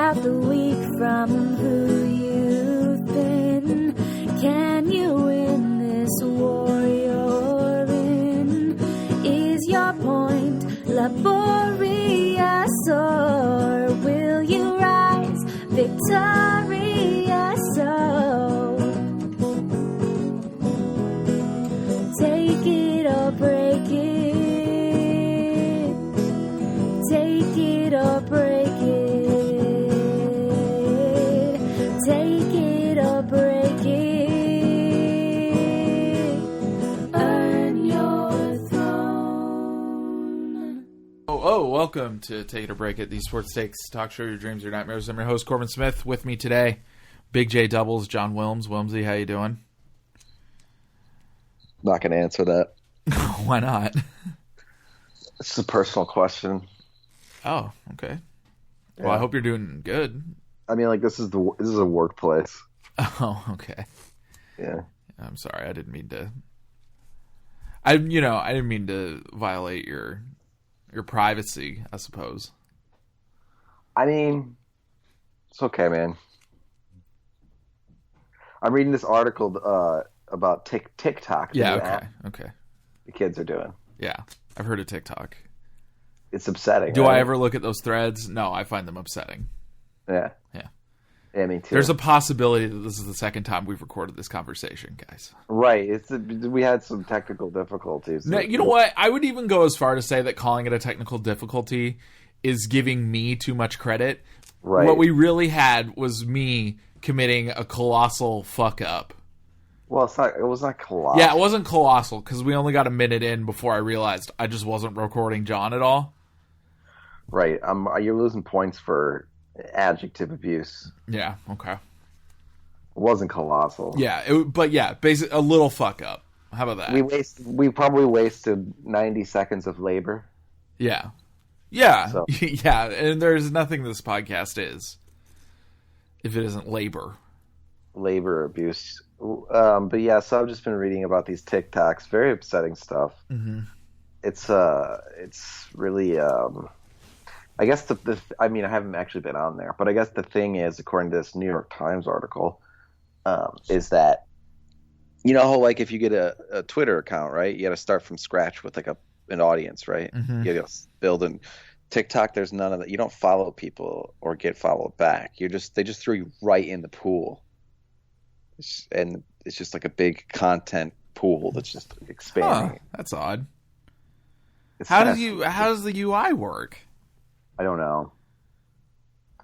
out the weak from who you've been. Can you win this war you're in? Is your point laborious, or will you rise victorious? So take it or break it. Take it or break it. Take it or break it. Earn your throne. Oh, welcome to Take It or Break It, the sports takes talk show, your dreams, your nightmares. I'm your host, Corbin Smith. With me today, Big J Doubles, John Wilmes. Wilmesy, how you doing? Not going to answer that. Why not? It's a personal question. Oh, okay. Yeah. Well, I hope you're doing good. I mean, like, this is a workplace. Oh, okay. Yeah. I'm sorry. I didn't mean to. I didn't mean to violate your privacy, I suppose. I mean, it's okay, man. I'm reading this article about TikTok. Yeah, okay. The kids are doing. Yeah, I've heard of TikTok. It's upsetting. Do right? I ever look at those threads? No, I find them upsetting. Yeah. Yeah. Yeah, me too. There's a possibility that this is the second time we've recorded this conversation, guys. Right. We had some technical difficulties. No, you know what? I would even go as far to say that calling it a technical difficulty is giving me too much credit. Right. What we really had was me committing a colossal fuck up. Well, it was not colossal. Yeah, it wasn't colossal because we only got a minute in before I realized I just wasn't recording John at all. Right. You're losing points for adjective abuse. Yeah, okay. It wasn't colossal. Yeah, basically a little fuck up. How about that? We probably wasted 90 seconds of labor. Yeah. So. Yeah, and there's nothing this podcast is if it isn't labor abuse. But yeah, so I've just been reading about these TikToks. Very upsetting stuff. Mm-hmm. It's really I guess I mean, I haven't actually been on there, but I guess the thing is, according to this New York Times article, is that, you know how, like, if you get a Twitter account, right, you got to start from scratch with like an audience, right? Mm-hmm. You got to build in TikTok. There's none of that. You don't follow people or get followed back. They just throw you right in the pool, and it's just like a big content pool that's just expanding. Huh, that's odd. How does the UI work? I don't know.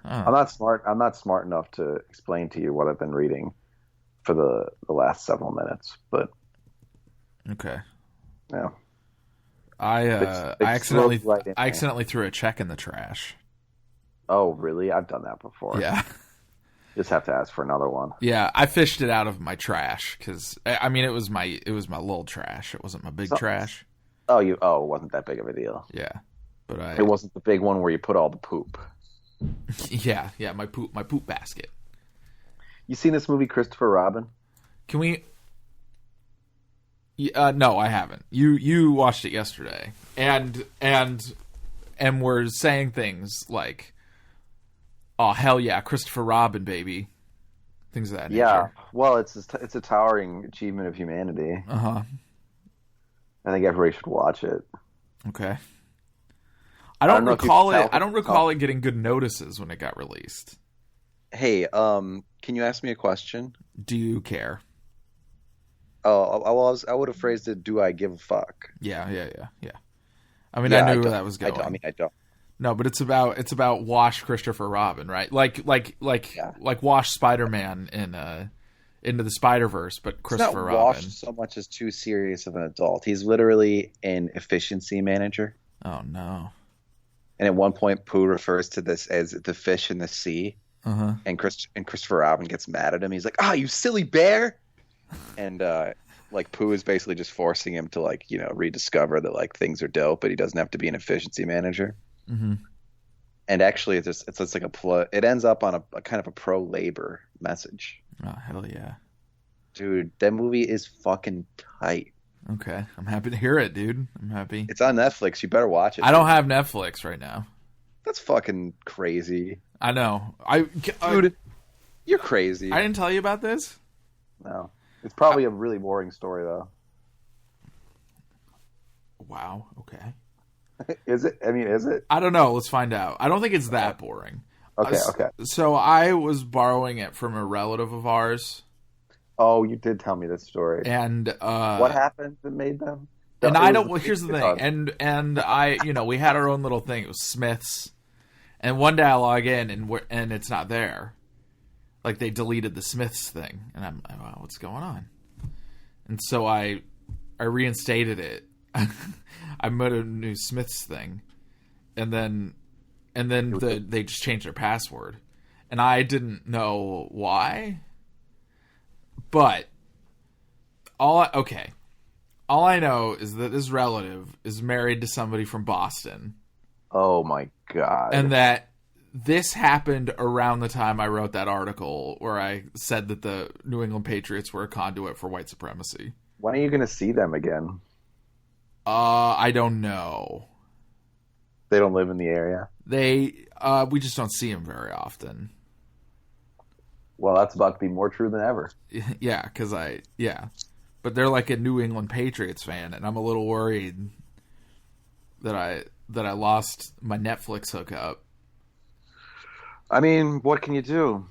Huh. I'm not smart enough to explain to you what I've been reading for the last several minutes, but okay. Yeah. I Right accidentally threw a check in the trash. Oh, really? I've done that before. Yeah. Just have to ask for another one. Yeah, I fished it out of my trash because I mean it was my little trash. It wasn't my big trash. Oh, it wasn't that big of a deal. Yeah, but it wasn't the big one where you put all the poop. Yeah, my poop basket. You seen this movie Christopher Robin? Can we? No, I haven't. You watched it yesterday, and we're saying things like, "Oh hell yeah, Christopher Robin, baby," things of that nature. Yeah, well, it's a towering achievement of humanity. Uh-huh. I think everybody should watch it. Okay. I don't recall it getting good notices when it got released. Hey, can you ask me a question? Do you care? Oh, I would have phrased it, do I give a fuck? Yeah. I mean, I knew where that was going. I don't. No, but it's about Wash Christopher Robin, right? Like Wash Spider-Man in Into the Spider-Verse, but Christopher Robin. He's not Wash so much as too serious of an adult. He's literally an efficiency manager. Oh no. And at one point, Pooh refers to this as the fish in the sea. Uh-huh. And Christopher Robin gets mad at him. He's like, you silly bear. And like Pooh is basically just forcing him to, like, you know, rediscover that, like, things are dope, but he doesn't have to be an efficiency manager. Mm-hmm. And actually, it's just like it ends up on a kind of a pro-labor message. Oh, hell yeah. Dude, that movie is fucking tight. Okay. I'm happy to hear it, dude. I'm happy. It's on Netflix. You better watch it. I don't have Netflix right now. That's fucking crazy. I know. Dude, you're crazy. I didn't tell you about this? No. It's probably a really boring story, though. Wow. Okay. Is it? I mean, is it? I don't know. Let's find out. I don't think it's that boring. Okay. So I was borrowing it from a relative of ours. Oh, you did tell me this story. And what happened that made them? And I don't. Well, here's the thing. And I, we had our own little thing. It was Smith's. And one day I log in and it's not there. Like they deleted the Smith's thing, and I'm like, wow, what's going on? And so I reinstated it. I made a new Smith's thing, and then they just changed their password, and I didn't know why. But all I know is that this relative is married to somebody from Boston. Oh my God. And that this happened around the time I wrote that article where I said that the New England Patriots were a conduit for white supremacy. When are you going to see them again? I don't know. They don't live in the area? We just don't see them very often. Well, that's about to be more true than ever. Yeah, but they're like a New England Patriots fan, and I'm a little worried that I lost my Netflix hookup. I mean, what can you do?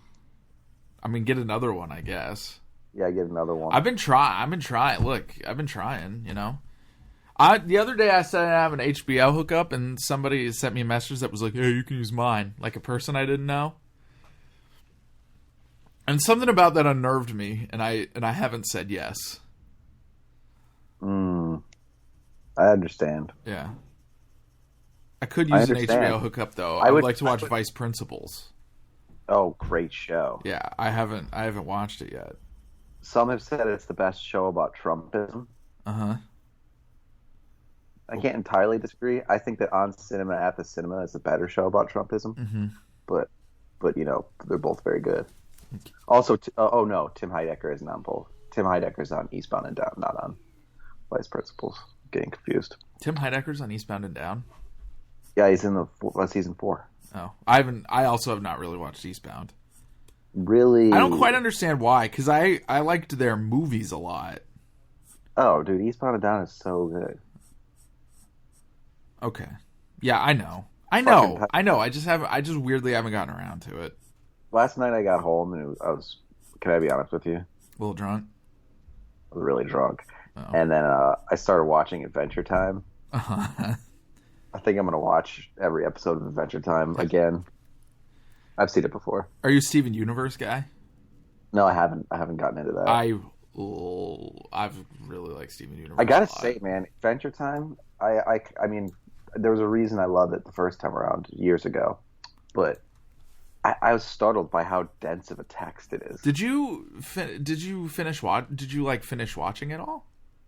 I mean, get another one, I guess. Yeah, get another one. I've been trying. Look, I've been trying, the other day I said I have an HBO hookup, and somebody sent me a message that was like, hey, you can use mine. Like a person I didn't know. And something about that unnerved me, and I haven't said yes. I understand. Yeah. I could use an HBO hookup though. I would like to watch Vice Principals. Oh, great show. Yeah, I haven't watched it yet. Some have said it's the best show about Trumpism. Uh-huh. I can't entirely disagree. I think that On Cinema at the Cinema is a better show about Trumpism. Mm-hmm. But they're both very good. Also, Tim Heidecker isn't on both. Tim Heidecker's on Eastbound and Down, not on Vice Principals. Getting confused. Tim Heidecker's on Eastbound and Down? Yeah, he's in the season 4. Oh, I also have not really watched Eastbound. Really? I don't quite understand why, because I liked their movies a lot. Oh, dude, Eastbound and Down is so good. Okay. Yeah, I know. I just weirdly haven't gotten around to it. Last night I got home and can I be honest with you? A little drunk? I was really drunk. Oh. And then I started watching Adventure Time. Uh-huh. I think I'm going to watch every episode of Adventure Time again. I've seen it before. Are you a Steven Universe guy? No, I haven't gotten into that. I've really liked Steven Universe. I gotta say, man, Adventure Time. I mean, there was a reason I loved it the first time around years ago, but I was startled by how dense of a text it is. Did you finish watching it all?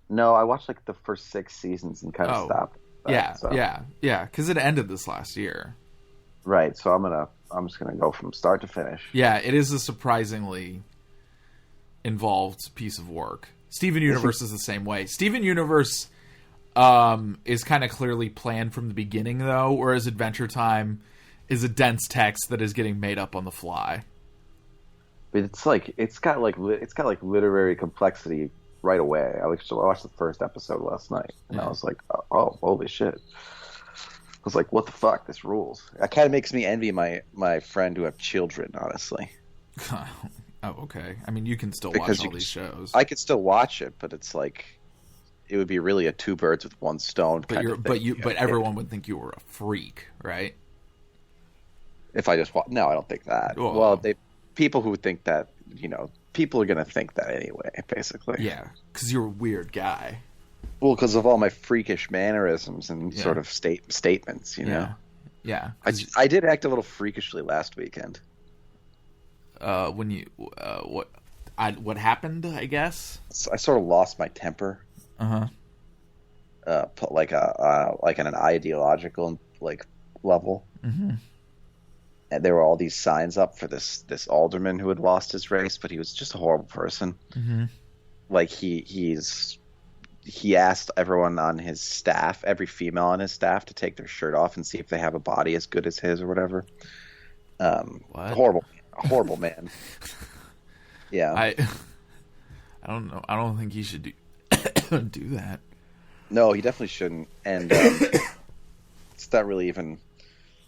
No, I watched like the first 6 seasons and kind of stopped. Yeah, because it ended this last year. Right, so I'm just gonna go from start to finish. Yeah, it is a surprisingly involved piece of work. Steven Universe is the same way. Steven Universe is kind of clearly planned from the beginning, though, whereas Adventure Time is a dense text that is getting made up on the fly. But it's got literary complexity right away. I watched the first episode last night, and I was like, oh, holy shit. I was like, what the fuck? This rules. It kind of makes me envy my friend who have children, honestly. Oh, okay. I mean, you can still watch all these shows. I could still watch it, but it's like it would be really a 2 birds with 1 stone kind of thing. But everyone would think you were a freak, right? If I just no, I don't think that. Well, people who think that, people are going to think that anyway, basically. Yeah, because you're a weird guy. Well, because of all my freakish mannerisms and sort of statements, know. Yeah. I did act a little freakishly last weekend. When you what happened? I guess I sort of lost my temper. Like on an ideological level. Mm-hmm. And there were all these signs up for this alderman who had lost his race, but he was just a horrible person. Mm-hmm. Like he's he asked everyone on his staff, every female on his staff, to take their shirt off and see if they have a body as good as his or whatever. What? Horrible man. Yeah. I don't know. I don't think he should do that. No, he definitely shouldn't. And it's not really even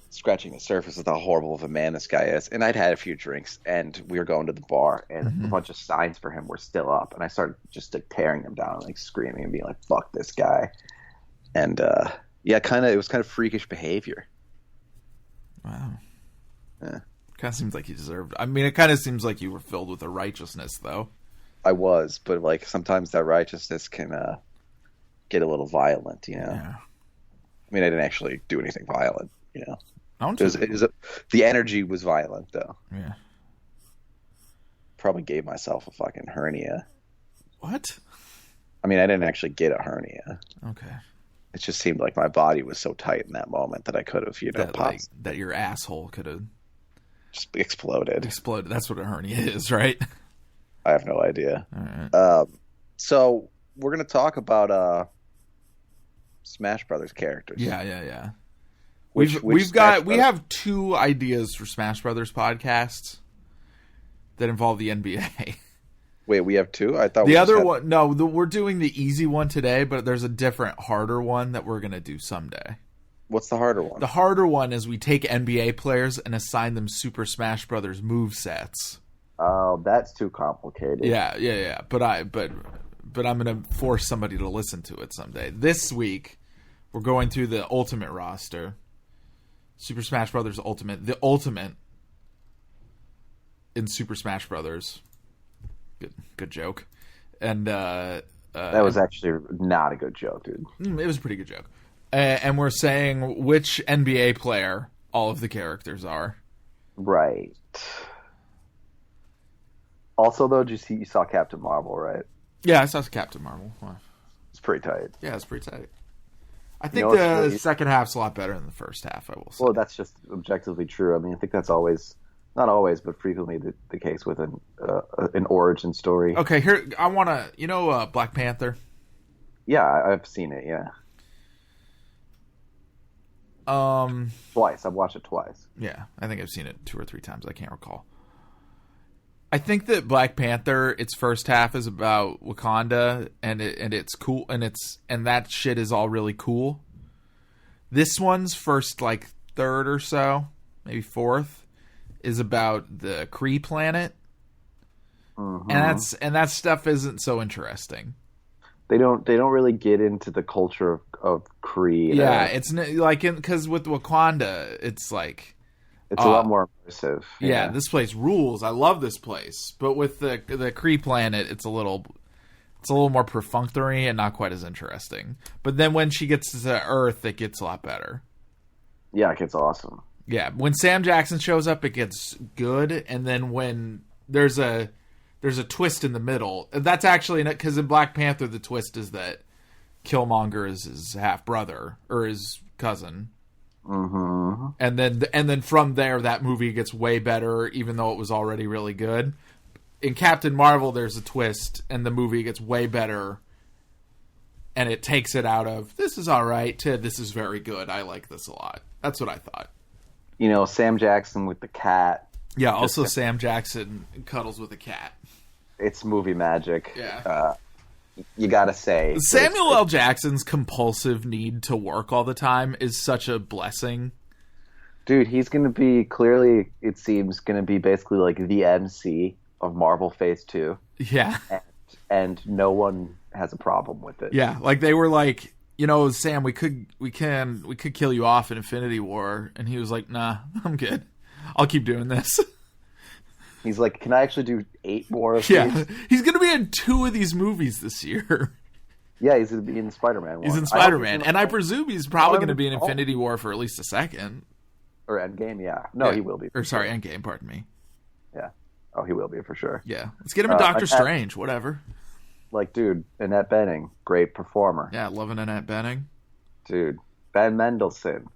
scratching the surface of how horrible of a man this guy is. And I'd had a few drinks, and we were going to the bar, and a bunch of signs for him were still up. And I started just like tearing them down, like screaming and being like, "Fuck this guy!" And yeah, it was kind of freakish behavior. Wow. Yeah. Kind of seems like you deserved. I mean, it kind of seems like you were filled with a righteousness, though. I was, but like sometimes that righteousness can get a little violent, you know. Yeah. I mean, I didn't actually do anything violent, you know. The energy was violent, though. Yeah. Probably gave myself a fucking hernia. What? I mean, I didn't actually get a hernia. Okay. It just seemed like my body was so tight in that moment that I could have, popped. That your asshole could have just exploded. That's what a hernia is, right? I have no idea. All right. So we're gonna talk about Smash Brothers characters. Yeah. We have 2 ideas for Smash Brothers podcasts that involve the NBA. Wait, we have 2? I thought the other one. No, we're doing the easy one today, but there's a different, harder one that we're gonna do someday. What's the harder one? The harder one is we take NBA players and assign them Super Smash Brothers move sets. Oh, that's too complicated. Yeah. But I'm gonna force somebody to listen to it someday. This week, we're going through the Ultimate roster. Super Smash Brothers Ultimate. The Ultimate in Super Smash Brothers. Good joke. And that was actually not a good joke, dude. It was a pretty good joke. And we're saying which NBA player all of the characters are. Right. Also, though, you saw Captain Marvel, right? Yeah, I saw Captain Marvel. It's pretty tight. Yeah, it's pretty tight. I think the second half's a lot better than the first half, I will say. Well, that's just objectively true. I mean, I think that's always, not always, but frequently the case with an origin story. Okay, here, I want to, Black Panther? Yeah, I've seen it, yeah. Twice. I've watched it twice. Yeah, I think I've seen it 2 or 3 times. I can't recall. I think that Black Panther, its first half is about Wakanda, and it's cool, and that shit is all really cool. This one's first like third or so, maybe fourth, is about the Kree planet, and that stuff isn't so interesting. They don't really get into the culture of Kree. Yeah, it's like because with Wakanda, it's like. It's a lot more immersive. Yeah, this place rules. I love this place. But with the Kree planet, it's a little more perfunctory and not quite as interesting. But then when she gets to Earth, it gets a lot better. Yeah, it gets awesome. Yeah, when Sam Jackson shows up, it gets good. And then when there's a twist in the middle, that's actually because in Black Panther, the twist is that Killmonger is his half brother or his cousin. Mm-hmm. And then from there, that movie gets way better, even though it was already really good. In Captain Marvel, there's a twist, and the movie gets way better, and it takes it out of this is all right to this is very good. I like this a lot. That's what I thought. Sam Jackson with the cat. Yeah, also Sam Jackson cuddles with a cat. It's movie magic. Yeah. You gotta say, Samuel L. Jackson's compulsive need to work all the time is such a blessing. Dude, he's gonna be clearly, it seems, gonna be basically like the MC of Marvel Phase 2. Yeah. And no one has a problem with it. Yeah, like they were like, Sam, we could kill you off in Infinity War, and he was like, nah, I'm good. I'll keep doing this. He's like, can I actually do 8 more of these? Yeah, he's going to be in 2 of these movies this year. Yeah, he's going to be in Spider-Man 1. He's in Spider-Man, and I presume he's probably going to be in Infinity War for at least a second. Or Endgame, yeah. No, he will be. Or sorry, Endgame, pardon me. Yeah. Oh, he will be for sure. Yeah. Let's get him in Doctor Strange, whatever. Like, dude, Annette Bening, great performer. Yeah, loving Annette Bening. Dude, Ben Mendelsohn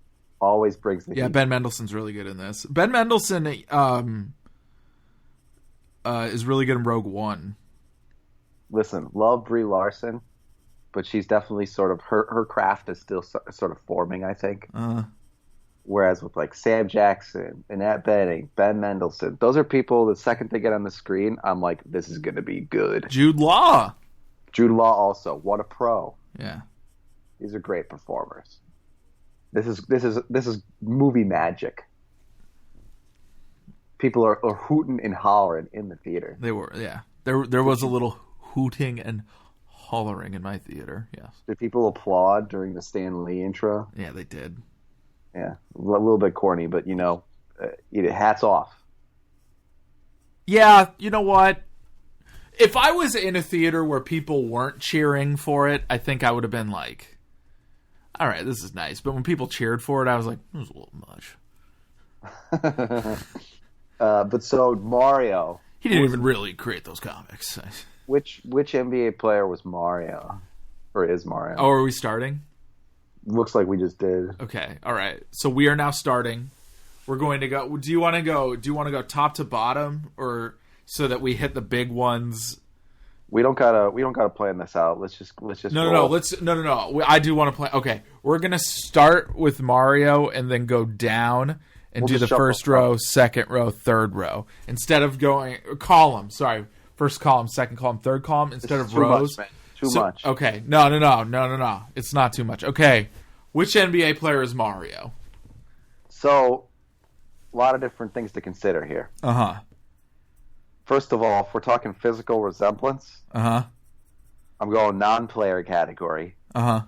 always brings the heat. Ben Mendelsohn's really good in this. Ben Mendelsohn is really good in Rogue One. Listen, love Brie Larson. but she's definitely sort of her craft is still sort of forming, I think. Whereas with like Sam Jackson, Annette Bening, Ben Mendelsohn, those are people the second they get on the screen, I'm like, this is going to be good. Jude Law. Jude Law also, what a pro. Yeah. These are great performers. This is movie magic. People are hooting and hollering in the theater. They were, yeah. There was a little hooting and hollering in my theater, yes. Did people applaud during the Stan Lee intro? Yeah, they did. Yeah, a little bit corny, but hats off. Yeah, you know what? If I was in a theater where people weren't cheering for it, I think I would have been like, all right, this is nice. But when people cheered for it, I was like, it was a little much. But so Mario, he didn't even really create those comics. Which NBA player was Mario, or is Mario? Oh, are we starting? Looks like we just did. Okay, all right. So we are now starting. We're going to go. Do you want to go top to bottom, or so that we hit the big ones? We don't gotta plan this out. Let's just No. I do want to play. Okay, we're gonna start with Mario and then go down and do the first row, second row, third row instead of going column. Sorry, first column, second column, third column instead of rows. Too much. Okay, no. It's not too much. Okay, which NBA player is Mario? So, a lot of different things to consider here. First of all, if we're talking physical resemblance, I'm going non-player category. I'm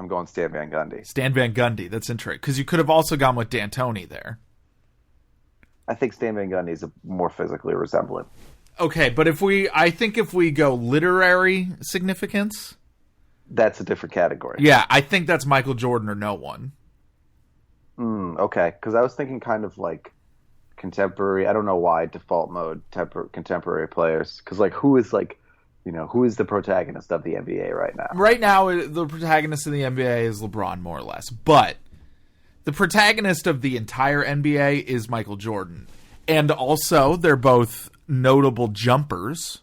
going Stan Van Gundy. Stan Van Gundy. That's interesting because you could have also gone with D'Antoni there. I think Stan Van Gundy is more physically resemblant. Okay, but if we go literary significance, that's a different category. Yeah, I think that's Michael Jordan or no one. Okay, because I was thinking kind of like contemporary. I don't know why default mode contemporary players. Because like who is the protagonist of the NBA right now? Right now, the protagonist of the NBA is LeBron, more or less. But the protagonist of the entire NBA is Michael Jordan, and also they're both notable jumpers.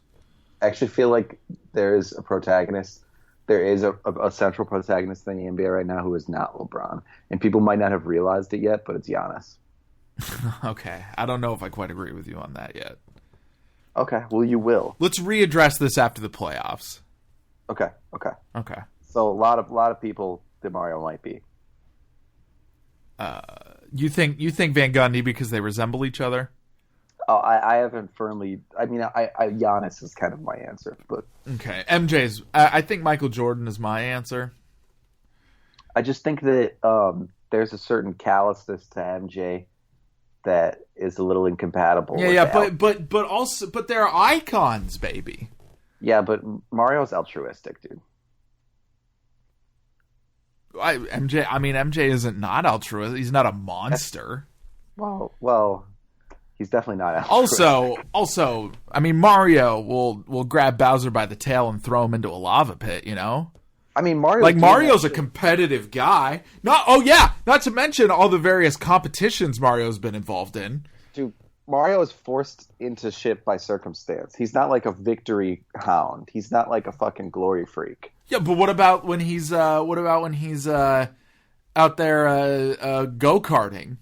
I actually feel like there is a protagonist. There is a central protagonist in the NBA right now who is not LeBron. And people might not have realized it yet, but it's Giannis. Okay. I don't know if I quite agree with you on that yet. Okay. Well, you will. Let's readdress this after the playoffs. Okay. So a lot of people that Mario might be. You think Van Gundy because they resemble each other? Oh, I haven't firmly. I mean, Giannis is kind of my answer, but okay. MJ's. I think Michael Jordan is my answer. I just think that there's a certain callousness to MJ that is a little incompatible. Yeah, but they're icons, baby. Yeah, but Mario's altruistic, dude. MJ isn't not altruistic. He's not a monster. Well. He's definitely not altruistic. Also, I mean, Mario will grab Bowser by the tail and throw him into a lava pit, you know? I mean, Mario's a competitive guy. Not to mention all the various competitions Mario's been involved in. Dude, Mario is forced into shit by circumstance. He's not like a victory hound. He's not like a fucking glory freak. Yeah, but what about when he's out there go-karting?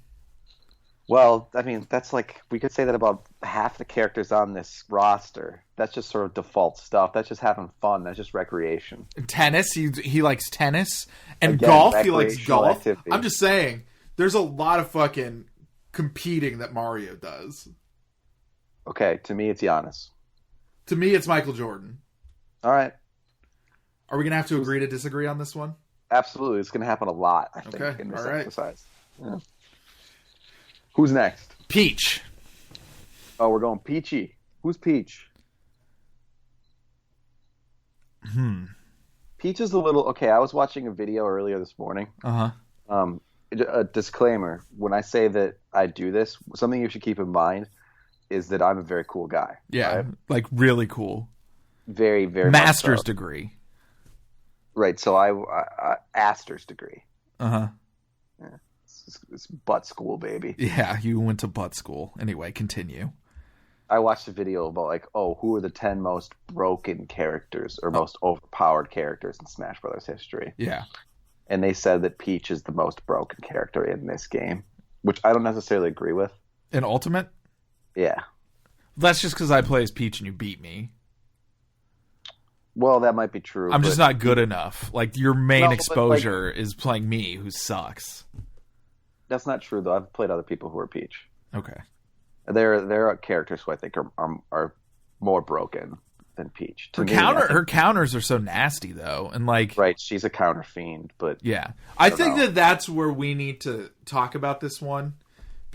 Well, I mean, that's like, we could say that about half the characters on this roster. That's just sort of default stuff. That's just having fun. That's just recreation. Tennis, he likes tennis. And again, golf, he likes golf. Activity. I'm just saying, there's a lot of fucking competing that Mario does. Okay, to me, it's Giannis. To me, it's Michael Jordan. All right. Are we going to have to agree to disagree on this one? Absolutely. It's going to happen a lot, I think, in this exercise. Yeah. Who's next? Peach. Oh, we're going Peachy. Who's Peach? Peach is a little... Okay, I was watching a video earlier this morning. A disclaimer. When I say that I do this, something you should keep in mind is that I'm a very cool guy. Yeah, right? Like really cool. Very, very Master's degree. Right, so I Astor's degree. Yeah. It's butt school, baby. Yeah, you went to butt school. Anyway, continue. I watched a video about like, who are the 10 most broken characters or most overpowered characters in Smash Brothers history? Yeah. And they said that Peach is the most broken character in this game, which I don't necessarily agree with. In Ultimate? Yeah. That's just because I play as Peach and you beat me. Well, that might be true. I'm just not good enough. Like, your main exposure is playing me, who sucks. That's not true, though. I've played other people who are Peach. Okay. There are characters who I think are more broken than Peach. Her counters are so nasty, though, and like, right, she's a counter fiend, but yeah, I think that's where we need to talk about this one,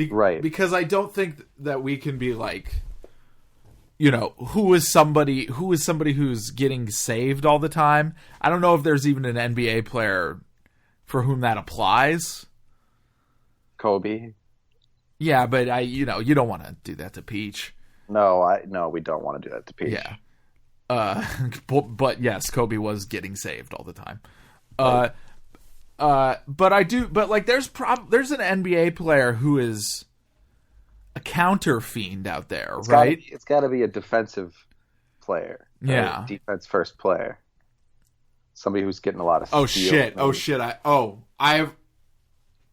right? Because I don't think that we can be like, who is somebody who's getting saved all the time. I don't know if there's even an NBA player for whom that applies. Kobe. Yeah, but you don't want to do that to Peach. No, we don't want to do that to Peach. Yeah. But yes, Kobe was getting saved all the time. But like there's an NBA player who is a counter fiend out there, right? It's got to be a defensive player. Yeah. Defense first player. Somebody who's getting a lot of steal. I have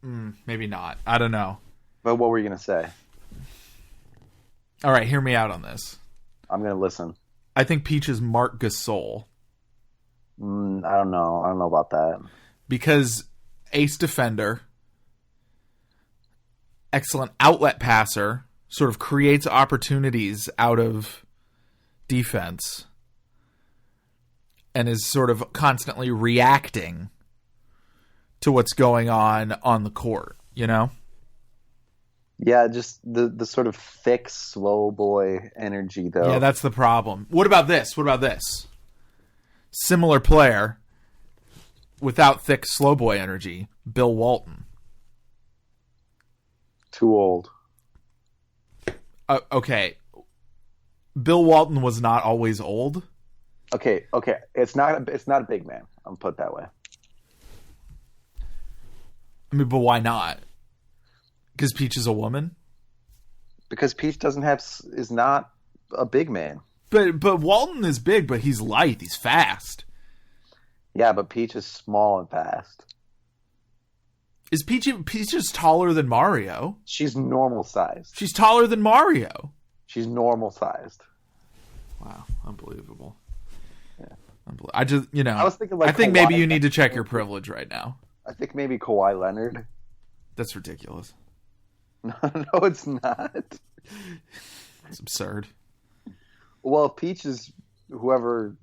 maybe not. I don't know. But what were you going to say? All right, hear me out on this. I'm going to listen. I think Peach is Marc Gasol. I don't know. I don't know about that. Because ace defender, excellent outlet passer, sort of creates opportunities out of defense, and is sort of constantly reacting to what's going on the court, Yeah, just the sort of thick, slow boy energy, though. Yeah, that's the problem. What about this? Similar player without thick, slow boy energy, Bill Walton. Too old. Okay. Bill Walton was not always old. Okay. It's not a big man. I'm put that way. I mean, but why not? Because Peach is a woman? Because Peach is not a big man. But Walton is big, but he's light. He's fast. Yeah, but Peach is small and fast. Is Peach is taller than Mario? She's normal sized. She's taller than Mario. She's normal sized. Wow, unbelievable. Yeah. I just, I was thinking like I think Kawhi maybe you need to check your privilege right now. I think maybe Kawhi Leonard. That's ridiculous. No, it's not. It's absurd. Well, Peach is whoever.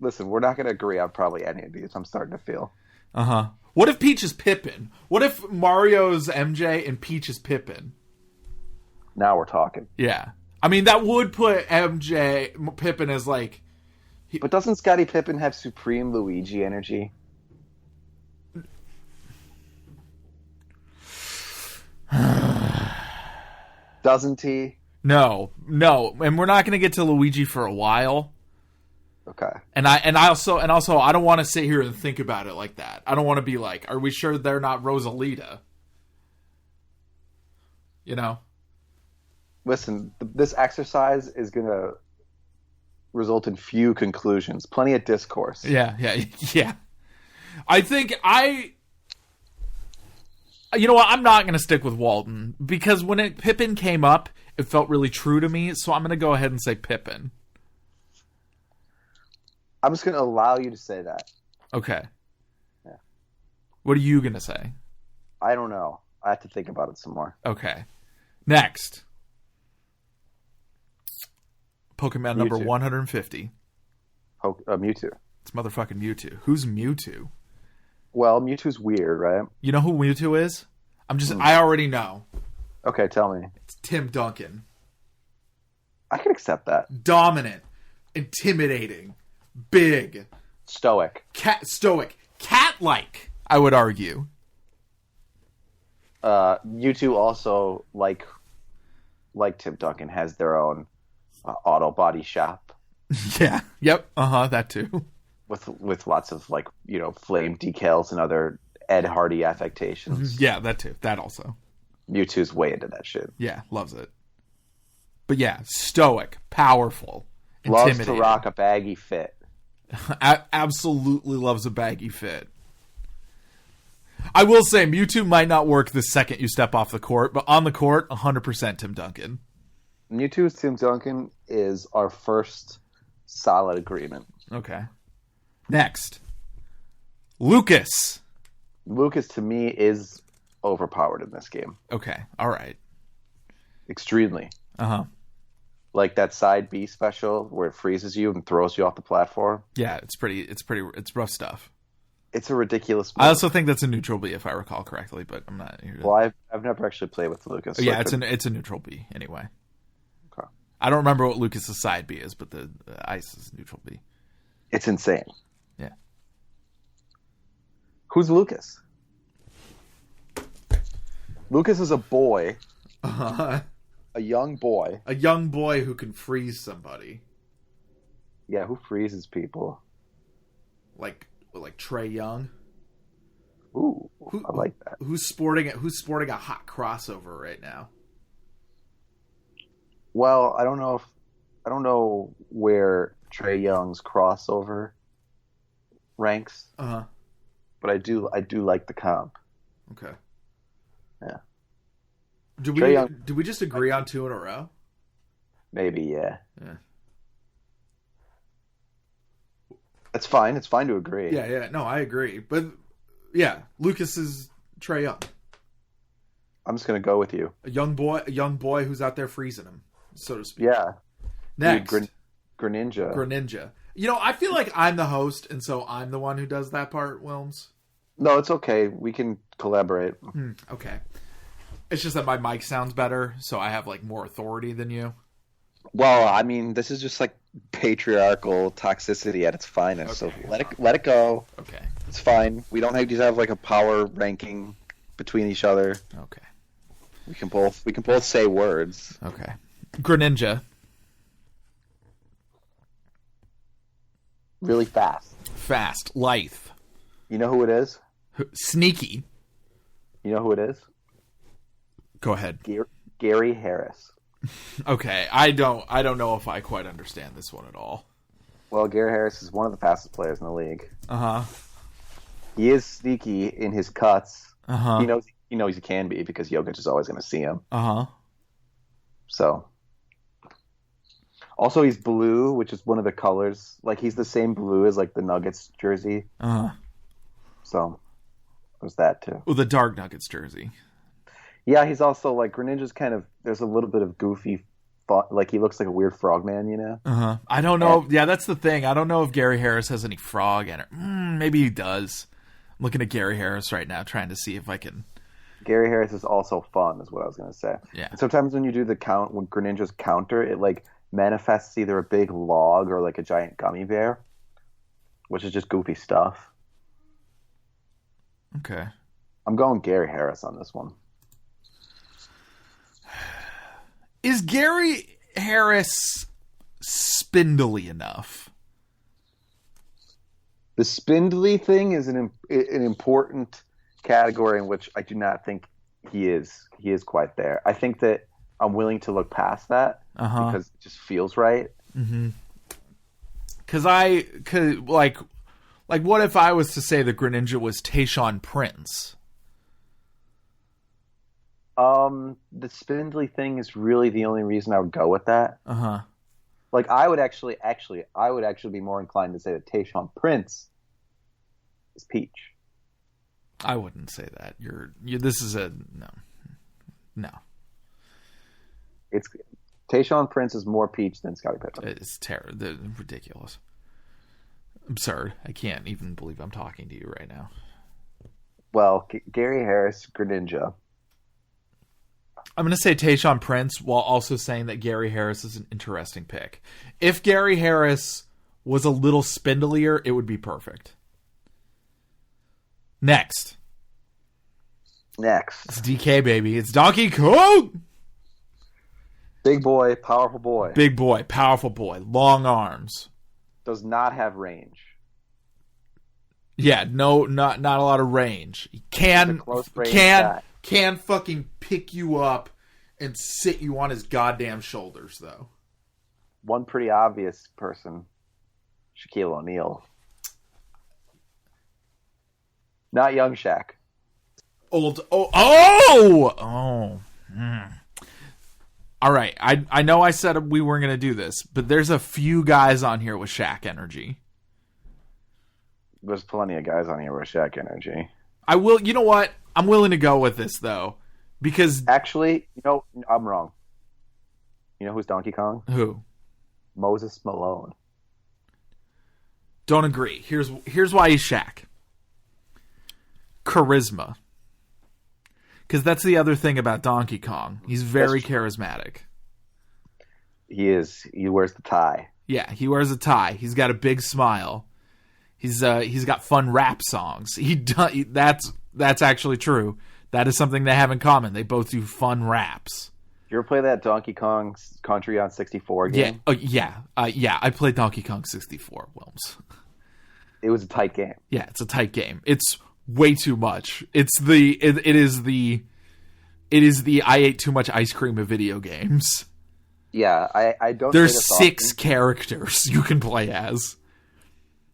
Listen, we're not going to agree on probably any of these. I'm starting to feel. Uh-huh. What if Peach is Pippin? What if Mario's MJ and Peach is Pippin? Now we're talking. Yeah. I mean, that would put Pippin as like... But doesn't Scottie Pippen have supreme Luigi energy? Doesn't he? No. And we're not going to get to Luigi for a while. Okay. And I also I don't want to sit here and think about it like that. I don't want to be like, are we sure they're not Rosalita? Listen, this exercise is going to result in few conclusions. Plenty of discourse. Yeah. I think you know what? I'm not going to stick with Walton because when Pippin came up, it felt really true to me. So I'm going to go ahead and say Pippin. I'm just going to allow you to say that. Okay. Yeah. What are you going to say? I don't know. I have to think about it some more. Okay. Next. Pokemon number 150. Mewtwo. It's motherfucking Mewtwo. Who's Mewtwo? Well, Mewtwo's weird, right? You know who Mewtwo is? I already know. Okay, tell me. It's Tim Duncan. I can accept that. Dominant. Intimidating. Big. Stoic. Stoic. Cat-like, I would argue. Mewtwo also, like Tim Duncan, has their own auto body shop. Yeah. Yep. That too. With lots of flame decals and other Ed Hardy affectations. Yeah, that too. That also. Mewtwo's way into that shit. Yeah, loves it. But yeah, stoic, powerful, Loves intimidating. to rock a baggy fit. Absolutely loves a baggy fit. I will say Mewtwo might not work the second you step off the court, but on the court, 100% Tim Duncan. Mewtwo's Tim Duncan is our first solid agreement. Okay. Next. Lucas. Lucas, to me, is overpowered in this game. Okay. All right. Extremely. Uh-huh. Like that side B special where it freezes you and throws you off the platform. Yeah, it's rough stuff. It's a ridiculous move. I also think that's a neutral B if I recall correctly, but I'm not here to... Well, I've never actually played with Lucas. So yeah, it's a neutral B anyway. Okay. I don't remember what Lucas's side B is, but the ice is neutral B. It's insane. Yeah. Who's Lucas? Lucas is a boy. Uh-huh. A young boy. A young boy who can freeze somebody. Yeah, who freezes people? Like Trey Young. Ooh, I like that. Who's sporting a hot crossover right now? Well, I don't know where Trey Young's crossover ranks. Uh-huh. But I do like the comp. Okay. Yeah. Did we just agree on 2 in a row? Maybe, yeah. Yeah. It's fine. It's fine to agree. Yeah. No, I agree. But yeah, Lucas is Trey Young. I'm just gonna go with you. A young boy who's out there freezing him, so to speak. Yeah. Next. Greninja. Greninja. You know, I feel like I'm the host, and so I'm the one who does that part, Wilmes. No, it's okay. We can collaborate. Okay. It's just that my mic sounds better, so I have like more authority than you. Well, I mean, this is just like patriarchal toxicity at its finest. Okay. So let it go. Okay. It's fine. We don't have to have like a power ranking between each other. Okay. We can both say words. Okay. Greninja. Really fast. Fast. Lithe. You know who it is? Sneaky. You know who it is? Go ahead. Gary Harris. Okay. I don't know if I quite understand this one at all. Well, Gary Harris is one of the fastest players in the league. Uh-huh. He is sneaky in his cuts. Uh-huh. He knows he can be because Jokic is always going to see him. Uh-huh. So. Also, he's blue, which is one of the colors. Like, he's the same blue as, like, the Nuggets jersey. Uh-huh. So, there's that, too. Oh, the Dark Nuggets jersey. Yeah, he's also, like, Greninja's kind of, there's a little bit of goofy, like, he looks like a weird frogman, you know? Uh-huh. I don't know. Yeah, that's the thing. I don't know if Gary Harris has any frog in it. Maybe he does. I'm looking at Gary Harris right now, trying to see if I can... Gary Harris is also fun, is what I was going to say. Yeah. And sometimes when you do when Greninja's counter, it, like, manifests either a big log or, like, a giant gummy bear, which is just goofy stuff. Okay. I'm going Gary Harris on this one. Is Gary Harris spindly enough? The spindly thing is an important category in which I do not think he is. He is quite there. I think that I'm willing to look past that because it just feels right. Mm-hmm. Because what if I was to say that Greninja was Tayshaun Prince? The spindly thing is really the only reason I would go with that. Uh-huh. Like, I would actually be more inclined to say that Tayshaun Prince is Peach. I wouldn't say that. This is a no. It's Tayshaun Prince is more Peach than Scottie Pippen. It's ridiculous, absurd. I can't even believe I'm talking to you right now. Well, Gary Harris, Greninja. I'm going to say Tayshaun Prince while also saying that Gary Harris is an interesting pick. If Gary Harris was a little spindlier, it would be perfect. Next. It's DK, baby. It's Donkey Kong! Big boy, powerful boy. Big boy, powerful boy. Long arms. Does not have range. Yeah, not a lot of range. He can fucking pick you up and sit you on his goddamn shoulders, though. One pretty obvious person, Shaquille O'Neal. Not young Shaq. Old. Oh. All right. I know I said we weren't going to do this, but there's a few guys on here with Shaq energy. There's plenty of guys on here with Shaq energy. You know what? I'm willing to go with this, though. Because... Actually, I'm wrong. You know who's Donkey Kong? Who? Moses Malone. Don't agree. Here's why he's Shaq. Charisma. Because that's the other thing about Donkey Kong. He's very charismatic. He is. He wears the tie. Yeah, he wears a tie. He's got a big smile. He's got fun rap songs. That's actually true. That is something they have in common. They both do fun raps. You ever play that Donkey Kong Country on 64 game? Yeah. I played Donkey Kong 64, Wilmes. It was a tight game. Yeah, it's a tight game. It's way too much. It is the I ate too much ice cream of video games. Yeah, I don't. There's 6 characters you can play as.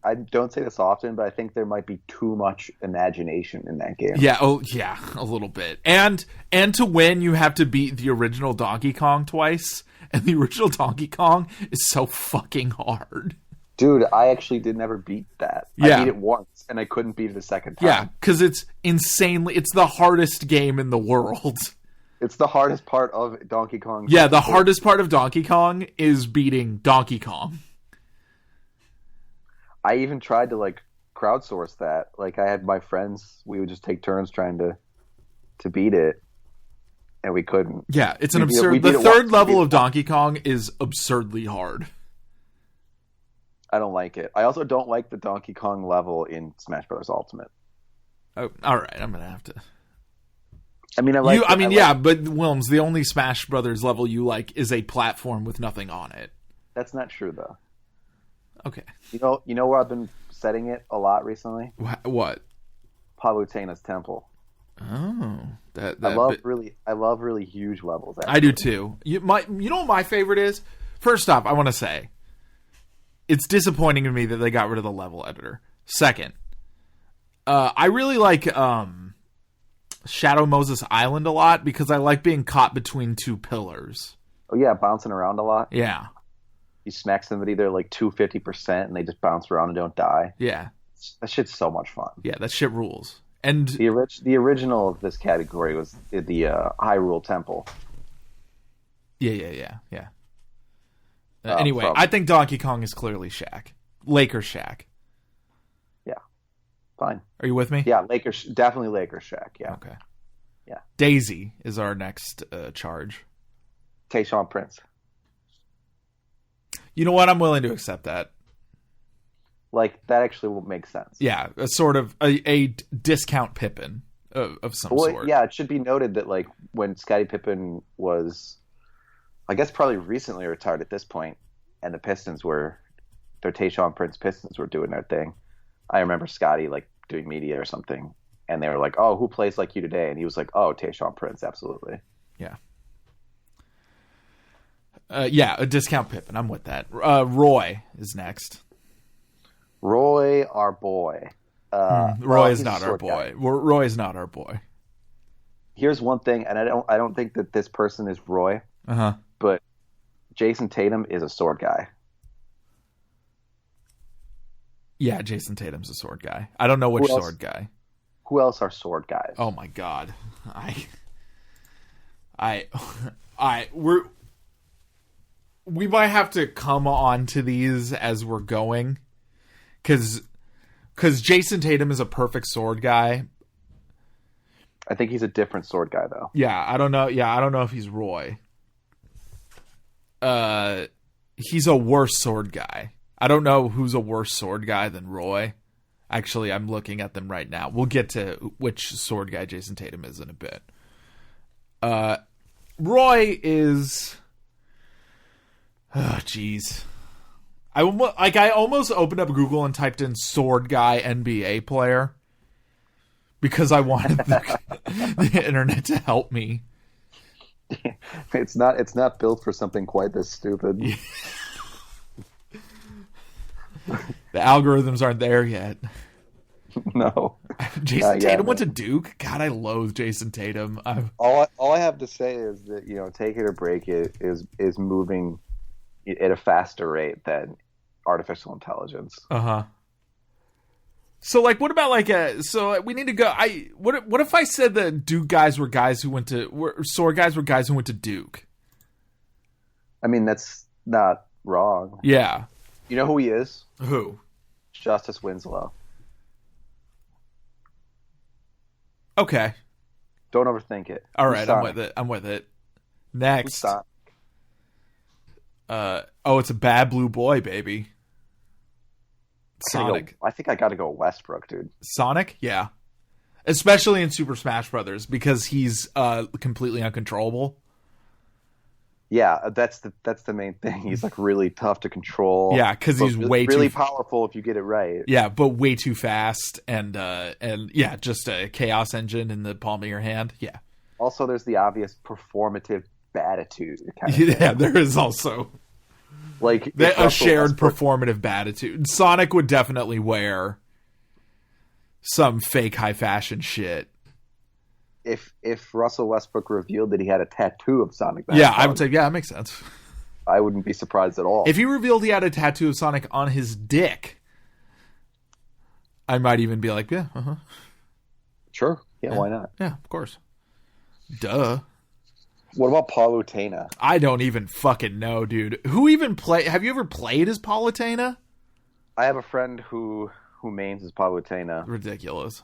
I don't say this often, but I think there might be too much imagination in that game. Yeah, a little bit. And to win, you have to beat the original Donkey Kong twice, and the original Donkey Kong is so fucking hard. Dude, I actually did never beat that. Yeah. I beat it once, and I couldn't beat it a second time. Yeah, because it's it's the hardest game in the world. It's the hardest part of Donkey Kong. Yeah, the hardest part of Donkey Kong is beating Donkey Kong. I even tried to crowdsource that. I had my friends, we would just take turns trying to beat it, and we couldn't. Yeah, it's an absurd. The third level of Donkey Kong is absurdly hard. I don't like it. I also don't like the Donkey Kong level in Smash Bros. Ultimate. Oh, all right, I'm gonna have to. I mean, but Wilmes, the only Smash Brothers level you like is a platform with nothing on it. That's not true, though. Okay. You know where I've been setting it a lot recently? What? Palutena's Temple. Oh, I love really huge levels. Actually. I do too. You know what my favorite is? First off, I want to say it's disappointing to me that they got rid of the level editor. Second, I really like Shadow Moses Island a lot because I like being caught between 2 pillars. Oh yeah, bouncing around a lot. Yeah. You smack somebody, they're 250%, and they just bounce around and don't die. Yeah. That shit's so much fun. Yeah, that shit rules. And the original of this category was the Hyrule Temple. Yeah. Anyway, I think Donkey Kong is clearly Shaq. Lakers Shaq. Yeah. Fine. Are you with me? Yeah, definitely Lakers Shaq, yeah. Okay. Yeah. Daisy is our next charge. Tayshaun Prince. You know what? I'm willing to accept that. That actually will make sense. Yeah, a sort of a discount Pippin of some sort. Yeah, it should be noted that when Scottie Pippen was, I guess probably recently retired at this point, and the Pistons their Tayshaun Prince Pistons were doing their thing. I remember Scottie doing media or something, and they were like, "Oh, who plays like you today?" And he was like, "Oh, Tayshaun Prince, absolutely." Yeah. A discount Pippin. I'm with that. Roy is next. Roy, our boy. Roy is not our boy. Roy is not our boy. Here's one thing, and I don't think that this person is Roy. But Jason Tatum is a sword guy. Yeah, Jason Tatum's a sword guy. I don't know which sword guy. Who else are sword guys? Oh my god. We might have to come on to these as we're going, because Jason Tatum is a perfect sword guy. I think he's a different sword guy, though. Yeah, I don't know. Yeah, I don't know if he's Roy. He's a worse sword guy. I don't know who's a worse sword guy than Roy. Actually, I'm looking at them right now. We'll get to which sword guy Jason Tatum is in a bit. Roy is... Oh, jeez. I almost opened up Google and typed in sword guy NBA player because I wanted the internet to help me. It's not built for something quite this stupid. The algorithms aren't there yet. No. Jason Tatum went to Duke. God, I loathe Jason Tatum. All I have to say is that, Take It or Break It is moving at a faster rate than artificial intelligence. So, like, what about so we need to go. What if I said that Duke guys were guys who went to Suer guys were guys who went to Duke? I mean, that's not wrong. Yeah. You know who he is? Who? Justice Winslow. Okay. Don't overthink it. All right, I'm with it. Next. It's a bad blue boy, baby. Sonic. I think I got to go Westbrook, dude. Sonic? Yeah. Especially in Super Smash Brothers because he's completely uncontrollable. Yeah, that's the main thing. He's like really tough to control. Yeah, because he's really powerful if you get it right. Yeah, but way too fast and yeah, just a chaos engine in the palm of your hand. Yeah. Also, there's the obvious performative attitude. Yeah, there is also like a shared performative attitude. Sonic would definitely wear some fake high fashion shit. If Russell Westbrook revealed that he had a tattoo of Sonic, I would say, yeah, that makes sense. I wouldn't be surprised at all. If he revealed he had a tattoo of Sonic on his dick, I might even be like, yeah, Sure. Yeah, why not? Yeah, of course. Duh. What about Palutena? I don't even fucking know, dude. Who even have you ever played as Palutena? I have a friend who mains as Palutena. Ridiculous.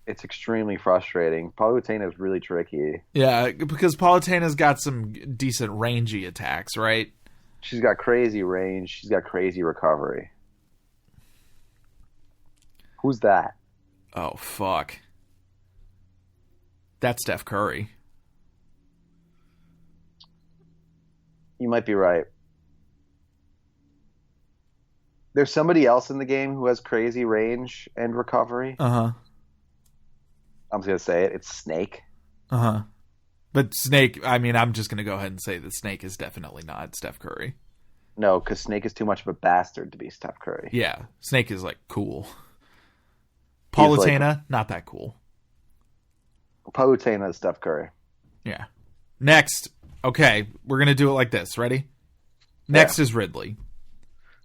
It's extremely frustrating. Palutena is really tricky. Yeah, because Palutena's got some decent rangy attacks, right? She's got crazy range. She's got crazy recovery. Who's that? Oh, fuck. That's Steph Curry. You might be right. There's somebody else in the game who has crazy range and recovery. I'm just going to say it. It's Snake. But Snake, I mean, I'm just going to go ahead and say that Snake is definitely not Steph Curry. No, because Snake is too much of a bastard to be Steph Curry. Yeah, Snake is, like, cool. Palutena, not that cool. Palutena is Steph Curry. Yeah. Next. Okay, we're going to do it like this. Ready? Next is Ridley.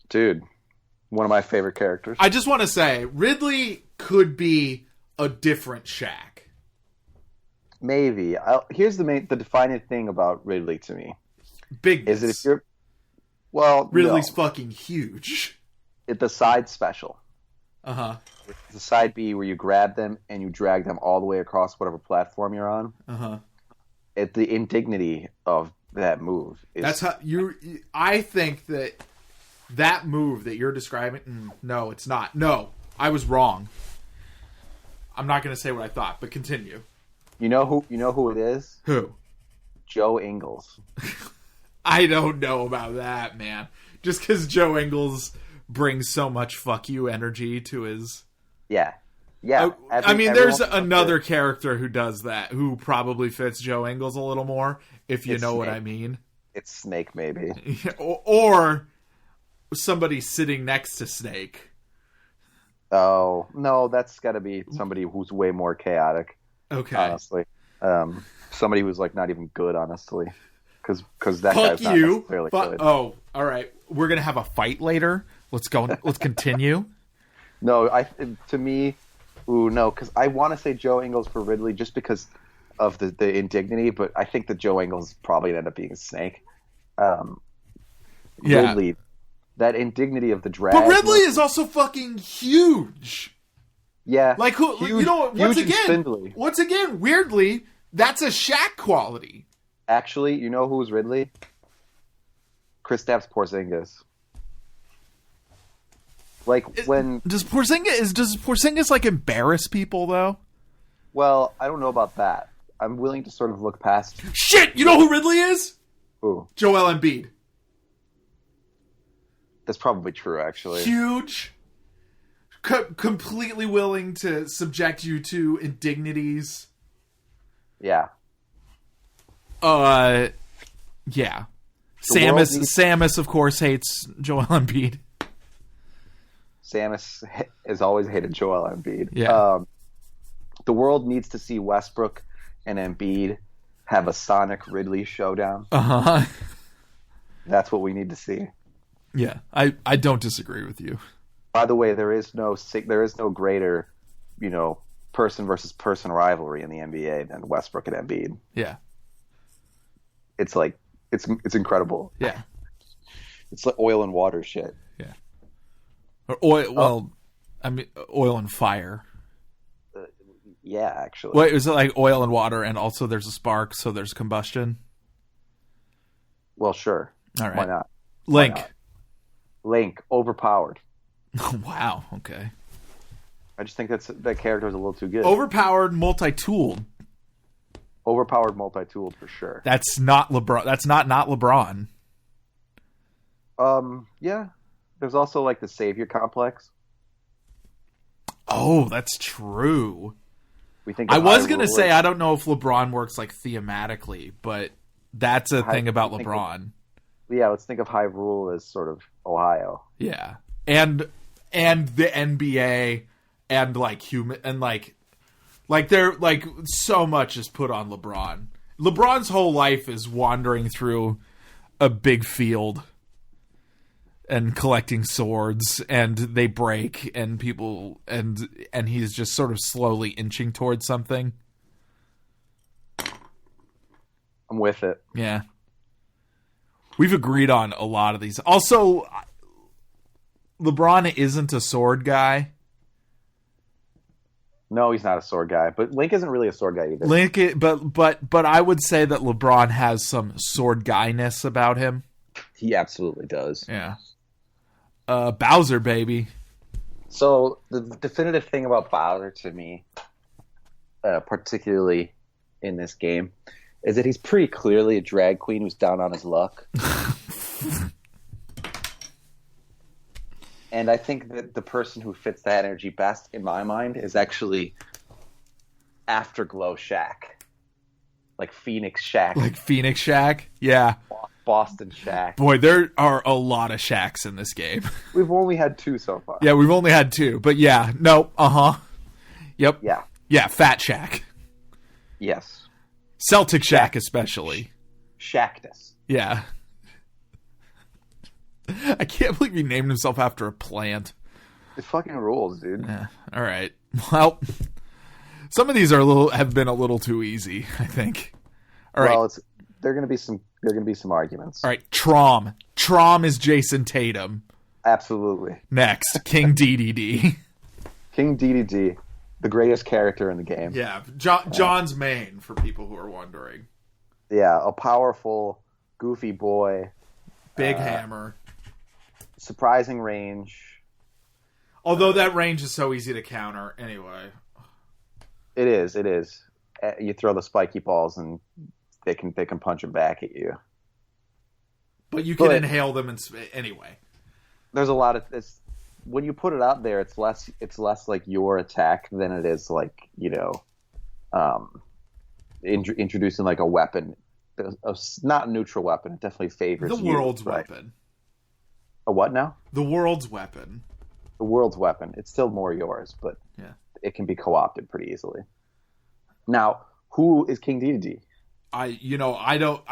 Dude, one of my favorite characters. I just want to say, Ridley could be a different Shaq. Maybe. Here's the defining thing about Ridley to me. Bigness. Is that if you're... Well, Ridley's fucking huge. It's the side special. Uh-huh. It's the side B where you grab them and you drag them all the way across whatever platform you're on. Uh-huh. The indignity of that move is... That's how I think that move that you're describing... no, it's not. No, I was wrong. I'm not going to say what I thought, but continue. You know who it is? Who? Joe Ingles. I don't know about that, man. Just because Joe Ingles brings so much fuck you energy to his... Yeah. I mean, there's another character who does that, who probably fits Joe Ingles a little more, if you know what I mean. It's Snake, maybe. Or somebody sitting next to Snake. Oh, no, that's got to be somebody who's way more chaotic. Okay. Honestly. Somebody who's, like, not even good, honestly. Because that Fuck guy's not necessarily good. Oh, all right. We're going to have a fight later. Let's go. Let's continue. No, to me... Ooh, no, because I want to say Joe Ingles for Ridley just because of the indignity, but I think that Joe Ingles probably end up being a Snake. Ridley, that indignity of the drag. But Ridley is also fucking huge. Yeah. Like, who? Huge, you know, spindly. Once again, weirdly, that's a Shaq quality. Actually, you know who's Ridley? Kristaps Porzingis. Like does Porzingis like embarrass people though? Well, I don't know about that. I'm willing to sort of look past. Shit, you know who Ridley is? Who? Joel Embiid. That's probably true, actually. Huge, completely willing to subject you to indignities. Yeah. Yeah. Samus Samus, of course, hates Joel Embiid. Samus has always hated Joel Embiid. Yeah. The world needs to see Westbrook and Embiid have a Sonic Ridley showdown. Uh-huh. That's what we need to see. Yeah, I don't disagree with you. By the way, there is no greater, person versus person rivalry in the NBA than Westbrook and Embiid. Yeah. It's like it's incredible. Yeah. It's like oil and water shit. Yeah. Or oil. Well, I mean, oil and fire. Yeah, actually. Wait, is it like oil and water, and also there's a spark, so there's combustion? Well, sure. All right. Why not? Link. Why not? Link, overpowered. Wow. Okay. I just think that character is a little too good. Overpowered, multi-tooled. Overpowered, multi-tooled for sure. That's not LeBron. That's not LeBron. Yeah. There's also like the savior complex. Oh, that's true. We think I was gonna say I don't know if LeBron works like thematically, but that's a thing about LeBron. Let's think of High Rule as sort of Ohio. Yeah, and the NBA and like human and like they're like so much is put on LeBron. LeBron's whole life is wandering through a big field and collecting swords, and they break, and people and he's just sort of slowly inching towards something. I'm with it. Yeah. We've agreed on a lot of these. Also, LeBron isn't a sword guy. No, he's not a sword guy, but Link isn't really a sword guy either. Link, but I would say that LeBron has some sword guyness about him. He absolutely does. Yeah. Bowser, baby. So the definitive thing about Bowser to me, particularly in this game, is that he's pretty clearly a drag queen who's down on his luck. And I think that the person who fits that energy best, in my mind, is actually Afterglow Shaq. Like Phoenix Shaq. Like Phoenix Shaq? Yeah. Boston Shaq. Boy, there are a lot of Shaqs in this game. We've only had 2 so far. Yeah, we've only had 2. But yeah, no, Yep. Yeah. Yeah, Fat Shaq. Yes. Celtic Shaq especially. Shaqness. Yeah. I can't believe he named himself after a plant. It fucking rules, dude. Yeah. All right. Well, some of these have been a little too easy, I think. All right. Well, there are going to be some arguments. All right. Trom. Trom is Jason Tatum. Absolutely. Next, King DDD. King DDD, the greatest character in the game. Yeah. John's main, for people who are wondering. Yeah, a powerful, goofy boy. Big hammer. Surprising range. Although that range is so easy to counter anyway. It is. You throw the spiky balls and they can punch them back at you. But you can inhale them anyway. There's a lot of this. When you put it out there, it's less like your attack than it is like, introducing like a weapon. Not a neutral weapon. It definitely favors the world's weapon. A what now? The world's weapon. The world's weapon. It's still more yours, but yeah, it can be co-opted pretty easily. Now, who is King DDD? I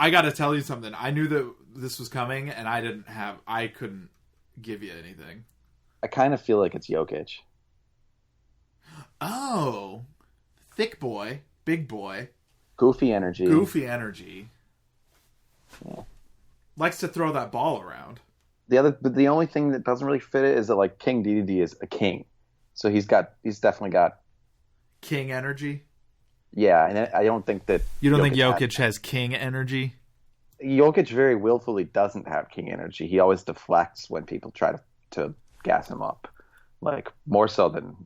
got to tell you something. I knew that this was coming, and I couldn't give you anything. I kind of feel like it's Jokic. Oh, thick boy, big boy, goofy energy. Yeah. Likes to throw that ball around. The only thing that doesn't really fit it is that like King DDD is a king, so he's definitely got king energy. Yeah, and I don't think that you don't think Jokic has king energy. Jokic very willfully doesn't have king energy. He always deflects when people try to gas him up, like more so than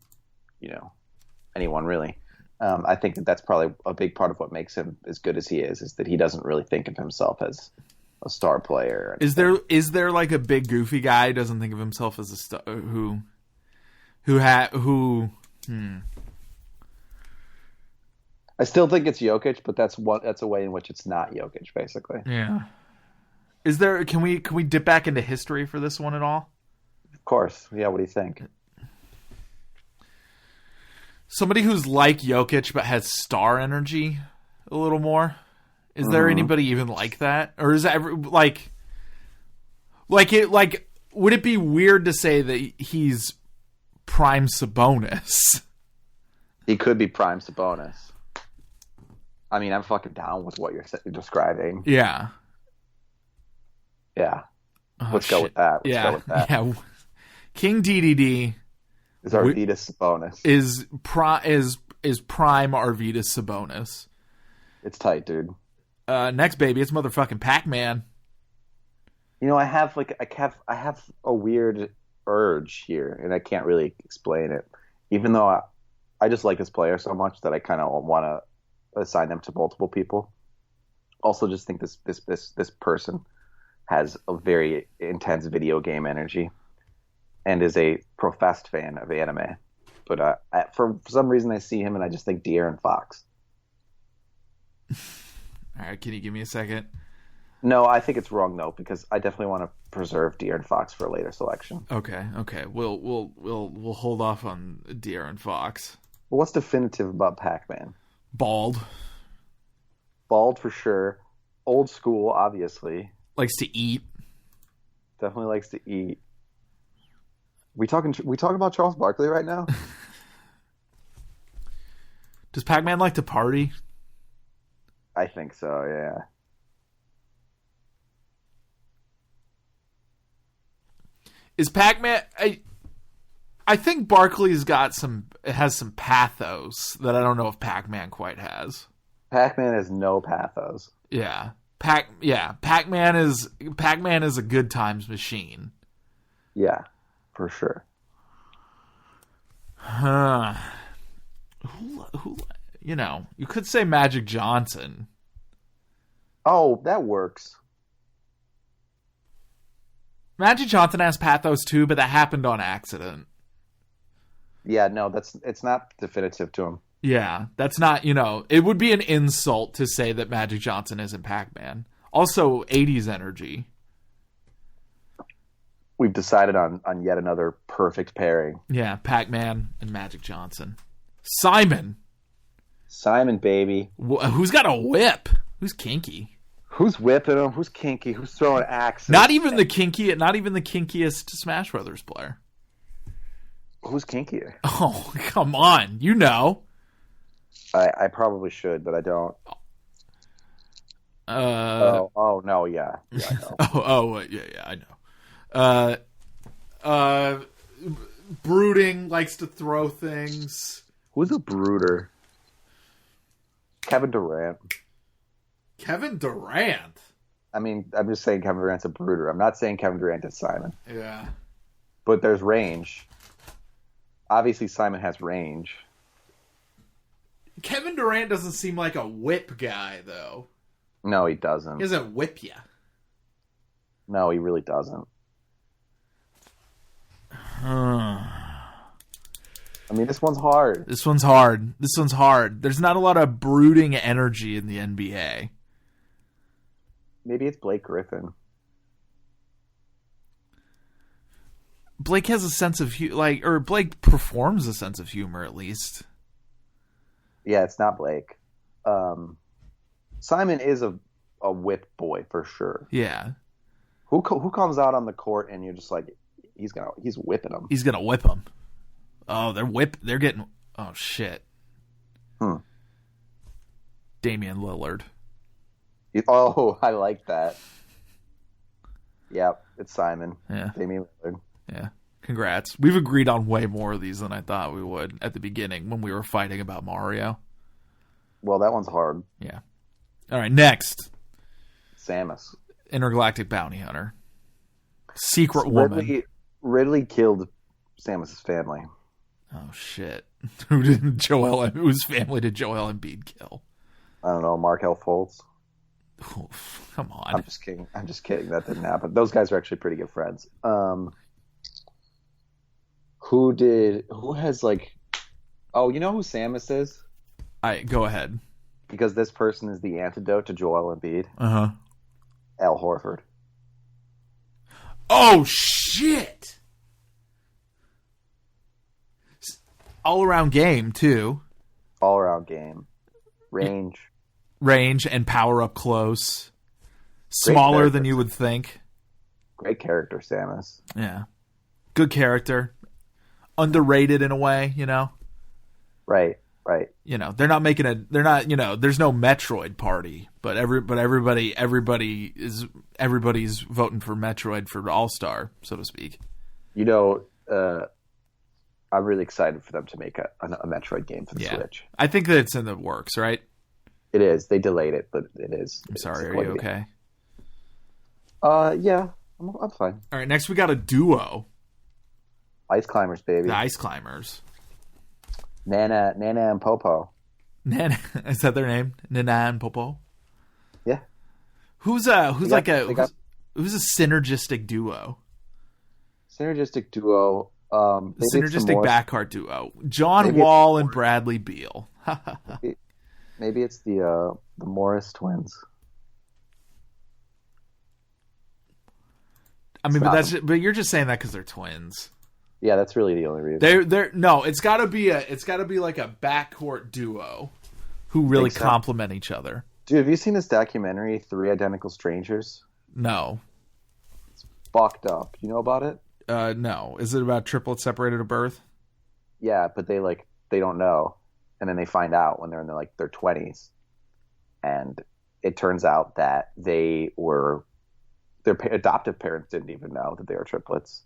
anyone really. I think that's probably a big part of what makes him as good as he is that he doesn't really think of himself as a star player. Is there like a big goofy guy who doesn't think of himself as a star who I still think it's Jokic, but that's a way in which it's not Jokic, basically. Yeah. Is there? Can we dip back into history for this one at all? Of course. Yeah. What do you think? Somebody who's like Jokic but has star energy a little more. Is there anybody even like that, or is that would it be weird to say that he's prime Sabonis? He could be prime Sabonis. I mean, I'm fucking down with what you're describing. Yeah. Yeah. Oh, Let's go with that. Let's go with that. Yeah. King DDD is Arvydas Sabonis. Is prime Arvydas Sabonis. It's tight, dude. Next, baby, it's motherfucking Pac-Man. You know, I have a weird urge here, and I can't really explain it. Even though I just like this player so much that I kind of want to assign them to multiple people. Also, just think this person has a very intense video game energy and is a professed fan of anime. But for some reason, I see him and I just think De'Aaron Fox. All right, can you give me a second? No, I think it's wrong though, because I definitely want to preserve De'Aaron Fox for a later selection. Okay. We'll hold off on De'Aaron Fox. Well, what's definitive about Pac-Man? Bald For sure. Old school, obviously. Likes to eat. Definitely likes to eat. We talking about Charles Barkley right now? Does Pac-Man like to party? I think so, yeah. Is Pac-Man... I think Barkley's has some pathos that I don't know if Pac-Man quite has. Pac-Man has no pathos. Yeah. Pac-Man is a good times machine. Yeah, for sure. Who you could say Magic Johnson. Oh, that works. Magic Johnson has pathos too, but that happened on accident. Yeah, no, it's not definitive to him. Yeah, that's not, it would be an insult to say that Magic Johnson isn't Pac-Man. Also, 80s energy. We've decided on yet another perfect pairing. Yeah, Pac-Man and Magic Johnson. Simon, baby. Who's got a whip? Who's kinky? Who's whipping him? Who's kinky? Who's throwing axes? Not even the kinkiest Smash Brothers player. Who's kinkier? Oh, come on. You know. I probably should, but I don't. No, yeah. Yeah, I know. Yeah, I know. Brooding, likes to throw things. Who's a brooder? Kevin Durant. Kevin Durant? I mean, I'm just saying Kevin Durant's a brooder. I'm not saying Kevin Durant is Simon. Yeah. But there's range. Obviously, Simon has range. Kevin Durant doesn't seem like a whip guy, though. No, he doesn't. He doesn't whip you. No, he really doesn't. I mean, this one's hard. This one's hard. There's not a lot of brooding energy in the NBA. Maybe it's Blake Griffin. Blake has a sense of or Blake performs a sense of humor at least. Yeah, it's not Blake. Simon is a whip boy for sure. Yeah. Who comes out on the court and you're just like, he's whipping him. He's gonna whip him. Oh, they're getting. Oh shit. Damian Lillard. Oh, I like that. Yep, it's Simon. Yeah. Damian Lillard. Yeah. Congrats. We've agreed on way more of these than I thought we would at the beginning when we were fighting about Mario. Well, that one's hard. Yeah. All right, next. Samus. Intergalactic Bounty Hunter. Secret woman. Ridley killed Samus's family. Oh, shit. Whose family did Joel Embiid kill? I don't know, Markel Fultz. Oh, come on. I'm just kidding. That didn't happen. Those guys are actually pretty good friends. Who has like... Oh, you know who Samus is? Go ahead. Because this person is the antidote to Joel Embiid. Uh-huh. Al Horford. Oh, shit! All-around game, too. All-around game. Range. And power up close. Smaller than you would think. Great character, Samus. Yeah. Good character. Underrated in a way, you know? Right. You know, they're not, there's no Metroid party, but everybody's voting for Metroid for All-Star, so to speak. You know, I'm really excited for them to make a Metroid game for the Switch. I think that it's in the works, right? It is. They delayed it, but it is. I'm sorry, are you okay? Yeah, I'm fine. All right, next we got a duo. Ice Climbers, baby. The Ice Climbers. Nana and Popo. Nana, is that their name? Nana and Popo? Yeah. Who's a synergistic duo? Synergistic duo. Synergistic backcourt duo. John Wall and Bradley Beal. Maybe it's the Morris twins. I mean, but you're just saying that because they're twins. Yeah, that's really the only reason. It's got to be like a backcourt duo who really complement each other. Dude, have you seen this documentary, Three Identical Strangers? No. It's fucked up. You know about it? No. Is it about triplets separated at birth? Yeah, but they don't know, and then they find out when they're in their 20s, and it turns out that their adoptive parents didn't even know that they were triplets.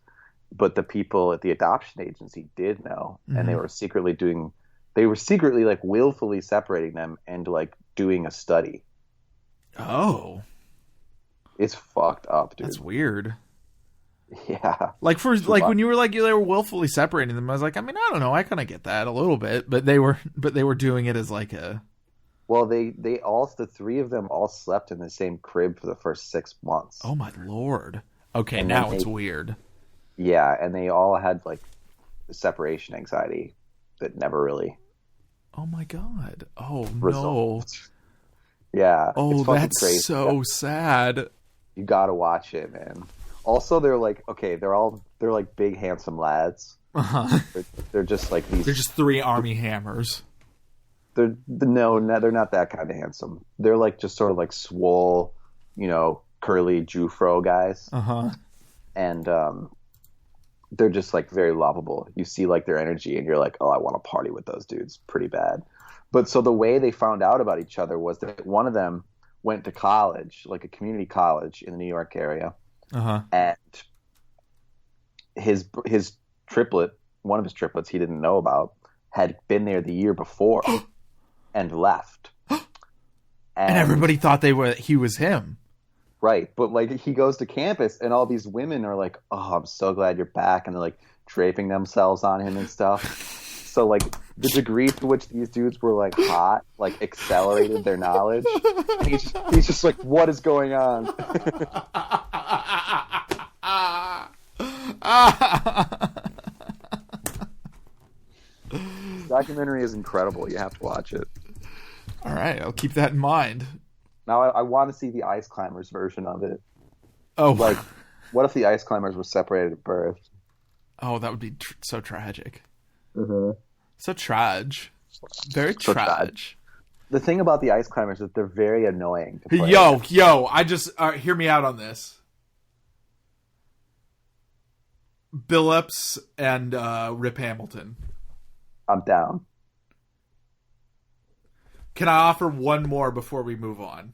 But the people at the adoption agency did know, and they were secretly willfully separating them and doing a study. Oh, it's fucked up, dude. That's weird. Yeah, when you were they were willfully separating them, I was like, I mean, I don't know, I kind of get that a little bit, but they were doing it as like a. Well, the three of them all slept in the same crib for the first 6 months. Oh my lord! Okay, and now it's weird. Yeah, and they all had separation anxiety that never really. Oh my god! Oh resolved. No! Yeah. Oh, that's crazy. So sad. You gotta watch it, man. Also, they're they're big, handsome lads. Uh-huh. They're just these. They're just three Army Hammers. They're not that kind of handsome. They're just sort of swole, curly Jufro guys. Uh-huh. And they're just very lovable. You see their energy and you're oh, I want to party with those dudes pretty bad. But so the way they found out about each other was that one of them went to college, a community college in the New York area. Uh-huh. And his triplet, one of his triplets he didn't know about, had been there the year before and left. And everybody thought he was him. Right, but he goes to campus and all these women are oh, I'm so glad you're back, and they're draping themselves on him and stuff. So the degree to which these dudes were hot accelerated their knowledge. And he's just what is going on? This documentary is incredible. You have to watch it. All right, I'll keep that in mind. Now, I want to see the Ice Climbers version of it. Oh. What if the Ice Climbers were separated at birth? Oh, that would be so tragic. Mm-hmm. So trage. Very so trage. The thing about the Ice Climbers is that they're very annoying to play. Yo, I just... hear me out on this. Billups and Rip Hamilton. I'm down. Can I offer one more before we move on?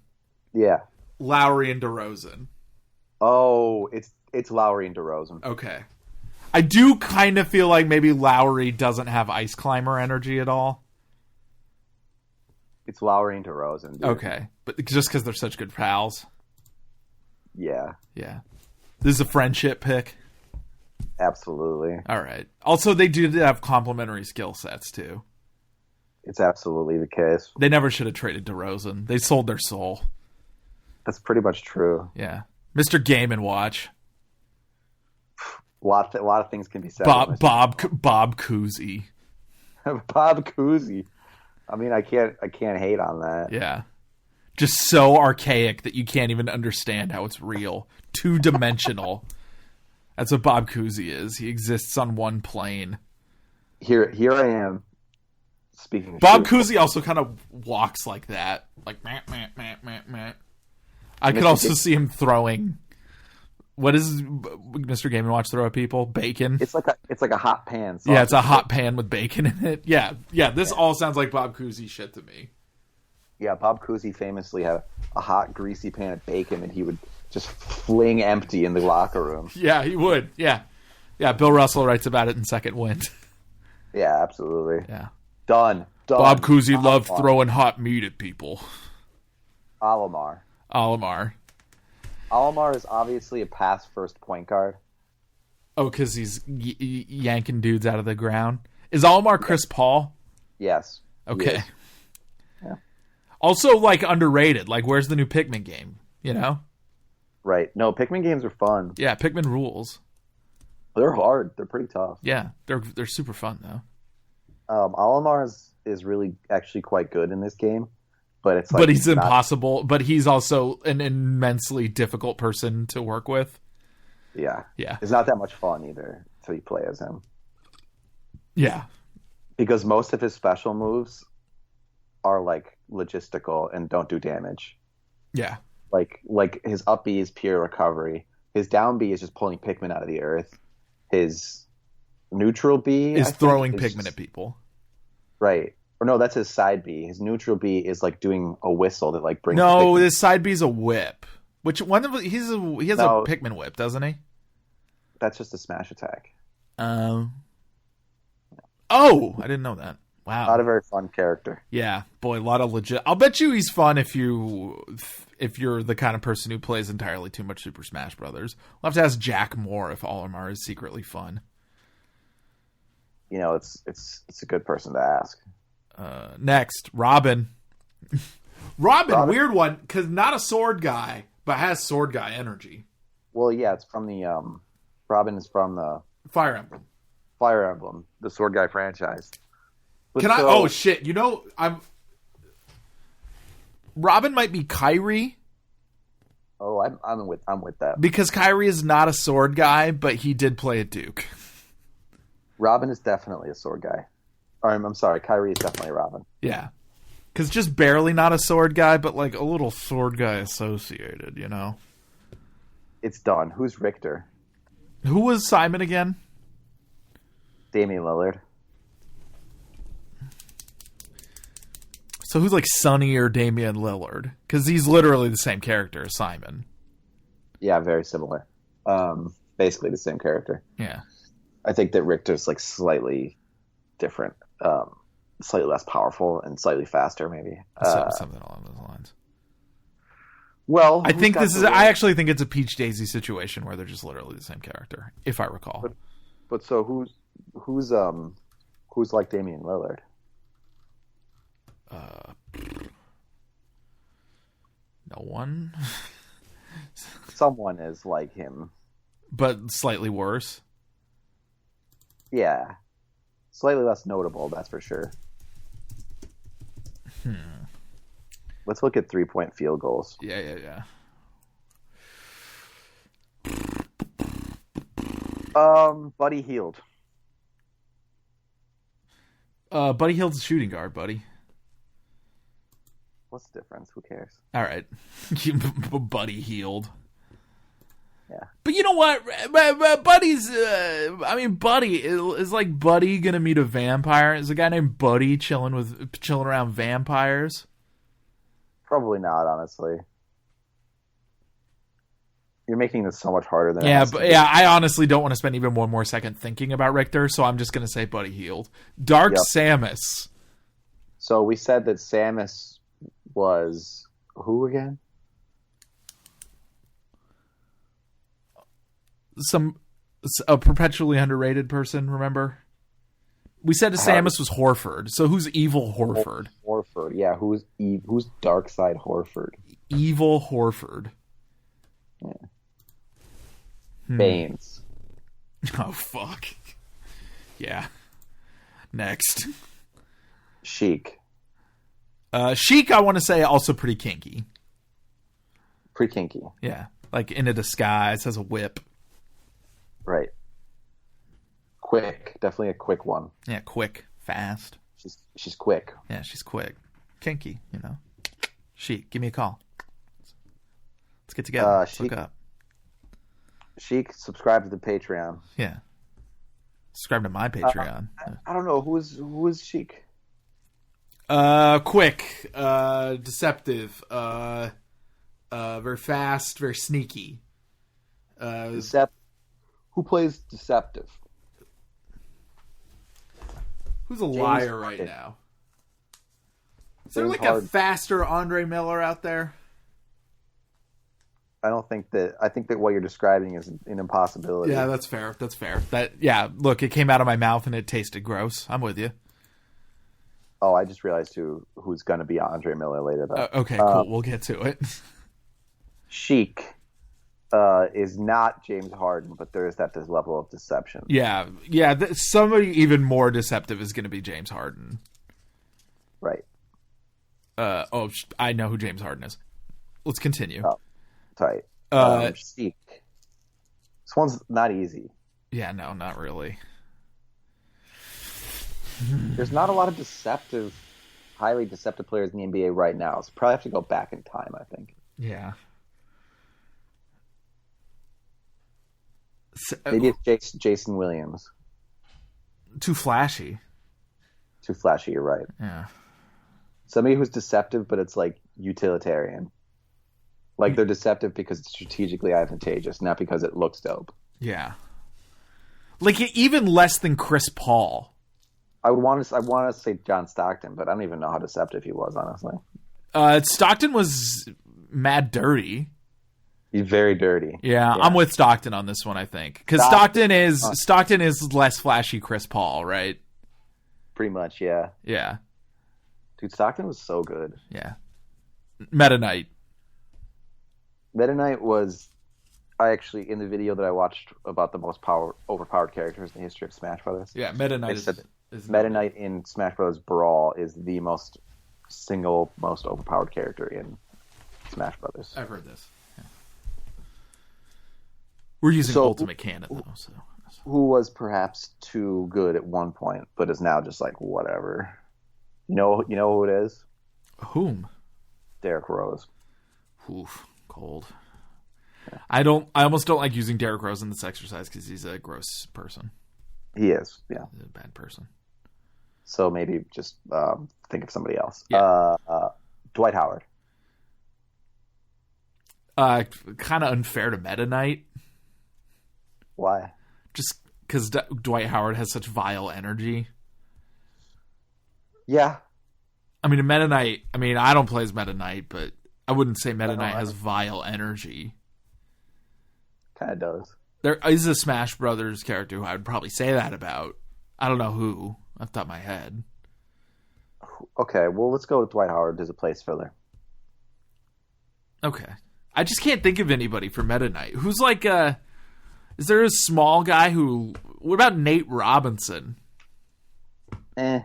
Yeah. Lowry and DeRozan. Oh, it's Lowry and DeRozan. Okay. I do kind of feel like maybe Lowry doesn't have Ice Climber energy at all. It's Lowry and DeRozan, dude. Okay. But just because they're such good pals? Yeah. Yeah. This is a friendship pick? Absolutely. All right. Also, they do have complementary skill sets, too. It's absolutely the case. They never should have traded DeRozan. They sold their soul. That's pretty much true. Yeah. Mr. Game & Watch. A lot of things can be said. Bob Cousy. Bob Cousy. I mean, I can't hate on that. Yeah. Just so archaic that you can't even understand how it's real. 2-dimensional. That's what Bob Cousy is. He exists on one plane. Here I am. Speaking of Bob shit, Cousy also kind of walks like that. Like, meh, meh, meh, meh, meh. I could also see him throwing... What does Mr. Game & Watch throw at people? Bacon? It's like a hot pan. Yeah, it's a hot pan with bacon in it. Yeah, this all sounds like Bob Cousy shit to me. Yeah, Bob Cousy famously had a hot, greasy pan of bacon that he would just fling empty in the locker room. Yeah, he would. Yeah. Yeah, Bill Russell writes about it in Second Wind. Yeah, absolutely. Yeah. Done. Bob Cousy loved throwing hot meat at people. Alomar is obviously a pass-first point guard. Oh, because he's yanking dudes out of the ground. Is Alomar Chris Paul? Yes. Okay. Yeah. Also, like, underrated. Like, where's the new Pikmin game? You know? Right. No, Pikmin games are fun. Yeah, Pikmin rules. They're hard. They're pretty tough. Yeah, they're super fun, though. Alomar is really actually quite good in this game. But it's like, but he's impossible. But he's also an immensely difficult person to work with. Yeah. Yeah. It's not that much fun either until you play as him. Yeah. Because most of his special moves are like logistical and don't do damage. Yeah. Like his up B is pure recovery. His down B is just pulling Pikmin out of the earth. His neutral B is throwing Pikmin at people. Right. Or no, that's his side B. His neutral B is like doing a whistle that like brings. No, his side B is a whip. Which one of he has a Pikmin whip, doesn't he? That's just a smash attack. Oh, I didn't know that. Wow, not a very fun character. Yeah, boy, a lot of legit. I'll bet you he's fun if you're the kind of person who plays entirely too much Super Smash Brothers. We'll have to ask Jack Moore if Olimar is secretly fun. You know, it's a good person to ask. Next, Robin. Robin, weird one, because not a sword guy, but has sword guy energy. Well, yeah, it's from the Robin is from the Fire Emblem, the sword guy franchise. But oh shit! You know, Robin might be Kyrie. Oh, I'm with that because Kyrie is not a sword guy, but he did play at Duke. Robin is definitely a sword guy. Or, I'm sorry, Kyrie is definitely Robin. Yeah, because just barely not a sword guy, but like a little sword guy associated. You know, it's done. Who's Richter? Who was Simon again? Damian Lillard. So who's like Sonny or Damian Lillard? Because he's literally the same character as Simon. Yeah, very similar. Basically the same character. Yeah. I think that Richter's like slightly different, slightly less powerful and slightly faster, maybe. Something along those lines. Well, I think I actually think it's a Peach Daisy situation where they're just literally the same character, if I recall. But so who's like Damian Lillard? No one. Someone is like him, but slightly worse. Yeah, slightly less notable, that's for sure. Let's look at 3-point field goals. Yeah. Buddy Hield. Buddy Hield's a shooting guard, buddy. What's the difference? Who cares? All right. Buddy Hield. Yeah. But you know what? Buddy's... Buddy is like Buddy gonna meet a vampire? Is a guy named Buddy chilling around vampires? Probably not, honestly. You're making this so much harder than I honestly don't want to spend even one more second thinking about Richter, so I'm just gonna say Buddy Hield. Dark Samus. So we said that Samus was who again? A perpetually underrated person, remember? We said Samus was Horford, so who's evil Horford? Horford, yeah. Who's Dark Side Horford? Evil Horford. Yeah. Baines. Oh, fuck. Yeah. Next. Sheik. Chic, I want to say, also pretty kinky. Pretty kinky. Yeah, like in a disguise, has a whip. Right. Quick. Definitely a quick one. Yeah, quick, fast. She's quick. Yeah, she's quick. Kinky, you know. Chic, give me a call. Let's get together. Let's hook up. Chic, subscribe to the Patreon. Yeah. Subscribe to my Patreon. I don't know. Who is Chic? Quick, deceptive, very fast, very sneaky. Who plays deceptive? Who's a liar right now? Is there like a faster Andre Miller out there? I don't think that. I think that what you're describing is an impossibility. Yeah, that's fair. That's fair. Look, it came out of my mouth and it tasted gross. I'm with you. Oh, I just realized who's going to be Andre Miller later, though. Okay, cool. We'll get to it. Chic is not James Harden, but there is this level of deception. Yeah. Somebody even more deceptive is going to be James Harden. Right. I know who James Harden is. Let's continue. Oh, tight. Chic. This one's not easy. Yeah, no, not really. There's not a lot of highly deceptive players in the NBA right now. So probably have to go back in time, I think. Yeah. Maybe it's Jason Williams. Too flashy. You're right. Yeah. Somebody who's deceptive, but it's like utilitarian. Like they're deceptive because it's strategically advantageous, not because it looks dope. Yeah. Like even less than Chris Paul. I want to say John Stockton, but I don't even know how deceptive he was, honestly. Stockton was mad dirty. He's very dirty. Yeah, I'm with Stockton on this one, I think. Because Stockton is less flashy Chris Paul, right? Pretty much, yeah. Yeah. Dude, Stockton was so good. Yeah. Meta Knight was... I actually, in the video that I watched about the most overpowered characters in the history of Smash Brothers. Yeah, Meta Knight is Meta Knight in Smash Bros. Brawl is the most overpowered character in Smash Brothers. I've heard this. Yeah. We're using Ultimate Canon, though. So. Who was perhaps too good at one point, but is now just like, whatever. You know who it is? Whom? Derrick Rose. Oof, cold. Yeah. I almost don't like using Derrick Rose in this exercise because he's a gross person. He is, yeah. He's a bad person. So maybe just think of somebody else. Yeah. Dwight Howard. Kind of unfair to Meta Knight. Why? Just because Dwight Howard has such vile energy. Yeah. I mean, Meta Knight, I don't play as Meta Knight, but I wouldn't say Meta Knight has vile energy. Kind of does. There is a Smash Brothers character who I would probably say that about. I don't know who, off the top of my head. Okay, well, let's go with Dwight Howard as a place filler. Okay. I just can't think of anybody for Meta Knight. Who's like is there a small guy who... What about Nate Robinson? Yeah.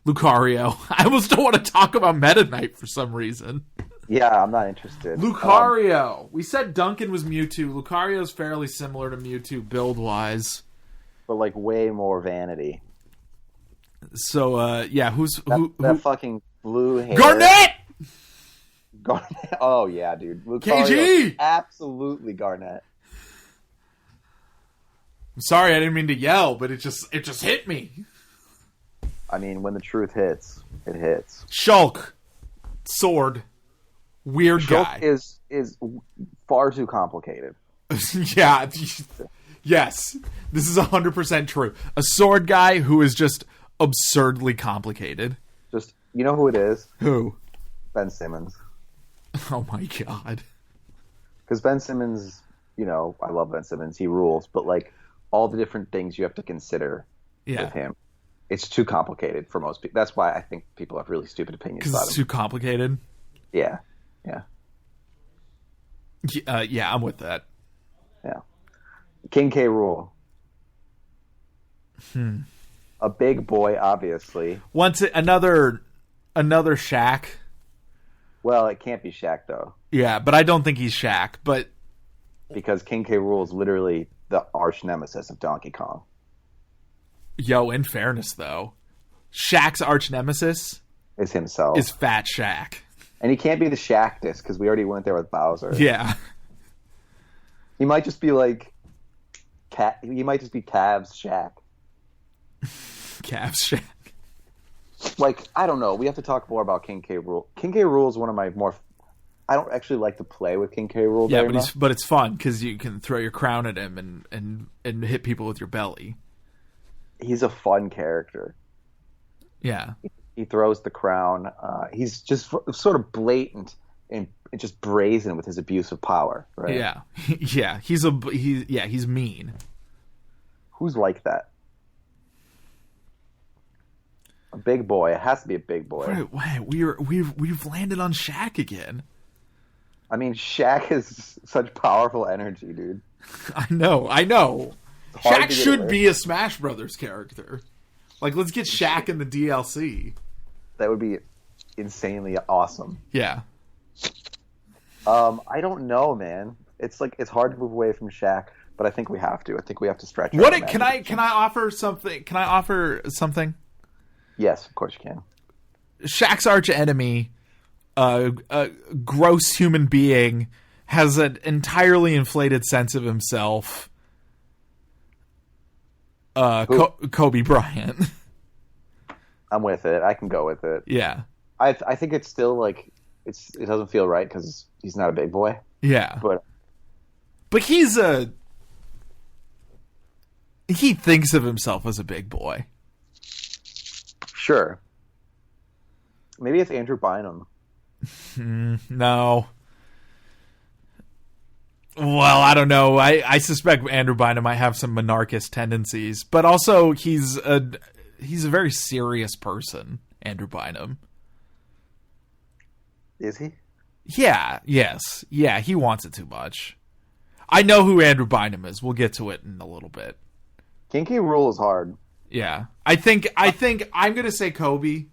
Lucario. I almost don't want to talk about Meta Knight for some reason. Yeah, I'm not interested. Lucario. We said Duncan was Mewtwo. Lucario's fairly similar to Mewtwo build-wise. But, like, way more vanity. So, yeah, that fucking blue hair. Garnett! Oh, yeah, dude. Lucario, KG! Absolutely Garnett. I'm sorry, I didn't mean to yell, but it just hit me. I mean, when the truth hits, it hits. Shulk. Sword. Weird Shulk guy. is far too complicated. Yeah. Yes. This is 100% true. A sword guy who is just absurdly complicated. Just, you know who it is? Who? Ben Simmons. Oh my god. Because Ben Simmons, I love Ben Simmons. He rules. But, like, all the different things you have to consider with him. It's too complicated for most people. That's why I think people have really stupid opinions about him. Because it's too complicated? Yeah. Yeah, I'm with that. Yeah. King K. Rool. A big boy, obviously. Another Shaq. Well, it can't be Shaq, though. Yeah, but I don't think he's Shaq. But because King K. Rool is literally the arch nemesis of Donkey Kong. Yo, in fairness, though, Shaq's arch nemesis is himself. Is Fat Shaq. And he can't be the Shaq disc because we already went there with Bowser. Yeah. He might just be like... He might just be Cavs Shaq. Cavs Shaq. Like, I don't know. We have to talk more about King K. Rool. King K. Rool is one of my more... I don't actually like to play with King K. Rool very much. But it's fun because you can throw your crown at him and hit people with your belly. He's a fun character. Yeah. He throws the crown. He's just sort of blatant and just brazen with his abuse of power, right? Yeah. Yeah. He's mean. Who's like that? A big boy. It has to be a big boy. Wait, we've landed on Shaq again. I mean, Shaq has such powerful energy, dude. I know. Shaq should be a Smash Brothers character. Like, let's get Shaq in the DLC. That would be insanely awesome. Yeah. I don't know, man. It's hard to move away from Shaq, but I think we have to. I think we have to stretch. Can I offer something? Can I offer something? Yes, of course you can. Shaq's arch enemy, a gross human being, has an entirely inflated sense of himself. Kobe Bryant. I'm with it. I can go with it. Yeah. I think it's still like it doesn't feel right because he's not a big boy. Yeah. But he thinks of himself as a big boy. Sure. Maybe it's Andrew Bynum. No. Well, I don't know. I suspect Andrew Bynum might have some monarchist tendencies, but also he's a very serious person, Andrew Bynum. Is he? Yeah, yes. Yeah, he wants it too much. I know who Andrew Bynum is. We'll get to it in a little bit. King K. Rool is hard. Yeah. I think I'm going to say Kobe.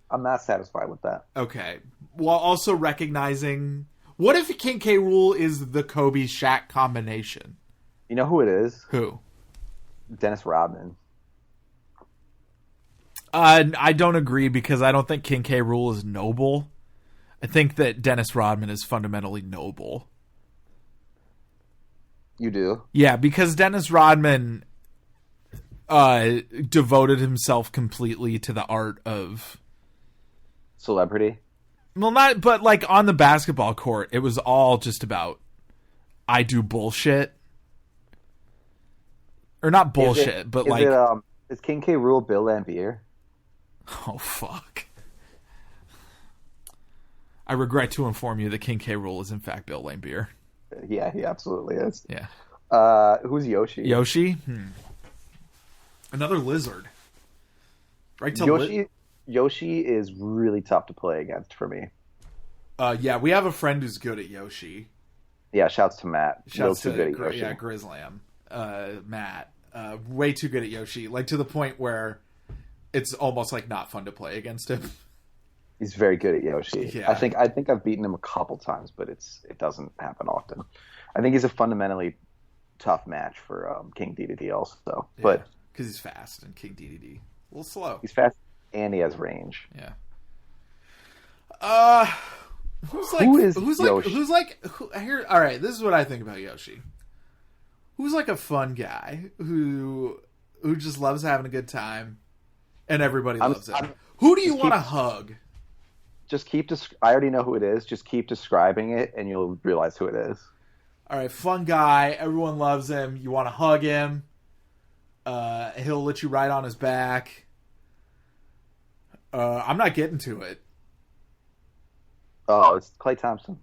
I'm not satisfied with that. Okay. While also recognizing... What if King K. Rool is the Kobe Shaq combination? You know who it is? Who? Dennis Rodman. I don't agree because I don't think King K. Rool is noble. I think that Dennis Rodman is fundamentally noble. You do? Yeah, because Dennis Rodman devoted himself completely to the art of... Celebrity? Well, not, but like on the basketball court, it was all just about, I do bullshit. Or not bullshit, but like... Is King K. Rool Bill Laimbeer? Oh, fuck. I regret to inform you that King K. Rool is in fact Bill Laimbeer. Yeah, he absolutely is. Yeah. Who's Yoshi? Yoshi? Another lizard. Right to Yoshi is really tough to play against for me. Yeah, we have a friend who's good at Yoshi. Yeah, shouts to Matt. Shouts to good at Yoshi. Yeah, Grizzlam. Matt. Way too good at Yoshi. Like to the point where it's almost like not fun to play against him. He's very good at Yoshi. Yeah. I think I've beaten him a couple times, but it doesn't happen often. I think he's a fundamentally tough match for King Dedede also. Yeah, but because he's fast and King Dedede a little slow. He's fast and he has range. Yeah. Who's like here? All right, this is what I think about Yoshi. Who's like a fun guy who just loves having a good time, and everybody loves him. Who do you want to hug? Just keep. I already know who it is. Just keep describing it, and you'll realize who it is. All right, fun guy. Everyone loves him. You want to hug him. He'll let you ride on his back. I'm not getting to it. Oh, it's Klay Thompson.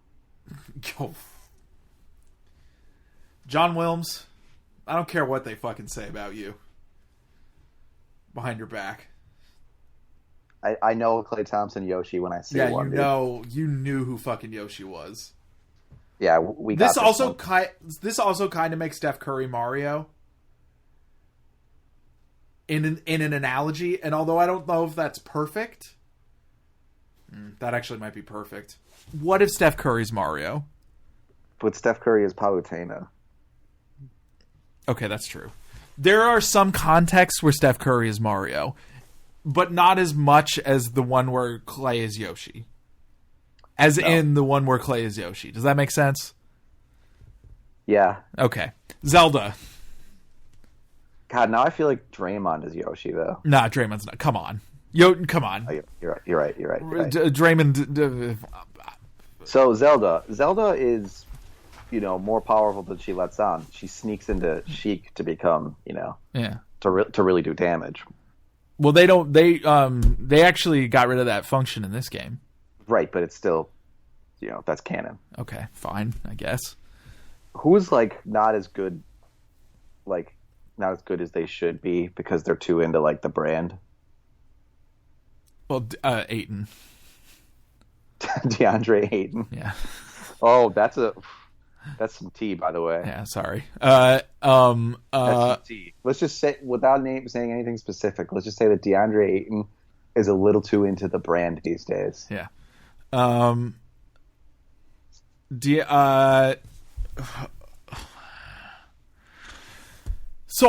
John Wilmes. I don't care what they fucking say about you. Behind your back. I know Klay Thompson Yoshi when I see one. Yeah, you knew who fucking Yoshi was. Yeah, we got this also kind of makes Steph Curry Mario. in an analogy, and although I don't know if that's perfect, that actually might be perfect. What if Steph Curry's Mario? But Steph Curry is Palutena. Okay, that's true. There are some contexts where Steph Curry is Mario, but not as much as the one where Clay is Yoshi. In the one where Clay is Yoshi. Does that make sense? Yeah. Okay. Zelda. God, now I feel like Draymond is Yoshi, though. Nah, Draymond's not. Come on. Come on. Oh, you're right. Draymond... So Zelda is, more powerful than she lets on. She sneaks into Sheik to become, to really do damage. Well, they actually got rid of that function in this game. Right, but it's still, that's canon. Okay, fine, I guess. Who's not as good as they should be because they're too into the brand? Well, Ayton. DeAndre Ayton. Yeah. Oh, that's some tea, by the way. Yeah, sorry. That's some tea. Let's just say, without saying anything specific, let's just say that DeAndre Ayton is a little too into the brand these days. Yeah. So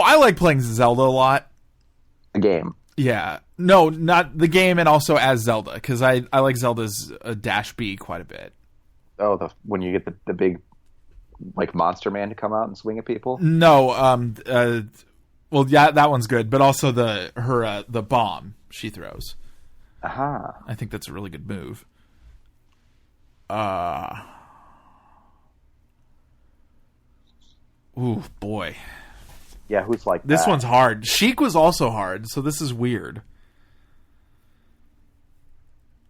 I like playing Zelda a lot. The game. Yeah. No, not the game, and also as Zelda, because I like Zelda's Dash B quite a bit. Oh, when you get the big monster man to come out and swing at people? No, well, yeah, that one's good, but also the bomb she throws. Aha. I think that's a really good move. Ooh, boy. Yeah, who's like this that? one's hard. Sheik was also hard, so this is weird.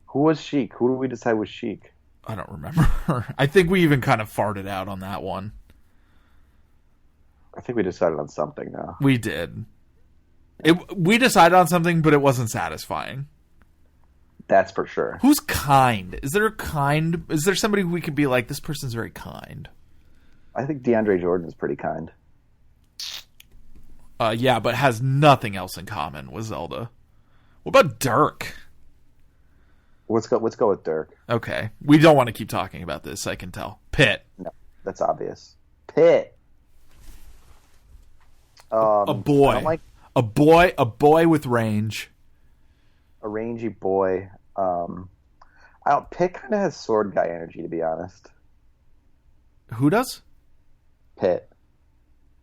Who was Sheik? Who did we decide was Sheik? I don't remember. I think we even kind of farted out on that one. I think we decided on something now. We did. We decided on something, but it wasn't satisfying. That's for sure. Who's kind? Is there somebody who we could be like, this person's very kind? I think DeAndre Jordan is pretty kind. Yeah, but has nothing else in common with Zelda. What about Dirk? Let's go with Dirk. Okay. We don't want to keep talking about this, I can tell. Pitt. No, that's obvious. Pitt. A boy. A boy with range. A rangy boy. Pitt kind of has sword guy energy, to be honest. Who does? Pitt.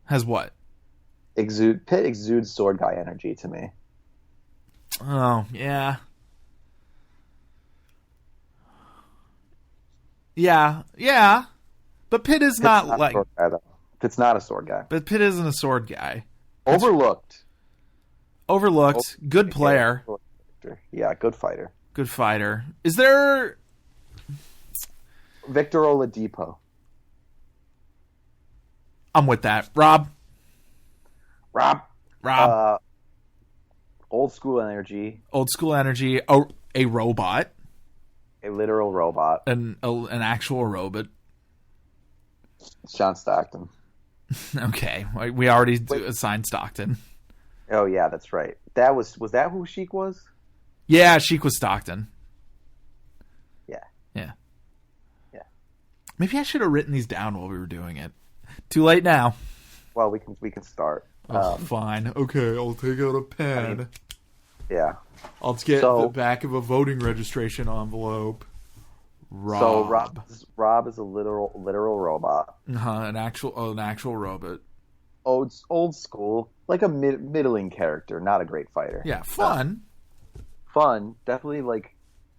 Has what? Pitt exudes sword guy energy to me. Oh, yeah. Yeah. But Pitt is not like... a sword guy, though. Pitt's not a sword guy. But Pitt isn't a sword guy. Overlooked. Good player. Yeah, good fighter. Good fighter. Is there... Victor Oladipo. I'm with that. Rob. Old school energy. A robot. A literal robot. An actual robot. John Stockton. Okay. We already assigned Stockton. Oh, yeah, that's right. Was that who Sheik was? Yeah, Sheik was Stockton. Yeah. Maybe I should have written these down while we were doing it. Too late now. Well, we can start. Fine. Okay, I'll take out a pen. Yeah. I'll get the back of a voting registration envelope. Rob. So Rob is a literal robot. An actual robot. Old school, like a middling character, not a great fighter. Yeah, fun. Definitely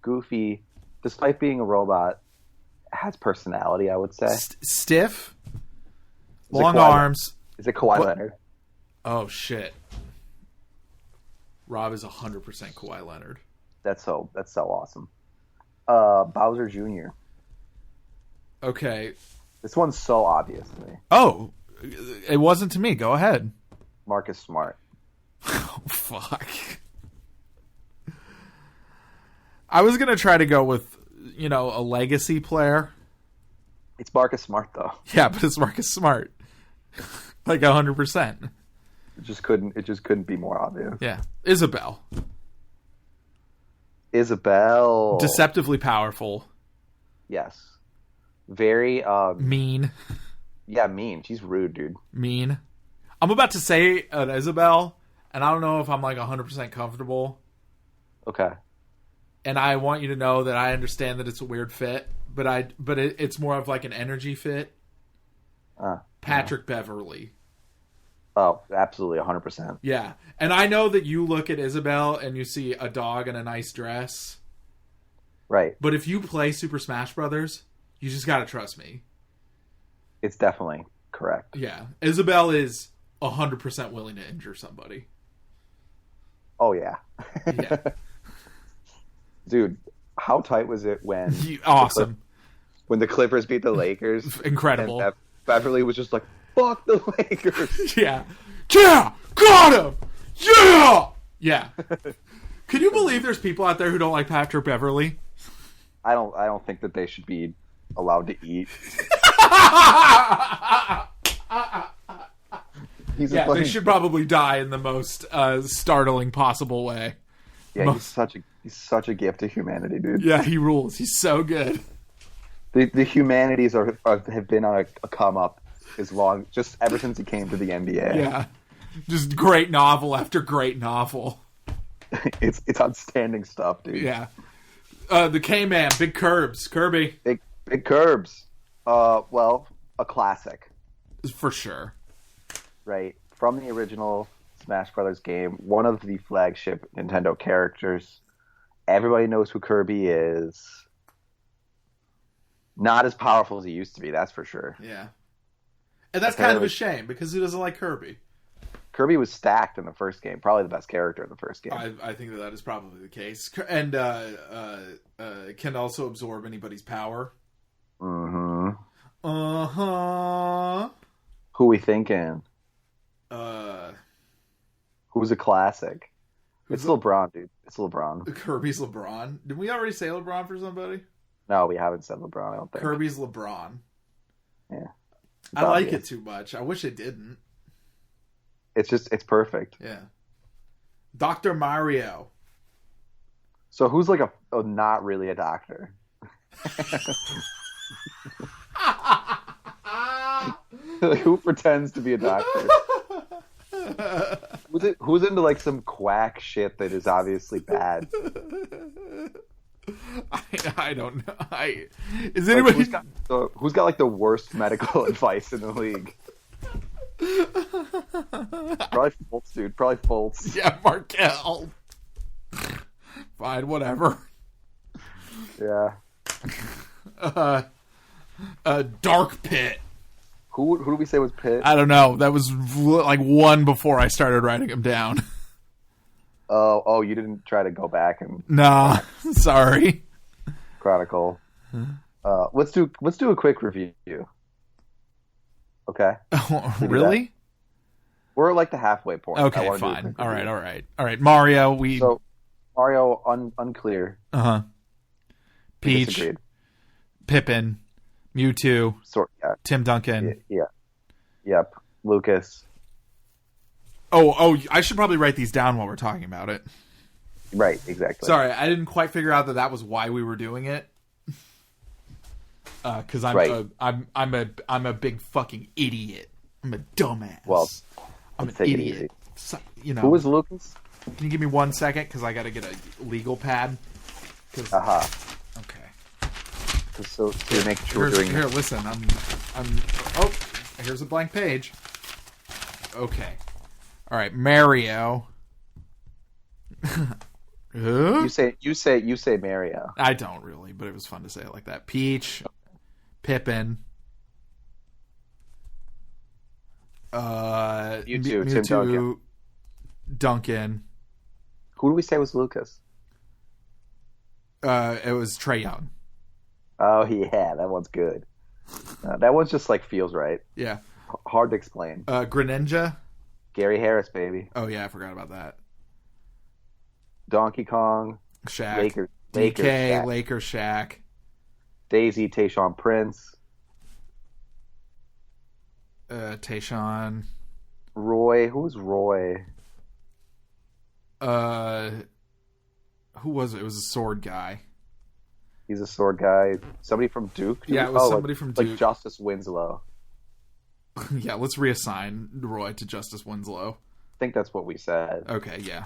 goofy, despite being a robot. Has personality, I would say. Stiff. Long arms. Is it Kawhi Leonard? Oh shit. Rob is 100% Kawhi Leonard. That's so awesome. Bowser Jr. Okay. This one's so obvious to me. Oh, it wasn't to me. Go ahead. Marcus Smart. Oh, fuck. I was going to try to go with, a legacy player. It's Marcus Smart, though. Yeah, but it's Marcus Smart. 100%. It just couldn't be more obvious. Yeah. Isabel. Deceptively powerful. Yes. Very mean. Yeah, mean. She's rude, dude. Mean. I'm about to say an Isabel, and I don't know if I'm like 100% comfortable. Okay. And I want you to know that I understand that it's a weird fit, but it's more of like an energy fit. Patrick Beverly. Oh, absolutely, 100%. Yeah. And I know that you look at Isabel and you see a dog in a nice dress. Right. But if you play Super Smash Brothers, you just gotta trust me. It's definitely correct. Yeah. Isabel is 100% willing to injure somebody. Oh, yeah. Yeah. Dude, how tight was it when... Awesome. When the Clippers beat the Lakers? Incredible. And Beverly was just like, fuck the Lakers. Yeah. Yeah! Got him! Yeah! Yeah. Can you believe there's people out there who don't like Patrick Beverly? I don't think that they should be allowed to eat. They should probably die in the most startling possible way. Yeah, he's such a gift to humanity, dude. Yeah, he rules. He's so good. The humanities have been on a come up just ever since he came to the NBA. Yeah, just great novel after great novel. It's outstanding stuff, dude. Yeah. The K-Man, Big Curbs, Kirby. Big Curbs. Well, a classic. For sure. Right. From the original Smash Brothers game, one of the flagship Nintendo characters. Everybody knows who Kirby is. Not as powerful as he used to be, that's for sure. Yeah. And that's kind of a shame, because he doesn't like Kirby. Kirby was stacked in the first game. Probably the best character in the first game. I think that is probably the case. And can also absorb anybody's power. Mm-hmm. Uh-huh. Who we thinking? Who's a classic? It's LeBron, dude. It's LeBron. Kirby's LeBron. Did we already say LeBron for somebody? No, we haven't said LeBron, I don't think. Kirby's LeBron. Yeah. I like it too much. I wish it didn't. It's perfect. Yeah. Dr. Mario. So who's like a not really a doctor? Who pretends to be a doctor? Who's into like some quack shit that is obviously bad? I don't know. Is anybody who's got like the worst medical advice in the league? Probably Fultz, dude. Probably Fultz. Yeah, Markel. Fine, whatever. Yeah. Dark Pit. Who do we say was Pit? I don't know. That was like one before I started writing them down. Oh, you didn't try to go back and nah, sorry. Chronicle. Let's do a quick review. Okay. Really? We're at like the halfway point. Okay, fine. All right. Mario. So Mario unclear. Peach. Pippin. Mewtwo. Yeah. Tim Duncan. Yeah. Yep. Lucas. Oh, I should probably write these down while we're talking about it. Right, exactly. Sorry, I didn't quite figure out that was why we were doing it. Because I'm a big fucking idiot. I'm a dumbass. Well, I'm an idiot. So, Who was Lucas? Can you give me 1 second? Because I got to get a legal pad. Okay. So you're making sure we're doing... Here, listen. Here's a blank page. Okay. All right, Mario. You say Mario. I don't really, but it was fun to say it like that. Peach, Pippin, Mewtwo, Tim Duncan. Who do we say was Lucas? It was Trae Young. Oh yeah, that one's good. That one's just like feels right. Yeah. Hard to explain. Greninja. Gary Harris, baby. Oh yeah, I forgot about that. Donkey Kong. Shaq. Lakers. DK. Lakers. Shaq. Daisy. Tayshaun Prince. Tayshaun. Roy. Who's Roy? Who was it? It was a sword guy. He's a sword guy. Somebody from Duke? Yeah, it was somebody from Duke. Like Justice Winslow. Yeah, let's reassign Roy to Justice Winslow. I think that's what we said. Okay, yeah.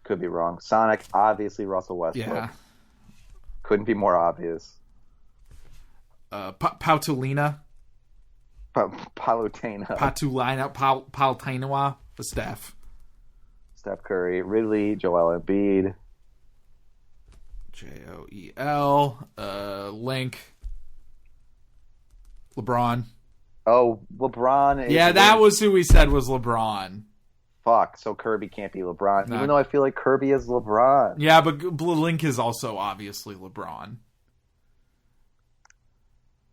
Could be wrong. Sonic, obviously Russell Westbrook. Yeah. Couldn't be more obvious. Pautulina. Palutena. Palutena. The Steph. Steph Curry. Ridley. Joel Embiid. Joel. Link. LeBron. Oh, LeBron. Yeah, that was who we said was LeBron. Fuck, so Kirby can't be LeBron. No. Even though I feel like Kirby is LeBron. Yeah, but Link is also obviously LeBron.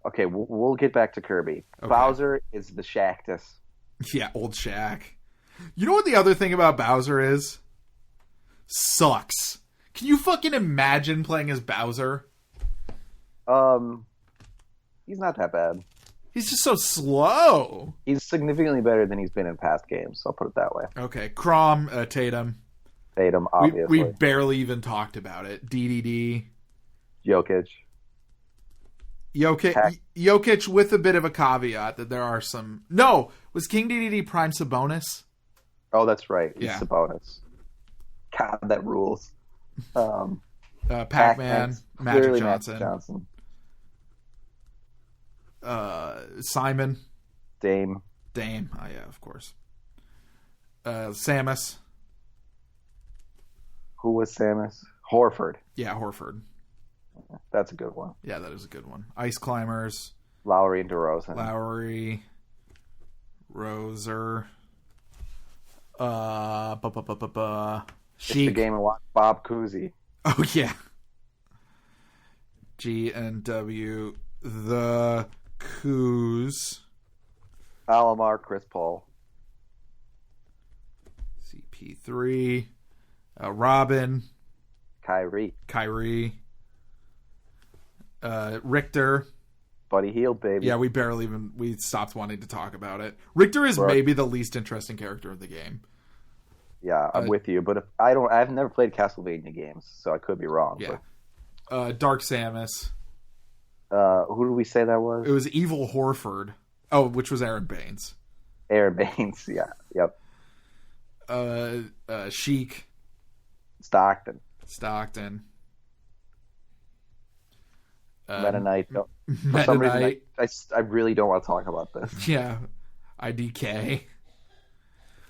Okay, we'll get back to Kirby. Okay. Bowser is the Shactus. Yeah, old Shaq. You know what the other thing about Bowser is? Sucks. Can you fucking imagine playing as Bowser? He's not that bad. He's just so slow. He's significantly better than he's been in past games, so I'll put it that way. Okay, Crom, Tatum. Tatum, obviously. We barely even talked about it. DDD. Jokic with a bit of a caveat that there are some... No! Was King DDD Prime Sabonis? Oh, that's right. He's Yeah. Sabonis. God, that rules. Pac-Man. Magic Johnson. Simon. Dame. Oh, yeah, of course. Samus. Who was Samus? Horford. Yeah, Horford. That's a good one. Yeah, that is a good one. Ice Climbers. Lowry and DeRozan. Lowry. Roser. Sheik. The game and watch. Bob Cousy. Oh, yeah. G&W. The Coos. Alomar, Chris Paul. CP3. Robin. Kyrie. Richter. Buddy Hield, baby. Yeah, we stopped wanting to talk about it. Richter is maybe the least interesting character of the game. Yeah, I'm with you, but I've never played Castlevania games, so I could be wrong. Yeah. Dark Samus. Who did we say that was? It was Evil Horford. Oh, which was Aaron Baines. Aaron Baines, yeah. Yep. Sheik. Stockton. Meta Knight. For some reason, I really don't want to talk about this. Yeah. IDK.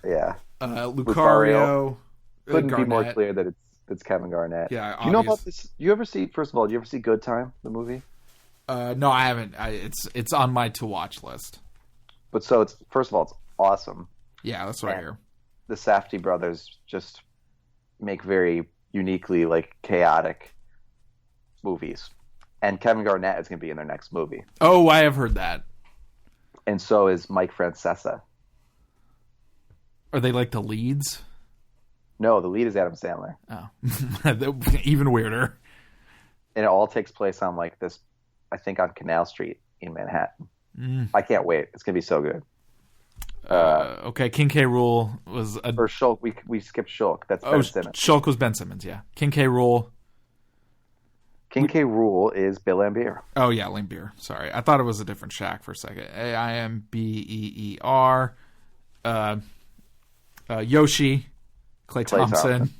Yeah. Lucario. Couldn't be more clear that it's Kevin Garnett. Yeah. Do you know about this? Do you ever see Good Time, the movie? No, I haven't. It's on my to watch list. But so it's awesome. Yeah, that's what I hear. The Safdie brothers just make very uniquely chaotic movies, and Kevin Garnett is going to be in their next movie. Oh, I have heard that. And so is Mike Francesa. Are they like the leads? No, the lead is Adam Sandler. Oh, even weirder. And it all takes place on this, I think, on Canal Street in Manhattan. I can't wait. It's gonna be so good. Okay, King K. Rool was or Shulk. We skipped Shulk. That's Ben Simmons. Shulk was Ben Simmons. Yeah, King K. Rool. King K. Rool is Bill Laimbeer. Oh yeah, Laimbeer. Sorry, I thought it was a different Shaq for a second. AIMBEER. Yoshi. Klay Thompson.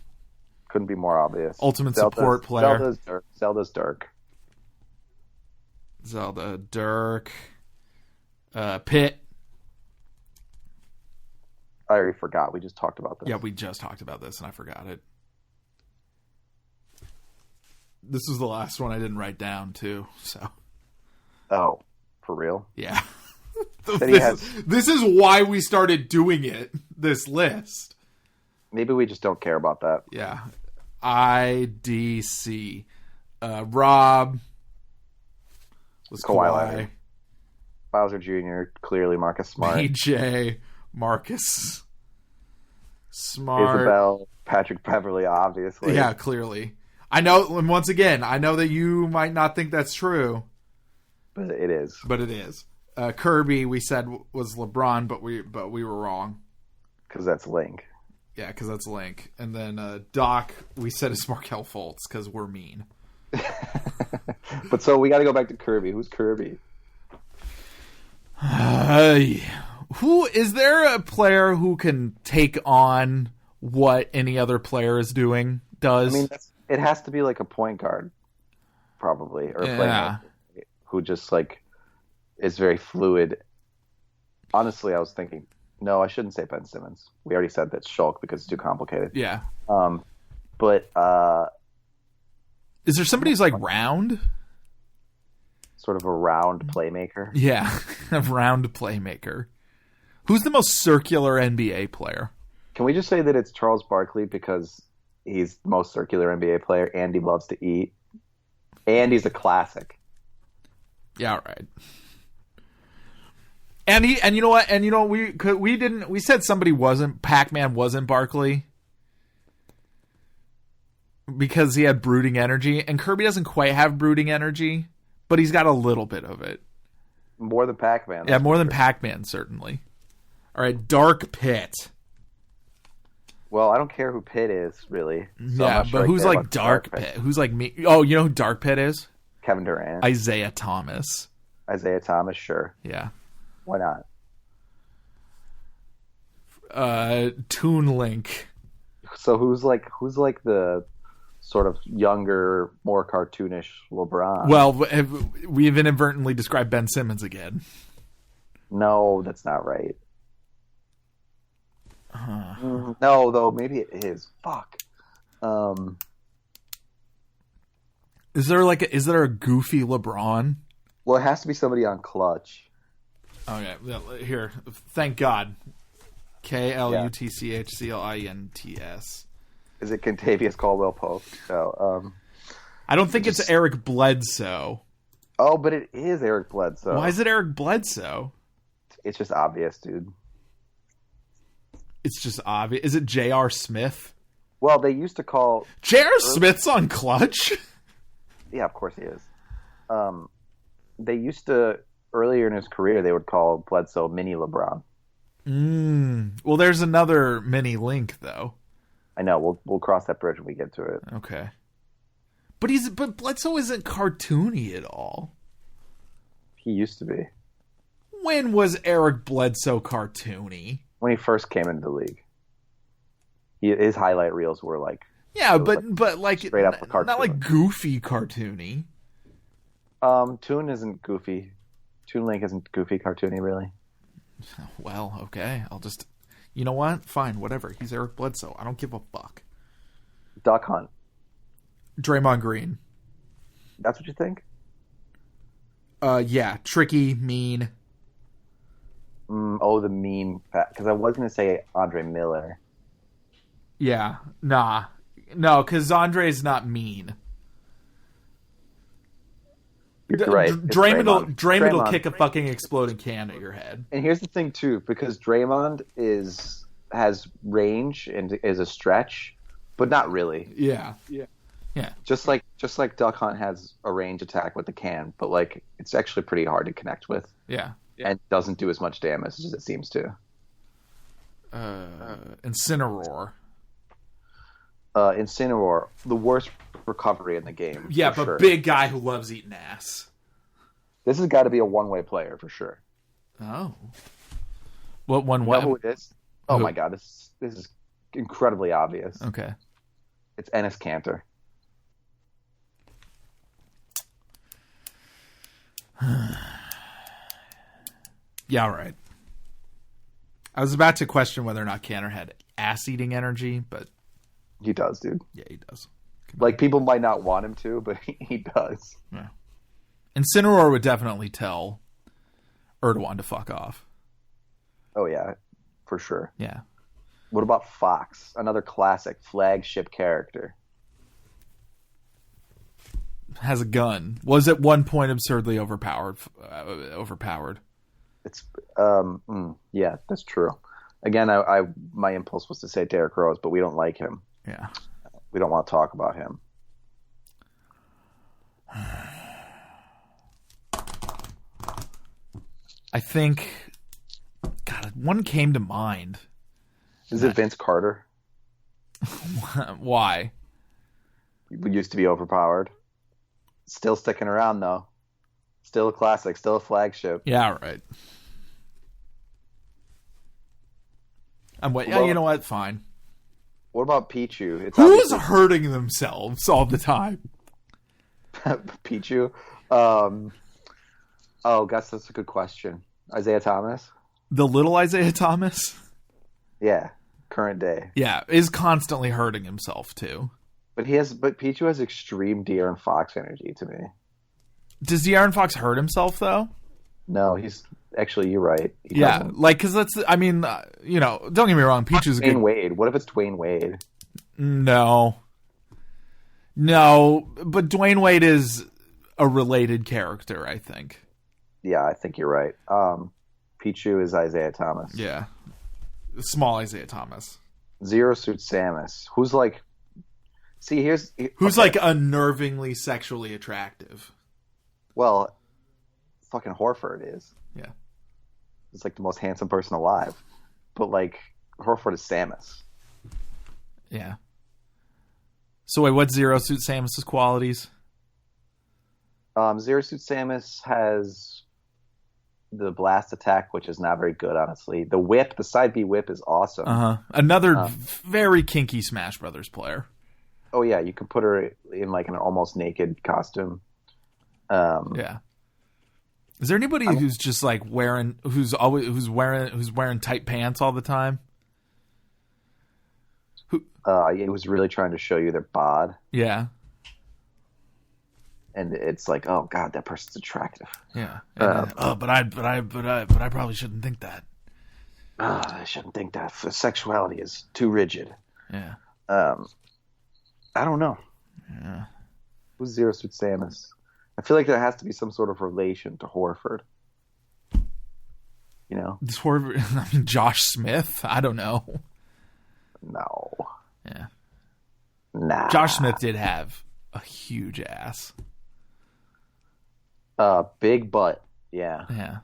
Couldn't be more obvious. Ultimate support player. Zelda's Dirk. Zelda Dirk. Pitt. I already forgot. We just talked about this. Yeah, we just talked about this, and I forgot it. This was the last one I didn't write down, too. So. Oh, for real? Yeah. This is why we started doing it, this list. Maybe we just don't care about that. Yeah. IDC. Rob was Kawhi. Bowser Jr., clearly Marcus Smart. AJ, Marcus Smart. Isabel, Patrick Beverly, obviously. Yeah, clearly. I know, and once again, I know that you might not think that's true. But it is. Kirby, we said was LeBron, but we were wrong. because that's Link. Yeah, because that's Link. And then Doc, we said is Markel Fultz because we're mean. But so we got to go back to Kirby. Who's Kirby? Who is there a player who can take on what any other player is does? I mean, it has to be like a point guard, probably, or player who just like is very fluid. Honestly, I was thinking, no, I shouldn't say Ben Simmons. We already said that Shulk because it's too complicated. Yeah. But is there somebody who's like round? Sort of a round playmaker. Yeah, a round playmaker. Who's the most circular NBA player? Can we just say that it's Charles Barkley because he's the most circular NBA player and he loves to eat? And he's a classic. Yeah, right. And you know what? And you know we said somebody wasn't Pac-Man wasn't Barkley because he had brooding energy, and Kirby doesn't quite have brooding energy, but he's got a little bit of it. More than Pac-Man. Yeah, more than Pac-Man, certainly. All right, Dark Pit. Well, I don't care who Pit is, really. So yeah, but who's like Dark Pit? Who's like me? Oh, you know who Dark Pit is? Kevin Durant. Isaiah Thomas. Isaiah Thomas, sure. Yeah. Why not? Toon Link. So who's like the sort of younger, more cartoonish LeBron? Well, we've inadvertently described Ben Simmons again. No, that's not right. No, though maybe it is. Fuck. Is there a goofy LeBron? Well, it has to be somebody on Clutch. Okay, here. Thank God. KLUTCHCLINTS. Is it Contavious Caldwell Pope? No. I don't think it's Eric Bledsoe. Oh, but it is Eric Bledsoe. Why is it Eric Bledsoe? It's just obvious, dude. It's just obvious. Is it J.R. Smith? Well, they used to call... J.R. Smith's on Clutch? Yeah, of course he is. They used to... Earlier in his career, they would call Bledsoe Mini LeBron. Well, there's another Mini Link, though. I know. We'll cross that bridge when we get to it. Okay. But Bledsoe isn't cartoony at all. He used to be. When was Eric Bledsoe cartoony? When he first came into the league. His highlight reels were like... Yeah, but like straight up cartoon. Not like goofy cartoony. Toon isn't goofy. Toon Link isn't goofy cartoony, really. Well, okay. I'll just... You know what? Fine, whatever. He's Eric Bledsoe. I don't give a fuck. Duck Hunt. Draymond Green. That's what you think? Yeah. Tricky, mean. The mean... Because I was going to say Andre Miller. Yeah. Nah. No, because Andre's not mean. You're right. Draymond will kick a fucking exploding can at your head. And here's the thing too, because Draymond has range and is a stretch, but not really. Yeah. Just like Duck Hunt has a range attack with the can, but like it's actually pretty hard to connect with. Yeah. And doesn't do as much damage as it seems to. Incineroar. Incineroar, the worst recovery in the game. Yeah, but sure. Big guy who loves eating ass. This has got to be a one-way player for sure. Oh. What one way? You know who it is? Oh my god, this is incredibly obvious. Okay. It's Enes Kanter. Yeah, right. I was about to question whether or not Kanter had ass-eating energy, but... He does, dude. Yeah, he does. Like, people might not want him to, but he does. Yeah. Incineroar would definitely tell Erdogan to fuck off. Oh, yeah. For sure. Yeah. What about Fox? Another classic flagship character. Has a gun. Was at one point absurdly overpowered. It's yeah, that's true. Again, my impulse was to say Derrick Rose, but we don't like him. Yeah. We don't want to talk about him. I think, God, one came to mind, Is it Vince Carter? Why? He used to be overpowered. Still sticking around though. Still a classic. Still a flagship. Yeah, right. Well, you know what? Fine. What about Pichu? It's Who's hurting themselves all the time? Pichu? Gus, that's a good question. Isaiah Thomas? The little Isaiah Thomas? Yeah, current day. Yeah, is constantly hurting himself too. But Pichu has extreme De'Aaron Fox energy to me. Does De'Aaron Fox hurt himself though? No, he's actually, you're right. He Yeah, doesn't. like because don't get me wrong. Pichu's a good. Dwayne Wade. What if it's Dwayne Wade? No, but Dwayne Wade is a related character, I think. Yeah, I think you're right. Pichu is Isaiah Thomas. Yeah, small Isaiah Thomas. Zero Suit Samus, who's like, who's like unnervingly sexually attractive. Well, fucking Horford is. Yeah, He's like the most handsome person alive. But like Horford is Samus. Yeah. So wait, what's Zero Suit Samus's qualities? Zero Suit Samus has the blast attack, which is not very good, honestly. The whip, the side B whip, is awesome. Another very kinky Smash Brothers player. Oh yeah, you can put her in like an almost naked costume. Yeah. Is there anybody who's just like who's wearing tight pants all the time? It was really trying to show you their bod, Yeah. and it's like, oh god, that person's attractive. Yeah. But I probably shouldn't think that. I shouldn't think that. Sexuality is too rigid. Yeah. I don't know. Yeah. Who's Zero Suit Samus? I feel like there has to be some sort of relation to Horford. You know? Josh Smith? I don't know. No. Yeah. Nah. Josh Smith did have a huge ass. Big butt. Yeah. Yeah.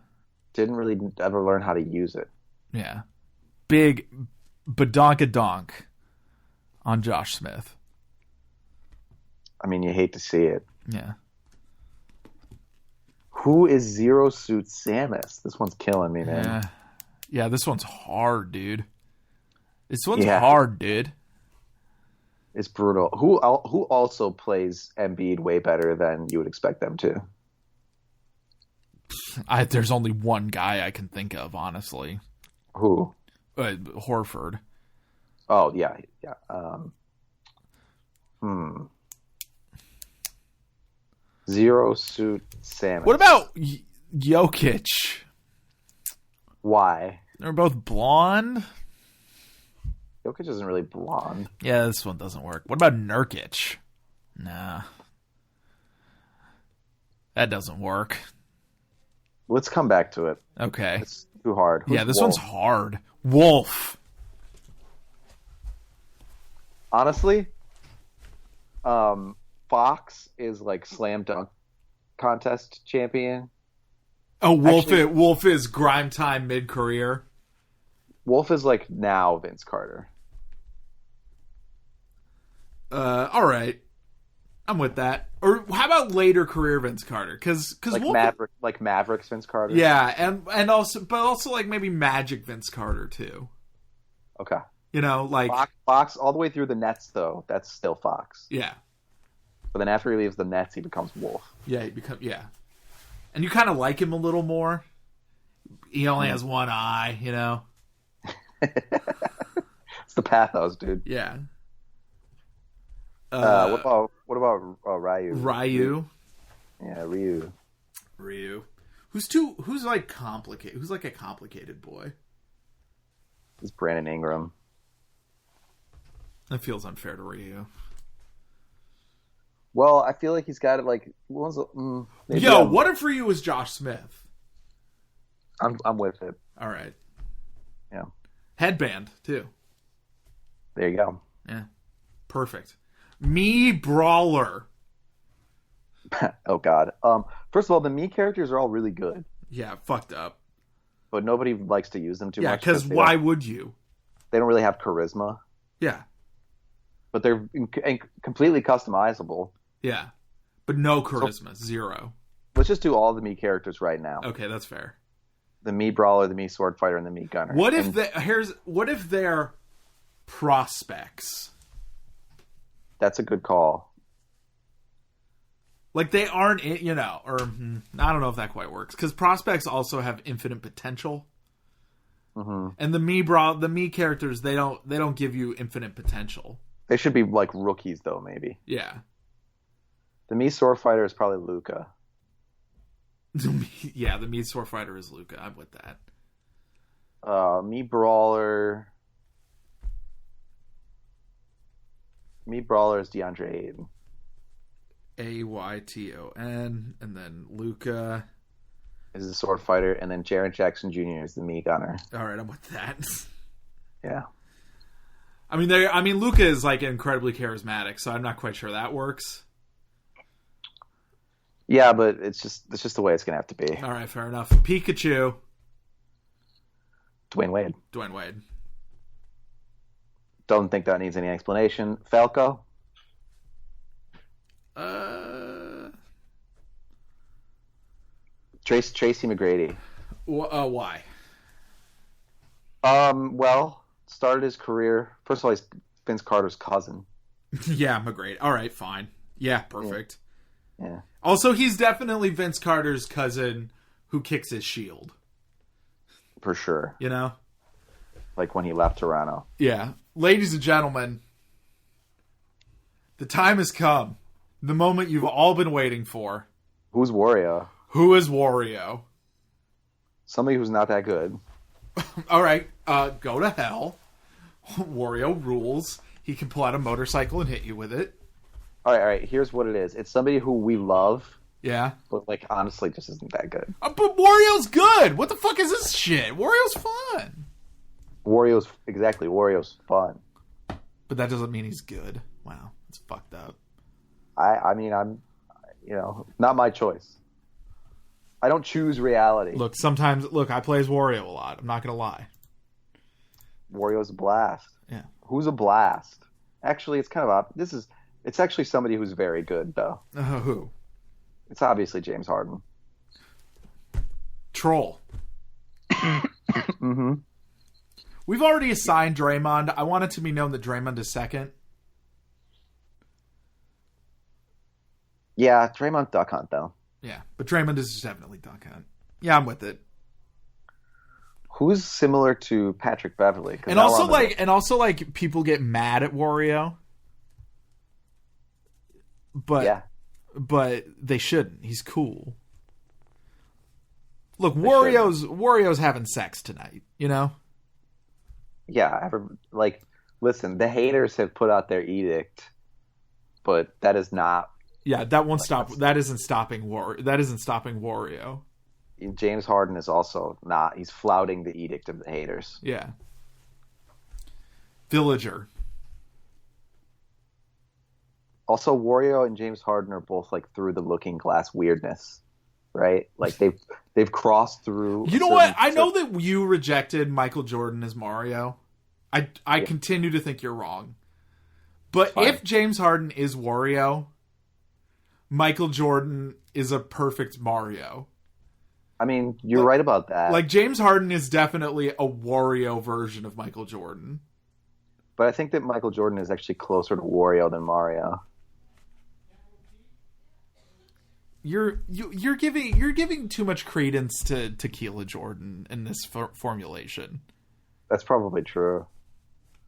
Didn't really ever learn how to use it. Yeah. Big badonkadonk on Josh Smith. I mean, you hate to see it. Yeah. Who is Zero Suit Samus? This one's killing me, man. Yeah, this one's hard, dude. This one's Yeah. hard, dude. It's brutal. Who also plays Embiid way better than you would expect them to? There's only one guy I can think of, honestly. Who? Horford. Oh, yeah. Zero Suit Samus. What about Jokic? Why? They're both blonde. Jokic isn't really blonde. Yeah, this one doesn't work. What about Nurkic? Nah. That doesn't work. Let's come back to it. Okay. It's too hard. Who's This Wolf? one's hard. Wolf. Honestly, Fox is like slam dunk contest champion. Oh, Actually- Wolf is grime time mid-career. Wolf is like now Vince Carter. All right. I'm with that. Or how about later career Vince Carter? Because Like Wolf, Mavericks Vince Carter. yeah, and also like maybe Magic Vince Carter too. Okay. You know, like Fox all the way through the Nets though. That's still Fox. yeah, But then after he leaves the Nets, he becomes Wolf. yeah, and you kind of like him a little more. He only has one eye, you know. It's the pathos, dude. Yeah. What about Ryu? Ryu. Yeah, Ryu. Who's like complicated? Who's like a complicated boy? It's Brandon Ingram. That feels unfair to Ryu. Well, I feel like he's got it like. Maybe Yo, what if Ryu was Josh Smith? I'm with it. All right. Yeah. Headband too. There you go. Yeah. Perfect. Me Brawler. Oh God. First of all, the me characters are all really good, Yeah, fucked up. but nobody likes to use them too Yeah, much. because why would you? They don't really have charisma, Yeah. but they're completely customizable. Yeah. But no charisma. Zero. Let's just do all the Mii characters right now. Okay, that's fair. The Mii Brawler, the Mii Sword Fighter, and the Mii Gunner. What if they're prospects? That's a good call. Like they aren't, I don't know if that quite works because prospects also have infinite potential. Mm-hmm. And the Mii characters, they don't give you infinite potential. They should be like rookies, though. Maybe Yeah. the Mii Sword Fighter is probably Luca. Yeah, the Mii Sword Fighter is Luca. I'm with that. Mii Brawler. Mii Brawler is DeAndre Ayton. Ayton, and then Luca is the Sword Fighter, and then Jaren Jackson Jr. is the Mii Gunner. All right, I'm with that. Yeah. I mean, Luca is like incredibly charismatic, so I'm not quite sure that works. Yeah, but it's just the way it's gonna have to be. All right, fair enough. Pikachu. Dwayne Wade. Dwayne Wade. Don't think that needs any explanation. Falco. Tracy McGrady. Why? Well, started his career. First of all, he's Vince Carter's cousin. Yeah, McGrady. All right, fine. Yeah, perfect. Yeah. Also, he's definitely Vince Carter's cousin who kicks his shield. For sure. You know? Like when he left Toronto. Yeah. Ladies and gentlemen, the time has come. The moment you've all been waiting for. Who's Wario? Who is Wario? Somebody who's not that good. All right, go to hell. Wario rules. He can pull out a motorcycle and hit you with it. All right. Here's what it is. It's somebody who we love. Yeah. But, like, honestly, just isn't that good. But Wario's good. What the fuck is this shit? Wario's fun. Wario's fun. But that doesn't mean he's good. Wow, it's fucked up. I mean, I'm, not my choice. I don't choose reality. Look, I play as Wario a lot. I'm not going to lie. Wario's a blast. Yeah. Who's a blast? Actually, it's kind of it's actually somebody who's very good, though. Who? It's obviously James Harden. Troll. Mm-hmm. We've already assigned Draymond. I want it to be known that Draymond is second. Yeah, Draymond Duck Hunt, though. Yeah, but Draymond is definitely Duck Hunt. Yeah, I'm with it. Who's similar to Patrick Beverley? And also, people get mad at Wario. But they shouldn't. He's cool. Look, Wario's having sex tonight, Yeah, listen, the haters have put out their edict, but that is not. Yeah, that won't stop. That isn't stopping Wario. James Harden is also not. He's flouting the edict of the haters. Yeah. Villager. Also, Wario and James Harden are both like through the looking glass weirdness, right? Like they've crossed through. You know what? I know that you rejected Michael Jordan as Mario. I continue to think you're wrong. But if James Harden is Wario, Michael Jordan is a perfect Mario. I mean, you're right about that. Like, James Harden is definitely a Wario version of Michael Jordan. But I think that Michael Jordan is actually closer to Wario than Mario. You're giving too much credence to Tequila Jordan in this formulation. That's probably true.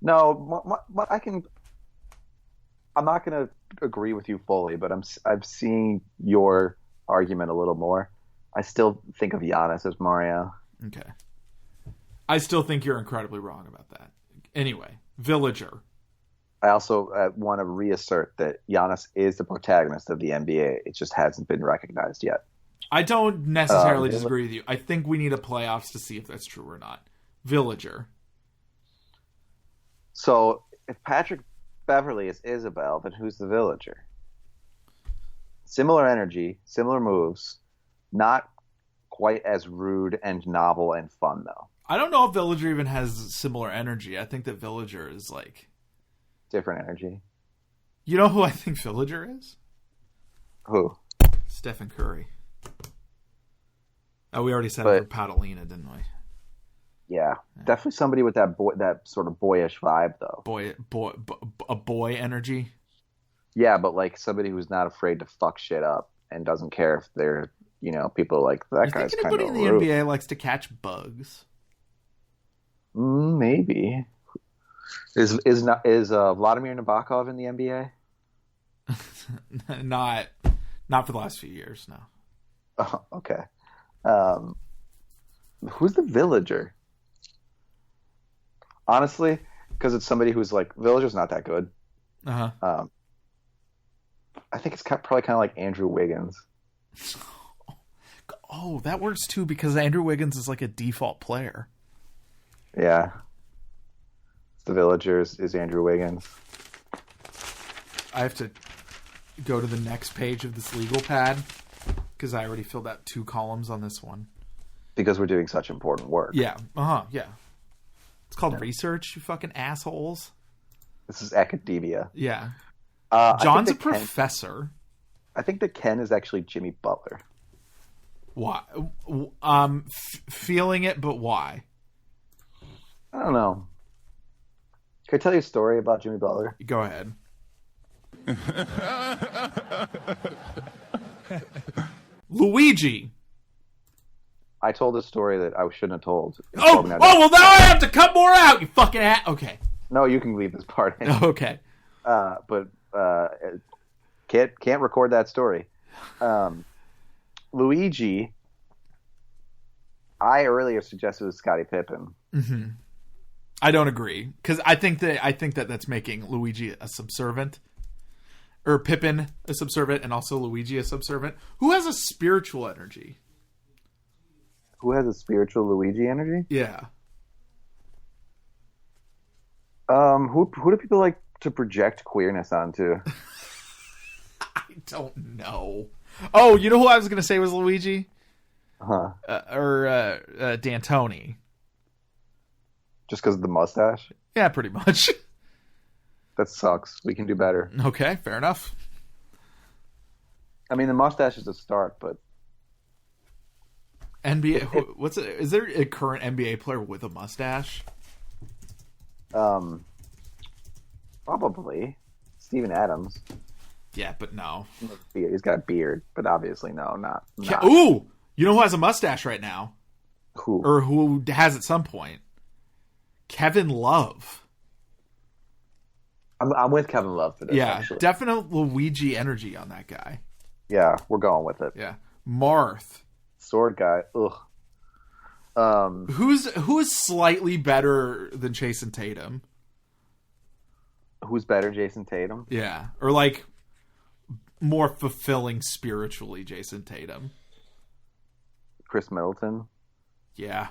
No, I'm not going to agree with you fully, but I'm seeing your argument a little more. I still think of Giannis as Mario. Okay. I still think you're incredibly wrong about that. Anyway, Villager. I also want to reassert that Giannis is the protagonist of the NBA. It just hasn't been recognized yet. I don't necessarily disagree with you. I think we need a playoffs to see if that's true or not. Villager. So if Patrick Beverley is Isabel, then who's the Villager? Similar energy, similar moves, not quite as rude and novel and fun, though. I don't know if Villager even has similar energy. I think that Villager is like Different energy. You know who I think Villager is? Who? Stephen Curry. Oh, we already said it for Padalina, didn't we? Yeah, definitely somebody with that sort of boyish vibe, though. Boy energy. Yeah, but like somebody who's not afraid to fuck shit up and doesn't care if they're, people like that guy's kind of anybody in the rude. NBA likes to catch bugs? Maybe. Is Vladimir Nabokov in the NBA? Not for the last few years, no. Oh, okay. Who's the Villager? Honestly, because it's somebody who's like, Villager's not that good. Uh-huh. I think it's probably kind of like Andrew Wiggins. Oh, that works too, because Andrew Wiggins is like a default player. Yeah. The Villager is Andrew Wiggins. I have to go to the next page of this legal pad because I already filled out 2 columns on this one. Because we're doing such important work. Yeah. Yeah. It's called research, you fucking assholes. This is academia. Yeah. John's a professor. I think that Ken is actually Jimmy Butler. Why? Feeling it, but why? I don't know. Can I tell you a story about Jimmy Butler? Go ahead. Luigi. I told a story that I shouldn't have told. Well, now I have to cut more out, you fucking Okay. No, you can leave this part in. Okay. But can't record that story. Luigi, I earlier suggested was Scottie Pippen. Mm-hmm. I don't agree, because I think that that's making Luigi a subservient, or Pippen a subservient, and also Luigi a subservient. Who has a spiritual energy? Who has a spiritual Luigi energy? Yeah. Who do people like to project queerness onto? I don't know. Oh, you know who I was going to say was Luigi? Huh? D'Antoni. Just because of the mustache? Yeah, pretty much. That sucks. We can do better. Okay, fair enough. I mean, the mustache is a start, but NBA. Is there a current NBA player with a mustache? Probably Steven Adams. Yeah, but no. He's got a beard, but obviously no, not. Ooh, you know who has a mustache right now? Who? Or who has at some point? Kevin Love. I'm with Kevin Love for this. Yeah, actually. definite Luigi energy on that guy. Yeah, we're going with it. Yeah, Marth. Sword guy. Ugh. Who's slightly better than Jason Tatum? Who's better, Jason Tatum? Yeah, or like more fulfilling spiritually, Jason Tatum. Chris Middleton. Yeah.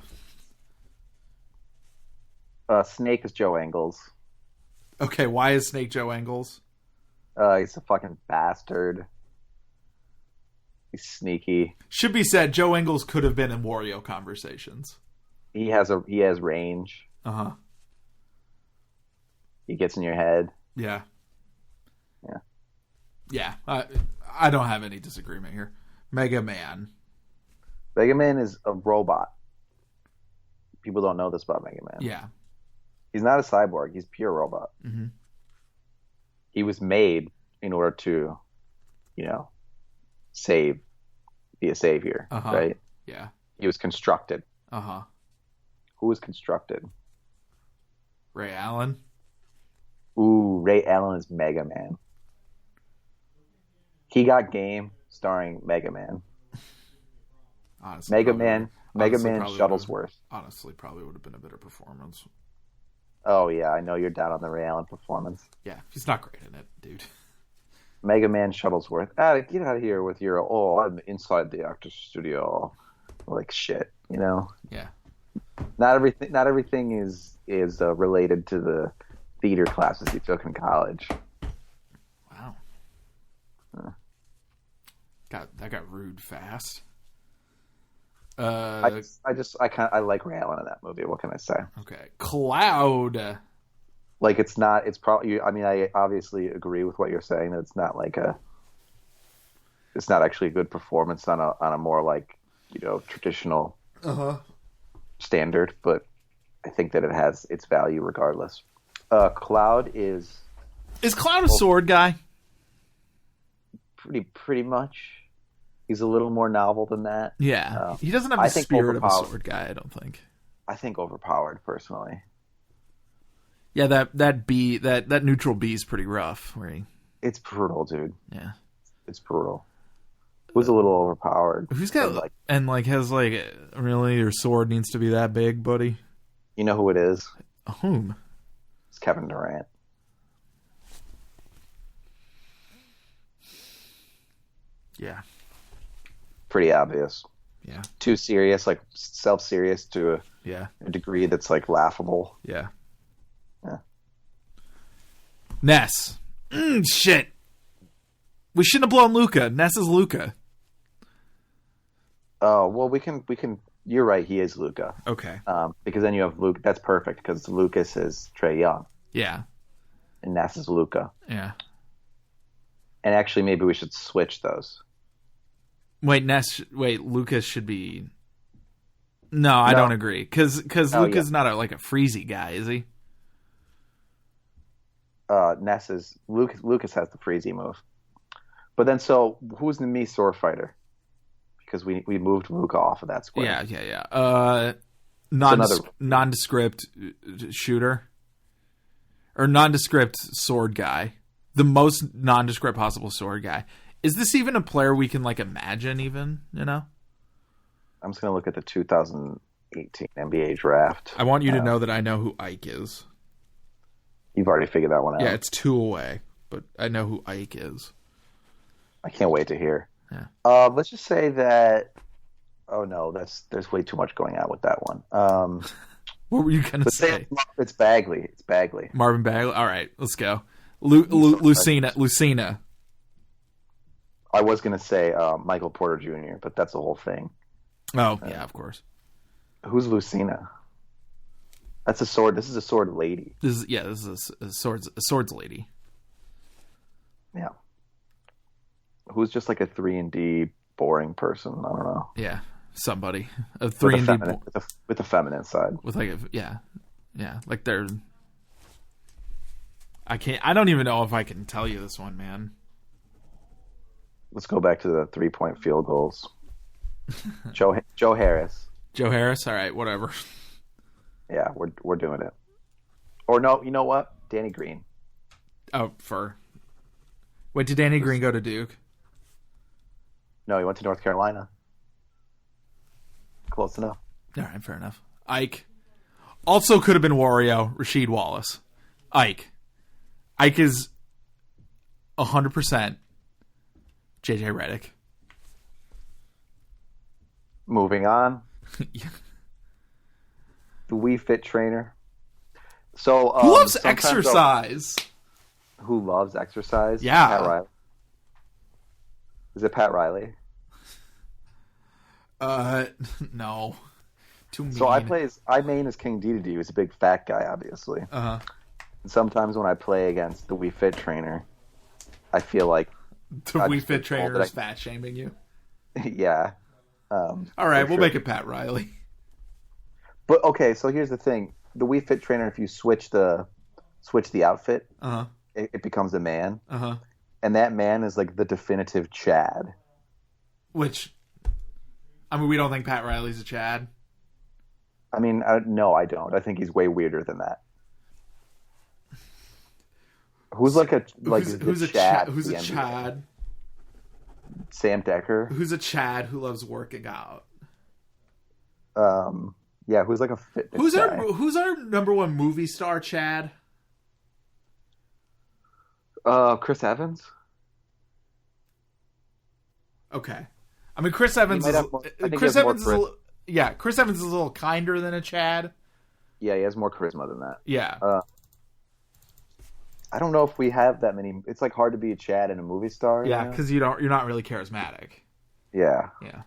Snake is Joe Ingles. Okay, why is Snake Joe Ingles? He's a fucking bastard. He's sneaky. Should be said, Joe Ingles could have been in Wario conversations. He has range. Uh-huh. He gets in your head. Yeah. Yeah. Yeah. I don't have any disagreement here. Mega Man. Mega Man is a robot. People don't know this about Mega Man. Yeah. He's not a cyborg. He's pure robot. Mm-hmm. He was made in order to, be a savior, uh-huh. right? Yeah. He was constructed. Uh-huh. Who was constructed? Ray Allen. Ooh, Ray Allen is Mega Man. He Got Game starring Mega Man. Honestly, Mega Man Shuttlesworth. Honestly, probably would have been a better performance. Oh, yeah, I know you're down on the Ray Allen performance. Yeah, he's not great in it, dude. Mega Man Shuttlesworth. Get out of here with your, I'm inside the actor's studio. Like shit, Yeah. Not everything is related to the theater classes you took in college. Wow. That got rude fast. Uh, I like Ray Allen in that movie. What can I say? okay. Cloud. Like it's not. It's probably. I mean, I obviously agree with what you're saying. That it's not like a. It's not actually a good performance on a more like traditional standard, but I think that it has its value regardless. Cloud is Cloud a sword guy? Pretty much. He's a little more novel than that. Yeah, he doesn't have the spirit of a sword guy. I don't think. I think overpowered personally. Yeah, that neutral B is pretty rough. It's brutal, dude. Yeah, it's brutal. Who's a little overpowered? Who's got has really your sword needs to be that big, buddy? You know who it is? Whom? It's Kevin Durant. Yeah. Pretty obvious. Yeah. Too serious, like self-serious to a degree that's like laughable. Yeah. Yeah. Ness. Shit. We shouldn't have blown Luca. Ness is Luca. Oh, well, we can. You're right. He is Luca. Okay. Because then you have Luke. That's perfect because Lucas is Trae Young. Yeah. And Ness is Luca. Yeah. And actually, maybe we should switch those. Wait, Lucas should be. No, I don't agree. Because Luca's not a freezy guy, is he? Ness is Lucas has the freezy move. But then, so who's the me sword fighter? Because we moved Luca off of that square. Yeah. Nondescript shooter or nondescript sword guy, the most nondescript possible sword guy. Is this even a player we can imagine? Even I'm just gonna look at the 2018 NBA draft. I want you to know that I know who Ike is. You've already figured that one out. Yeah, it's 2 away, but I know who Ike is. I can't wait to hear. Yeah. Let's just say that. Oh no, there's way too much going on with that one. What were you gonna say? It's Bagley. It's Bagley. Marvin Bagley. All right, let's go. Lucina. I was gonna say Michael Porter Jr., but that's the whole thing. Oh yeah, of course. Who's Lucina? That's a sword. This is a sword lady. This is a swords lady. Yeah. Who's just like a 3-and-D boring person? I don't know. Yeah, somebody a 3-and-D with a feminine side. With like they're. I don't even know if I can tell you this one, man. Let's go back to the 3-point field goals. Joe Harris. Joe Harris. All right, whatever. Yeah, we're doing it. Or no, you know what? Danny Green. Oh, wait, did Danny Green go to Duke? No, he went to North Carolina. Close enough. All right, fair enough. Ike. Also could have been Wario, Rasheed Wallace. Ike is 100% JJ Redick. Moving on. The Wii Fit trainer. So who loves exercise? Who loves exercise? Yeah. Pat Riley. Is it Pat Riley? No. Too mean. So I main as King Dedede, who's a big fat guy, obviously. Uh-huh. And sometimes when I play against the Wii Fit trainer, I feel like the Wii Fit trainer is fat shaming you. Yeah. All right, we'll make it Pat Riley. But okay, so here's the thing: the Wii Fit trainer, if you switch the outfit, it becomes a man, and that man is like the definitive Chad. Which, I mean, we don't think Pat Riley's a Chad. I mean, no, I don't. I think he's way weirder than that. Who's a Chad? Who's a Chad? Sam Decker. Who's a Chad who loves working out? Yeah, who's like a fitness guy. Who's our number one movie star, Chad? Chris Evans. Okay. I mean, Chris Evans is Chris Evans is a little kinder than a Chad. Yeah, he has more charisma than that. Yeah. I don't know if we have that many. It's like hard to be a Chad and a movie star. Yeah, because you're not really charismatic. Yeah. Yeah.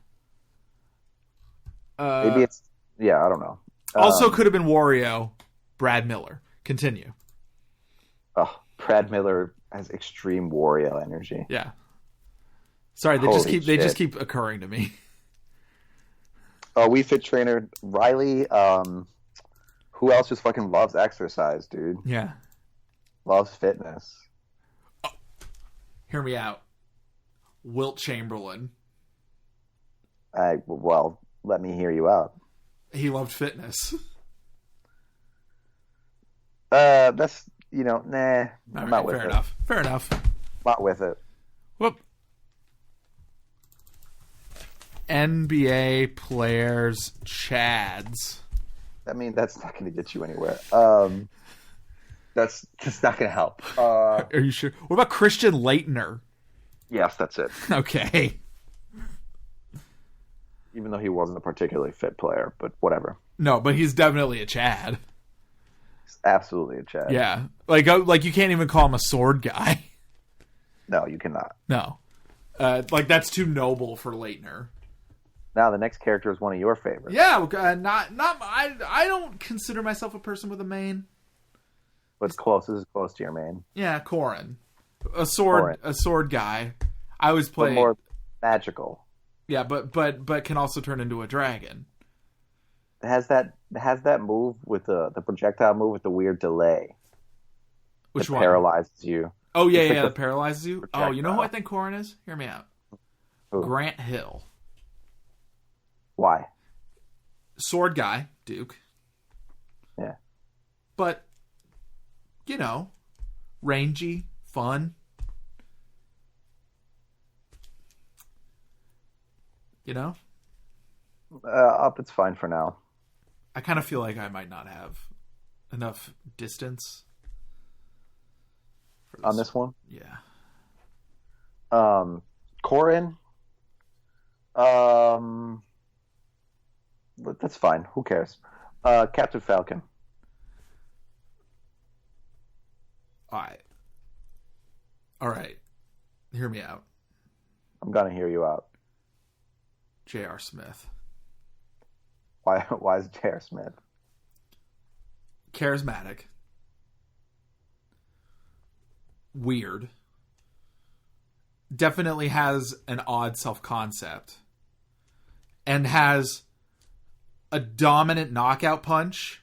Maybe it's I don't know. Also could have been Wario, Brad Miller. Continue. Oh, Brad Miller has extreme Wario energy. Yeah. Sorry, they just keep occurring to me. Oh, Wii Fit trainer Riley. Who else just fucking loves exercise, dude? Yeah. Loves fitness. Oh, hear me out. Wilt Chamberlain. Well, let me hear you out. He loved fitness. That's nah. I'm not with it. Fair enough. Not with it. Whoop. NBA players Chads. I mean, that's not going to get you anywhere. That's not going to help. Are you sure? What about Christian Leitner? Yes, that's it. Okay. Even though he wasn't a particularly fit player, but whatever. No, but he's definitely a Chad. He's absolutely a Chad. Yeah. Like you can't even call him a sword guy. No, you cannot. No. That's too noble for Leitner. Now the next character is one of your favorites. Yeah, I don't consider myself a person with a main. But it's close. This is close to your main. Yeah, Corin. A sword guy. I always play but more magical. Yeah, but can also turn into a dragon. It has that move with the projectile move with the weird delay. Which one? Paralyzes you. Oh yeah, that paralyzes you. Projectile. Oh, you know who I think Corin is? Hear me out. Who? Grant Hill. Why? Sword guy, Duke. Yeah. But rangy, fun. Up, it's fine for now. I kind of feel like I might not have enough distance for on this one. Yeah. Corin. That's fine. Who cares? Captain Falcon. All right. Hear me out. I'm gonna hear you out. J.R. Smith. Why is J.R. Smith? Charismatic. Weird. Definitely has an odd self-concept. And has a dominant knockout punch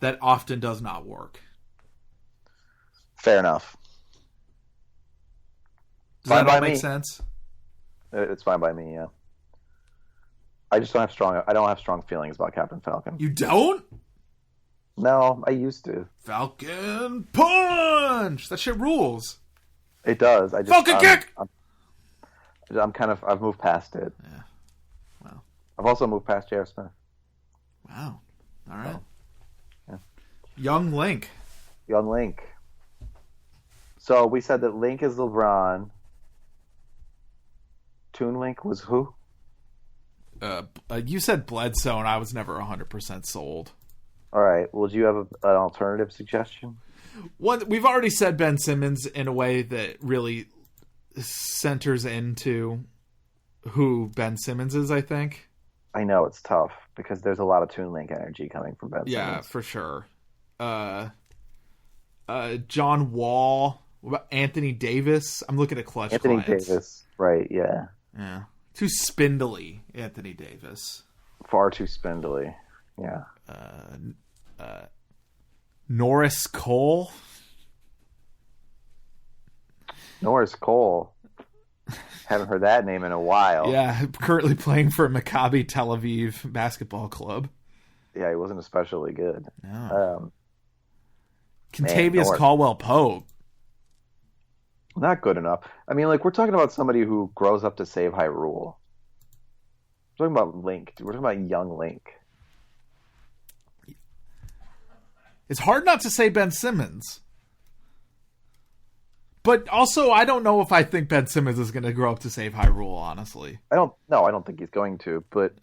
that often does not work. Fair enough. Does that all make sense? It's fine by me, yeah. I just don't have strong feelings about Captain Falcon. You don't? No, I used to. Falcon punch! That shit rules. It does. Falcon kick! I've moved past it. Yeah. Wow. I've also moved past J.R. Smith. Wow. All right. So, yeah. Young Link. So we said that Link is LeBron. Toon Link was who? You said Bledsoe, and I was never 100% sold. All right. Well, do you have an alternative suggestion? We've already said Ben Simmons in a way that really centers into who Ben Simmons is, I think. I know it's tough because there's a lot of Toon Link energy coming from Ben Simmons. Yeah, for sure. John Wall. What about Anthony Davis? I'm looking at Clutch Anthony clients. Davis, right, yeah. Yeah. Too spindly, Anthony Davis. Far too spindly, yeah. Norris Cole. Norris Cole. Haven't heard that name in a while. Yeah, currently playing for Maccabi Tel Aviv basketball club. Yeah, he wasn't especially good. No. Contavious Caldwell-Pope. Not good enough. I mean, we're talking about somebody who grows up to save Hyrule. We're talking about Link. Dude. We're talking about young Link. It's hard not to say Ben Simmons. But also, I don't know if I think Ben Simmons is going to grow up to save Hyrule, honestly. I don't think he's going to. But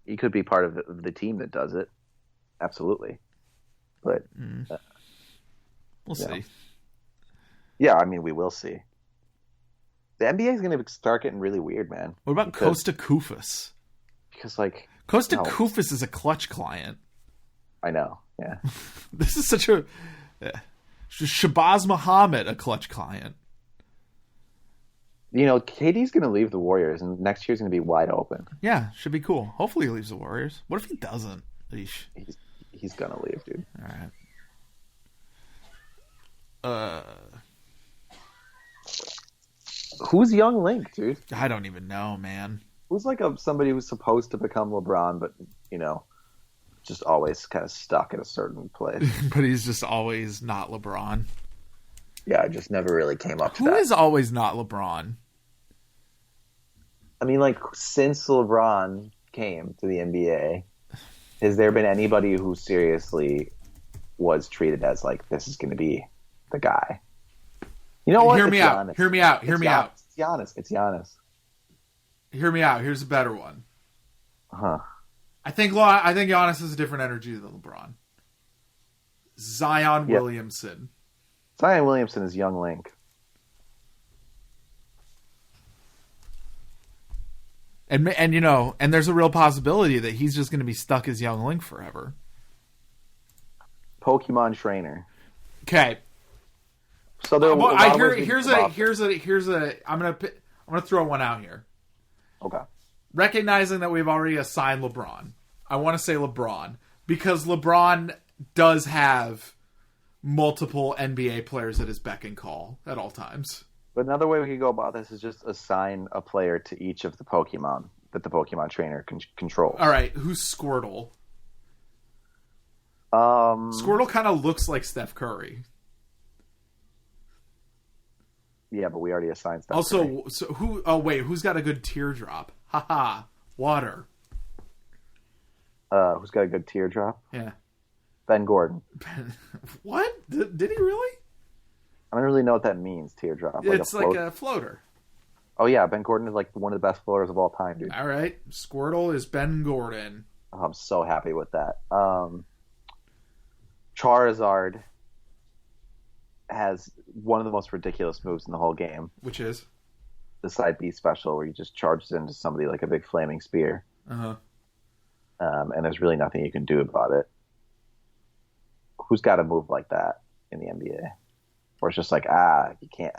he could be part of the team that does it. Absolutely. But we'll see. Yeah, I mean, we will see. The NBA is going to start getting really weird, man. What about Costa Koufos? because like Costa no. Koufos is a Clutch client. I know. Yeah. This is such a Shabazz Muhammad, a Clutch client. You know, KD's going to leave the Warriors, and next year's going to be wide open. Yeah, should be cool. Hopefully he leaves the Warriors. What if he doesn't? Eesh. He's going to leave, dude. All right. Who's Young Link, dude? I don't even know, man. Who's like somebody who's supposed to become LeBron, but, you know, just always kind of stuck at a certain place. But he's just always not LeBron. Yeah, I just never really came up to Who that. is always not LeBron? I mean, like, since LeBron came to the NBA, has there been anybody who seriously was treated as, like, this is going to be the guy? You know what? Hear me out. It's Giannis. It's Giannis. Hear me out. Here's a better one. Huh. I think Giannis has a different energy than LeBron. Zion Williamson. Zion Williamson is Young Link. And you know, and there's a real possibility that he's just going to be stuck as Young Link forever. Pokemon trainer. Okay. So there. Here's a. I'm gonna throw one out here. Okay. Recognizing that we've already assigned LeBron, I want to say LeBron because LeBron does have multiple NBA players at his beck and call at all times. But another way we could go about this is just assign a player to each of the Pokemon that the Pokemon trainer controls. All right, who's Squirtle? Squirtle kind of looks like Steph Curry. Yeah, but we already assigned Steph Also, Curry. so who? Oh wait, who's got a good teardrop? Haha, water. Who's got a good teardrop? Yeah. Ben Gordon. What? Did he really? I don't really know what that means, teardrop. It's like a floater. Oh, yeah, Ben Gordon is like one of the best floaters of all time, dude. All right. Squirtle is Ben Gordon. Oh, I'm so happy with that. Charizard has one of the most ridiculous moves in the whole game. Which is? The side B special where he just charges into somebody like a big flaming spear. Uh-huh. And there's really nothing you can do about it. Who's got a move like that in the NBA? Or it's just like, you can't,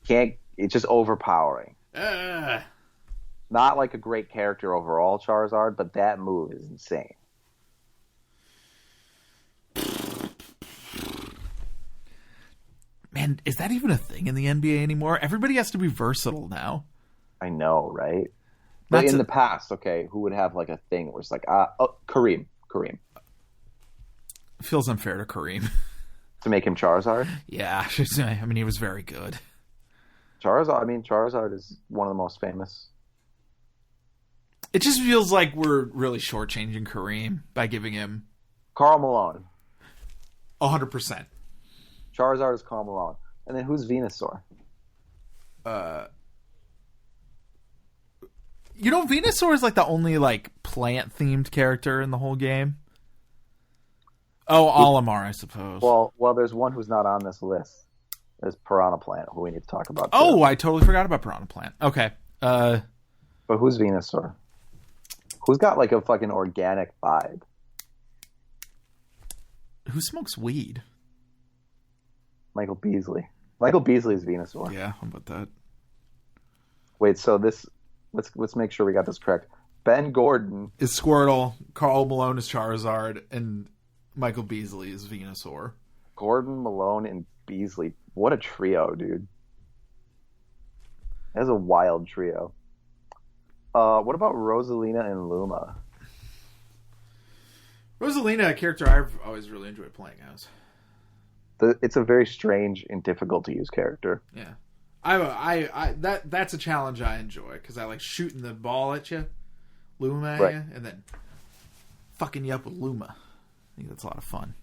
can't, it's just overpowering. Not like a great character overall, Charizard, but that move is insane. Man, is that even a thing in the NBA anymore? Everybody has to be versatile now. I know, right? But in the past, okay, who would have like a thing where it's like, Kareem. Feels unfair to Kareem. To make him Charizard? Yeah, I mean, he was very good. Charizard is one of the most famous. It just feels like we're really shortchanging Kareem by giving him Karl Malone. 100%. Charizard is Karl Malone. And then who's Venusaur? You know, Venusaur is like the only like plant-themed character in the whole game. Oh, Olimar, I suppose. Well, there's one who's not on this list. There's Piranha Plant, who we need to talk about. Oh, I totally forgot about Piranha Plant. Okay. But who's Venusaur? Who's got like a fucking organic vibe? Who smokes weed? Michael Beasley. Michael Beasley is Venusaur. Yeah, how about that? Wait, so let's make sure we got this correct. Ben Gordon is Squirtle, Karl Malone is Charizard, and Michael Beasley is Venusaur. Gordon, Malone, and Beasley. What a trio, dude. That's a wild trio. What about Rosalina and Luma? Rosalina, a character I've always really enjoyed playing as. It's a very strange and difficult to use character. Yeah. That's a challenge I enjoy because I like shooting the ball at you, Luma at you, and then fucking you up with Luma. I think that's a lot of fun.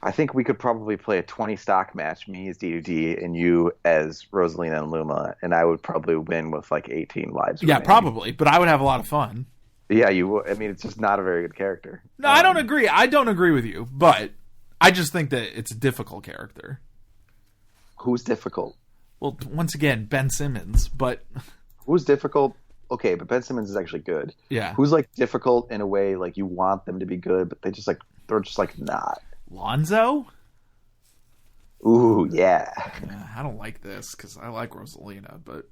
I think we could probably play a 20 stock match, me as D2D and you as Rosalina and Luma, and I would probably win with like 18 lives. Yeah, probably, but I would have a lot of fun. Yeah, you would. I mean, it's just not a very good character. No, I don't agree. I don't agree with you, but I just think that it's a difficult character. Who's difficult? Well, once again, Ben Simmons, but Who's difficult? Okay, but Ben Simmons is actually good. Yeah. Who's like difficult in a way like you want them to be good, but they're just like not. Lonzo? Ooh, yeah. I don't like this because I like Rosalina, but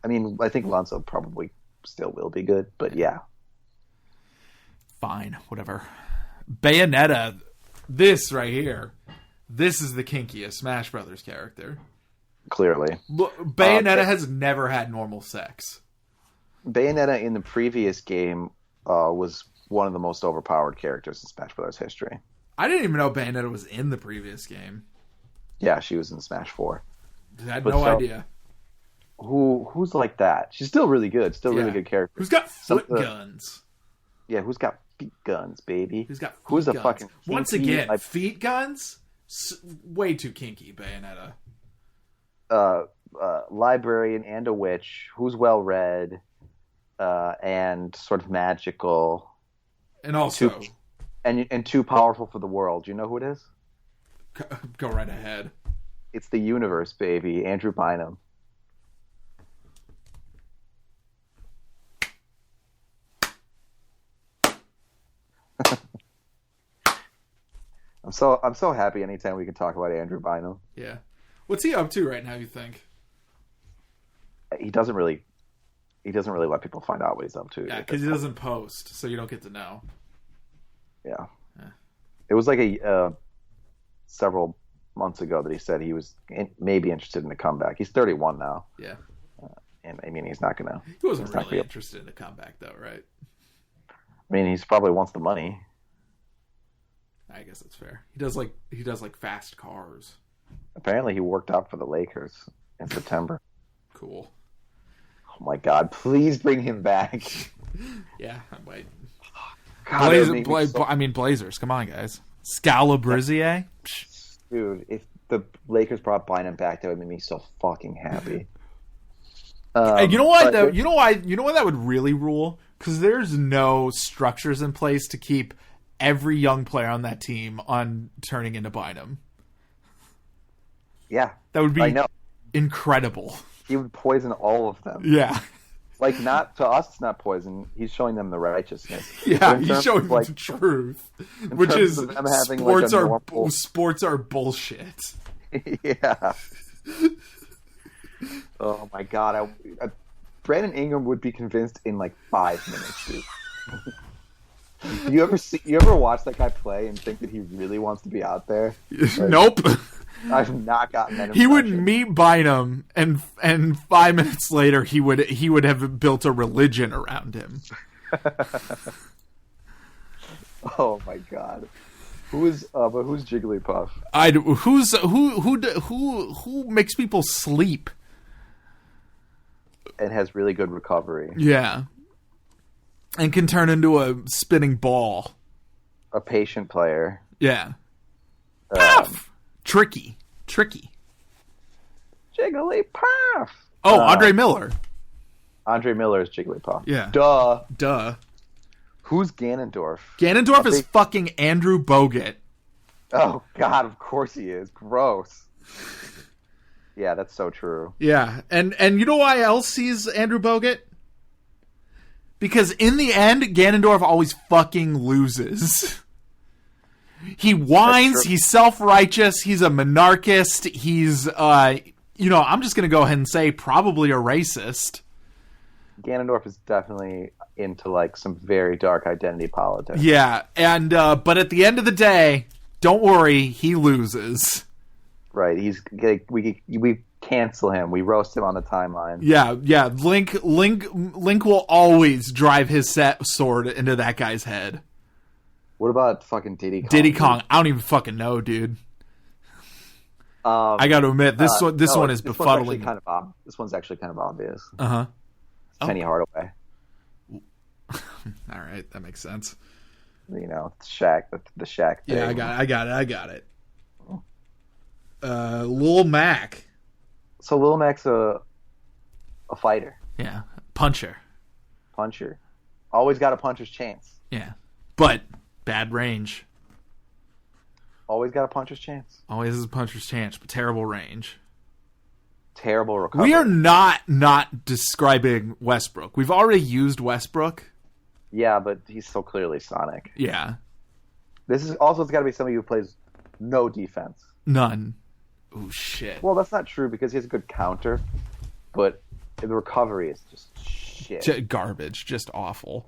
I mean, I think Lonzo probably still will be good, but yeah. fine, whatever. Bayonetta, this right here, this is the kinkiest Smash Brothers character. Clearly. Bayonetta has never had normal sex. Bayonetta in the previous game was one of the most overpowered characters in Smash Brothers history. I didn't even know Bayonetta was in the previous game. Yeah, she was in Smash 4. I had no idea. Who's like that? She's still really good. Still really good character. Who's got foot guns? Yeah, who's got feet guns, baby? Who's a guns? fucking kinky, Once again, feet guns? Way too kinky, Bayonetta. Librarian and a witch who's well read and sort of magical. And also... And too powerful for the world. Do you know who it is? Go right ahead. It's the universe, baby. Andrew Bynum. I'm so happy anytime we can talk about Andrew Bynum. Yeah. What's he up to right now, you think? He doesn't really let people find out what he's up to. Yeah, because he doesn't post, so you don't get to know. Yeah. It was like several months ago that he said he was maybe interested in a comeback. He's 31 now. Yeah. And I mean, he's not gonna. He wasn't really interested in a comeback, though, right? I mean, he's probably wants the money. I guess that's fair. He does like fast cars. Apparently, he worked out for the Lakers in September. Cool. Oh my God! Please bring him back. Yeah, I might. God, Blazers. Come on, guys. Scalabrine? Dude, if the Lakers brought Bynum back, that would make me so fucking happy. You know what? Though, you know why that would really rule? Because there's no structures in place to keep every young player on that team on turning into Bynum. Yeah, that would be incredible. He would poison all of them. Yeah. Like, not to us, it's not poison. He's showing them the righteousness. Yeah, he's showing them the truth, which is sports are bullshit. Yeah. Oh my God, Brandon Ingram would be convinced in like 5 minutes, dude. You ever watch that guy play and think that he really wants to be out there? Like, nope. I've not gotten that impression. He would meet Bynum, and 5 minutes later, he would have built a religion around him. Oh my God, who's Jigglypuff? Who makes people sleep and has really good recovery? Yeah, and can turn into a spinning ball. A patient player. Yeah. Tricky. Jigglypuff. Oh, Andre Miller. Andre Miller is Jigglypuff. Yeah. Duh. Who's Ganondorf? Ganondorf is fucking Andrew Bogut. Oh, God, of course he is. Gross. Yeah, that's so true. Yeah, and you know why else he's Andrew Bogut? Because in the end, Ganondorf always fucking loses. He whines, he's self-righteous, he's a monarchist, he's, I'm just going to go ahead and say probably a racist. Ganondorf is definitely into, like, some very dark identity politics. Yeah, and, but at the end of the day, don't worry, he loses. Right, we cancel him, we roast him on the timeline. Yeah, Link will always drive his sword into that guy's head. What about fucking Diddy Kong? Diddy Kong, I don't even fucking know, dude. I got to admit, this one is befuddling. This one's actually kind of obvious. Uh-huh. Penny Hardaway. All right, that makes sense. You know, Shaq, the Shaq thing. Yeah, I got it. Lil Mac. So Lil Mac's a fighter. Yeah, puncher. Always got a puncher's chance. Yeah, but bad range. Always got a puncher's chance. Always has a puncher's chance, but terrible range. terrible recovery. We are not describing Westbrook. We've already used Westbrook. Yeah, but he's so clearly Sonic. Yeah. This is also, it's got to be somebody who plays no defense. None. Oh, shit. Well, that's not true because he has a good counter, but the recovery is just shit. Garbage. Just awful.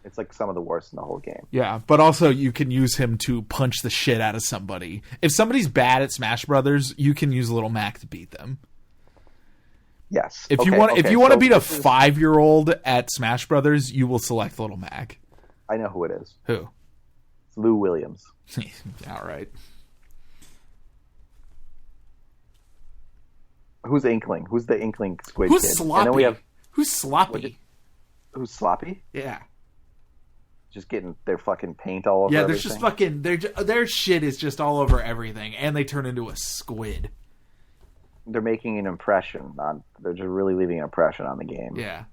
It's like some of the worst in the whole game. Yeah, but also you can use him to punch the shit out of somebody. If somebody's bad at Smash Brothers, you can use Little Mac to beat them. Yes. If you want to beat a 5-year-old at Smash Brothers, you will select Little Mac. I know who it is. Who? It's Lou Williams. All right. Who's Inkling? Who's the Inkling squid Who's kid? Sloppy? And then we have Who's Sloppy? who's Sloppy? Yeah. Just getting their fucking paint all over. Yeah, everything. there's just fucking their shit is just all over everything, and they turn into a squid. They're making an impression on. They're just really leaving an impression on the game. Yeah.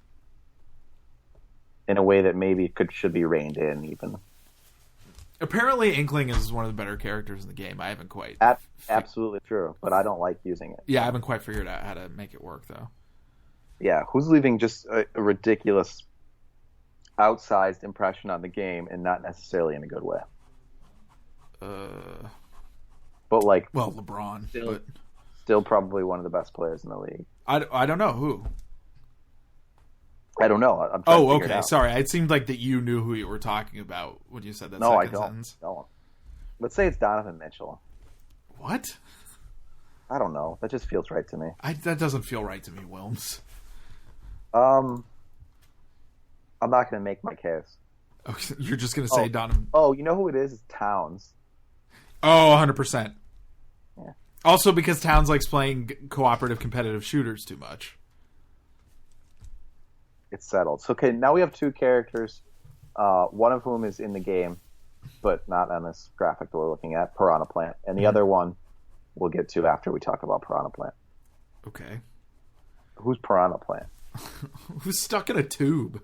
In a way that maybe should be reined in even. Apparently, Inkling is one of the better characters in the game. I haven't quite. Absolutely true, but I don't like using it. Yeah, I haven't quite figured out how to make it work though. Yeah, who's leaving just a ridiculous, outsized impression on the game, and not necessarily in a good way. But like, well, LeBron, still probably one of the best players in the league. I don't know who. I don't know. I'm trying to figure it okay. out. Sorry, it seemed like that you knew who you were talking about when you said that. No, I don't. Sentence. Don't. Let's say it's Donovan Mitchell. What? I don't know. That just feels right to me. That doesn't feel right to me, Wilmes. I'm not going to make my case. Okay, you're just going to say Donovan. Oh, you know who it is? It's Towns. Oh, 100%. Yeah. Also because Towns likes playing cooperative competitive shooters too much. It's settled. So, okay, now we have two characters, one of whom is in the game, but not on this graphic that we're looking at, Piranha Plant. And the other one we'll get to after we talk about Piranha Plant. Okay. Who's Piranha Plant? Who's stuck in a tube?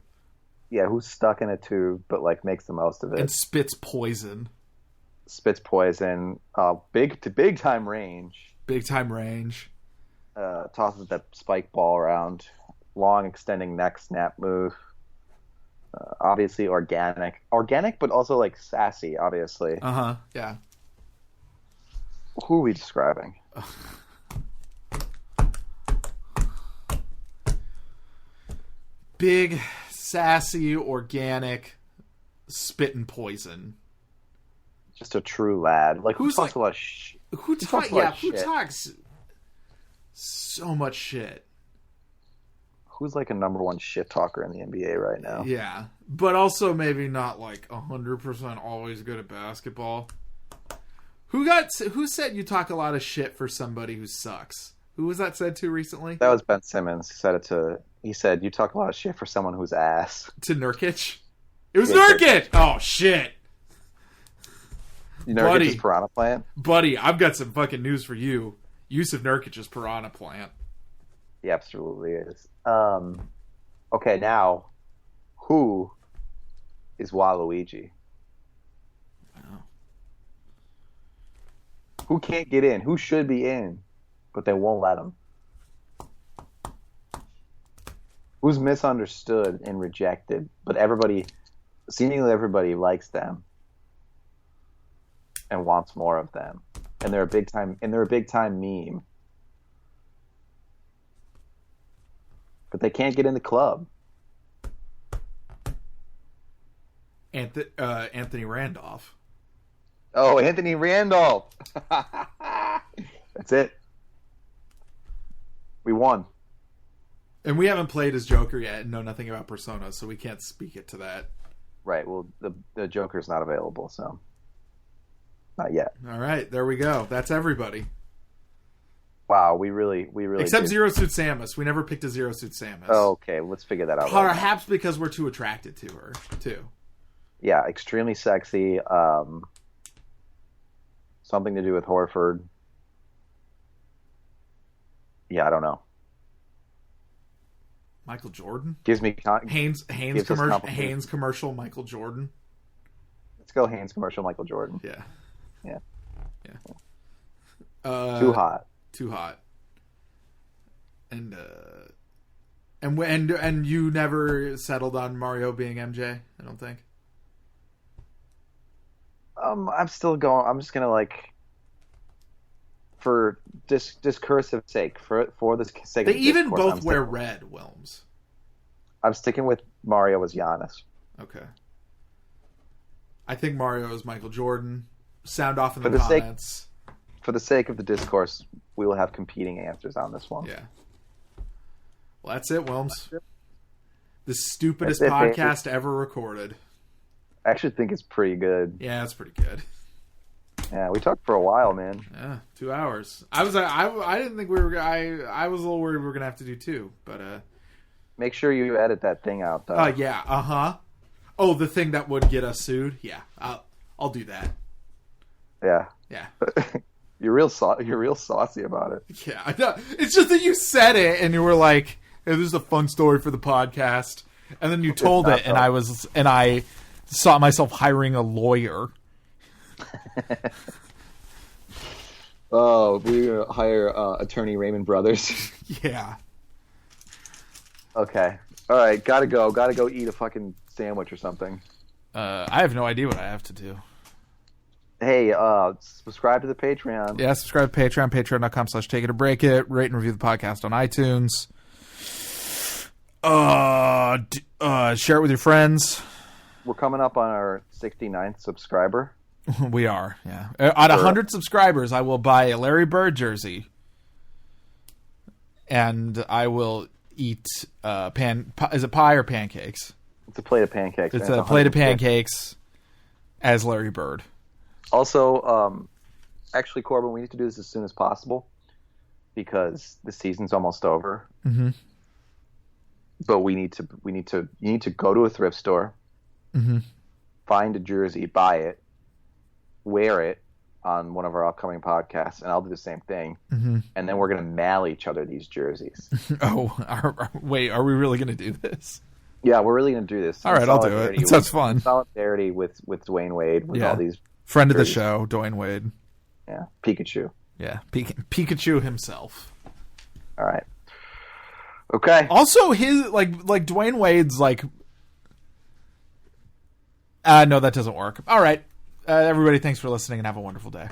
Yeah, who's stuck in a tube, but like makes the most of it. And spits poison. Spits poison. Big time range. Big time range. Tosses that spike ball around. Long extending neck snap move. Obviously organic, but also like sassy. Obviously. Yeah. Who are we describing? Big, sassy, organic, spitting poison. Just a true lad. Like who talks a lot of shit? Who talks so much shit? Who's like a number one shit talker in the NBA right now? Yeah, but also maybe not like 100% always good at basketball. Who said you talk a lot of shit for somebody who sucks? Who was that said to recently? That was Ben Simmons. He said you talk a lot of shit for someone who's ass. To Nurkic? It was Nurkic! Oh shit. Nurkic is Piranha Plant? Buddy, I've got some fucking news for you. Yusuf Nurkic is Piranha Plant. He absolutely is. Okay, now, who is Waluigi? Wow. Who can't get in? Who should be in, but they won't let him? Who's misunderstood and rejected, but seemingly everybody likes them and wants more of them, and they're a big time meme. But they can't get in the club. Anthony Randolph. Oh, Anthony Randolph. That's it. We won. And we haven't played as Joker yet and know nothing about Persona, so we can't speak it to that. Right. Well, the Joker's not available, so not yet. All right, there we go. That's everybody. Wow, we really except Zero Suit Samus. We never picked a Zero Suit Samus. Oh, okay, let's figure that out. Perhaps because we're too attracted to her, too. Yeah, extremely sexy. Something to do with Horford. Yeah, I don't know. Michael Jordan gives me Hanes commercial. Michael Jordan. Let's go Hanes commercial. Michael Jordan. Yeah. Too hot. And you never settled on Mario being MJ, I don't think. I'm still going. I'm just gonna for discursive sake, for the sake They of even discourse, both wear red, Wilmes. I'm sticking with Mario as Giannis. Okay. I think Mario is Michael Jordan. Sound off in the For the comments. For the sake of the discourse, we will have competing answers on this one. Yeah. Well, that's it, Wilmes. The stupidest That's it, podcast ever recorded. I actually think it's pretty good. Yeah, it's pretty good. Yeah, we talked for a while, man. Yeah, 2 hours. I didn't think we were. I was a little worried we were gonna have to do 2, but Make sure you edit that thing out, though. Yeah. Oh, the thing that would get us sued. Yeah, I'll do that. Yeah. Yeah. You're real saucy about it. Yeah, I know. It's just that you said it and you were like, hey, "This is a fun story for the podcast," and then you told it, and I saw myself hiring a lawyer. Oh, we're gonna hire attorney Raymond Brothers. Yeah. Okay. All right. Gotta go eat a fucking sandwich or something. I have no idea what I have to do. Hey, subscribe to the Patreon. Yeah, subscribe to Patreon, patreon.com/take it or break it. Rate and review the podcast on iTunes. Share it with your friends. We're coming up on our 69th subscriber. We are, yeah. At 100 subscribers, I will buy a Larry Bird jersey. And I will eat is it pie or pancakes? It's a plate of pancakes. It's a plate of pancakes as Larry Bird. Also, actually, Corbin, we need to do this as soon as possible because the season's almost over. Mm-hmm. But you need to go to a thrift store, mm-hmm. find a jersey, buy it, wear it on one of our upcoming podcasts, and I'll do the same thing. Mm-hmm. And then we're going to mail each other these jerseys. Wait, are we really going to do this? Yeah, we're really going to do this. All right, I'll do it. It sounds fun. Solidarity with Dwayne Wade, with all these. Friend of the show, Dwayne Wade. Yeah, Pikachu. Yeah, Pikachu himself. All right. Okay. Also, his like Dwayne Wade's like. No, that doesn't work. All right, everybody. Thanks for listening, and have a wonderful day.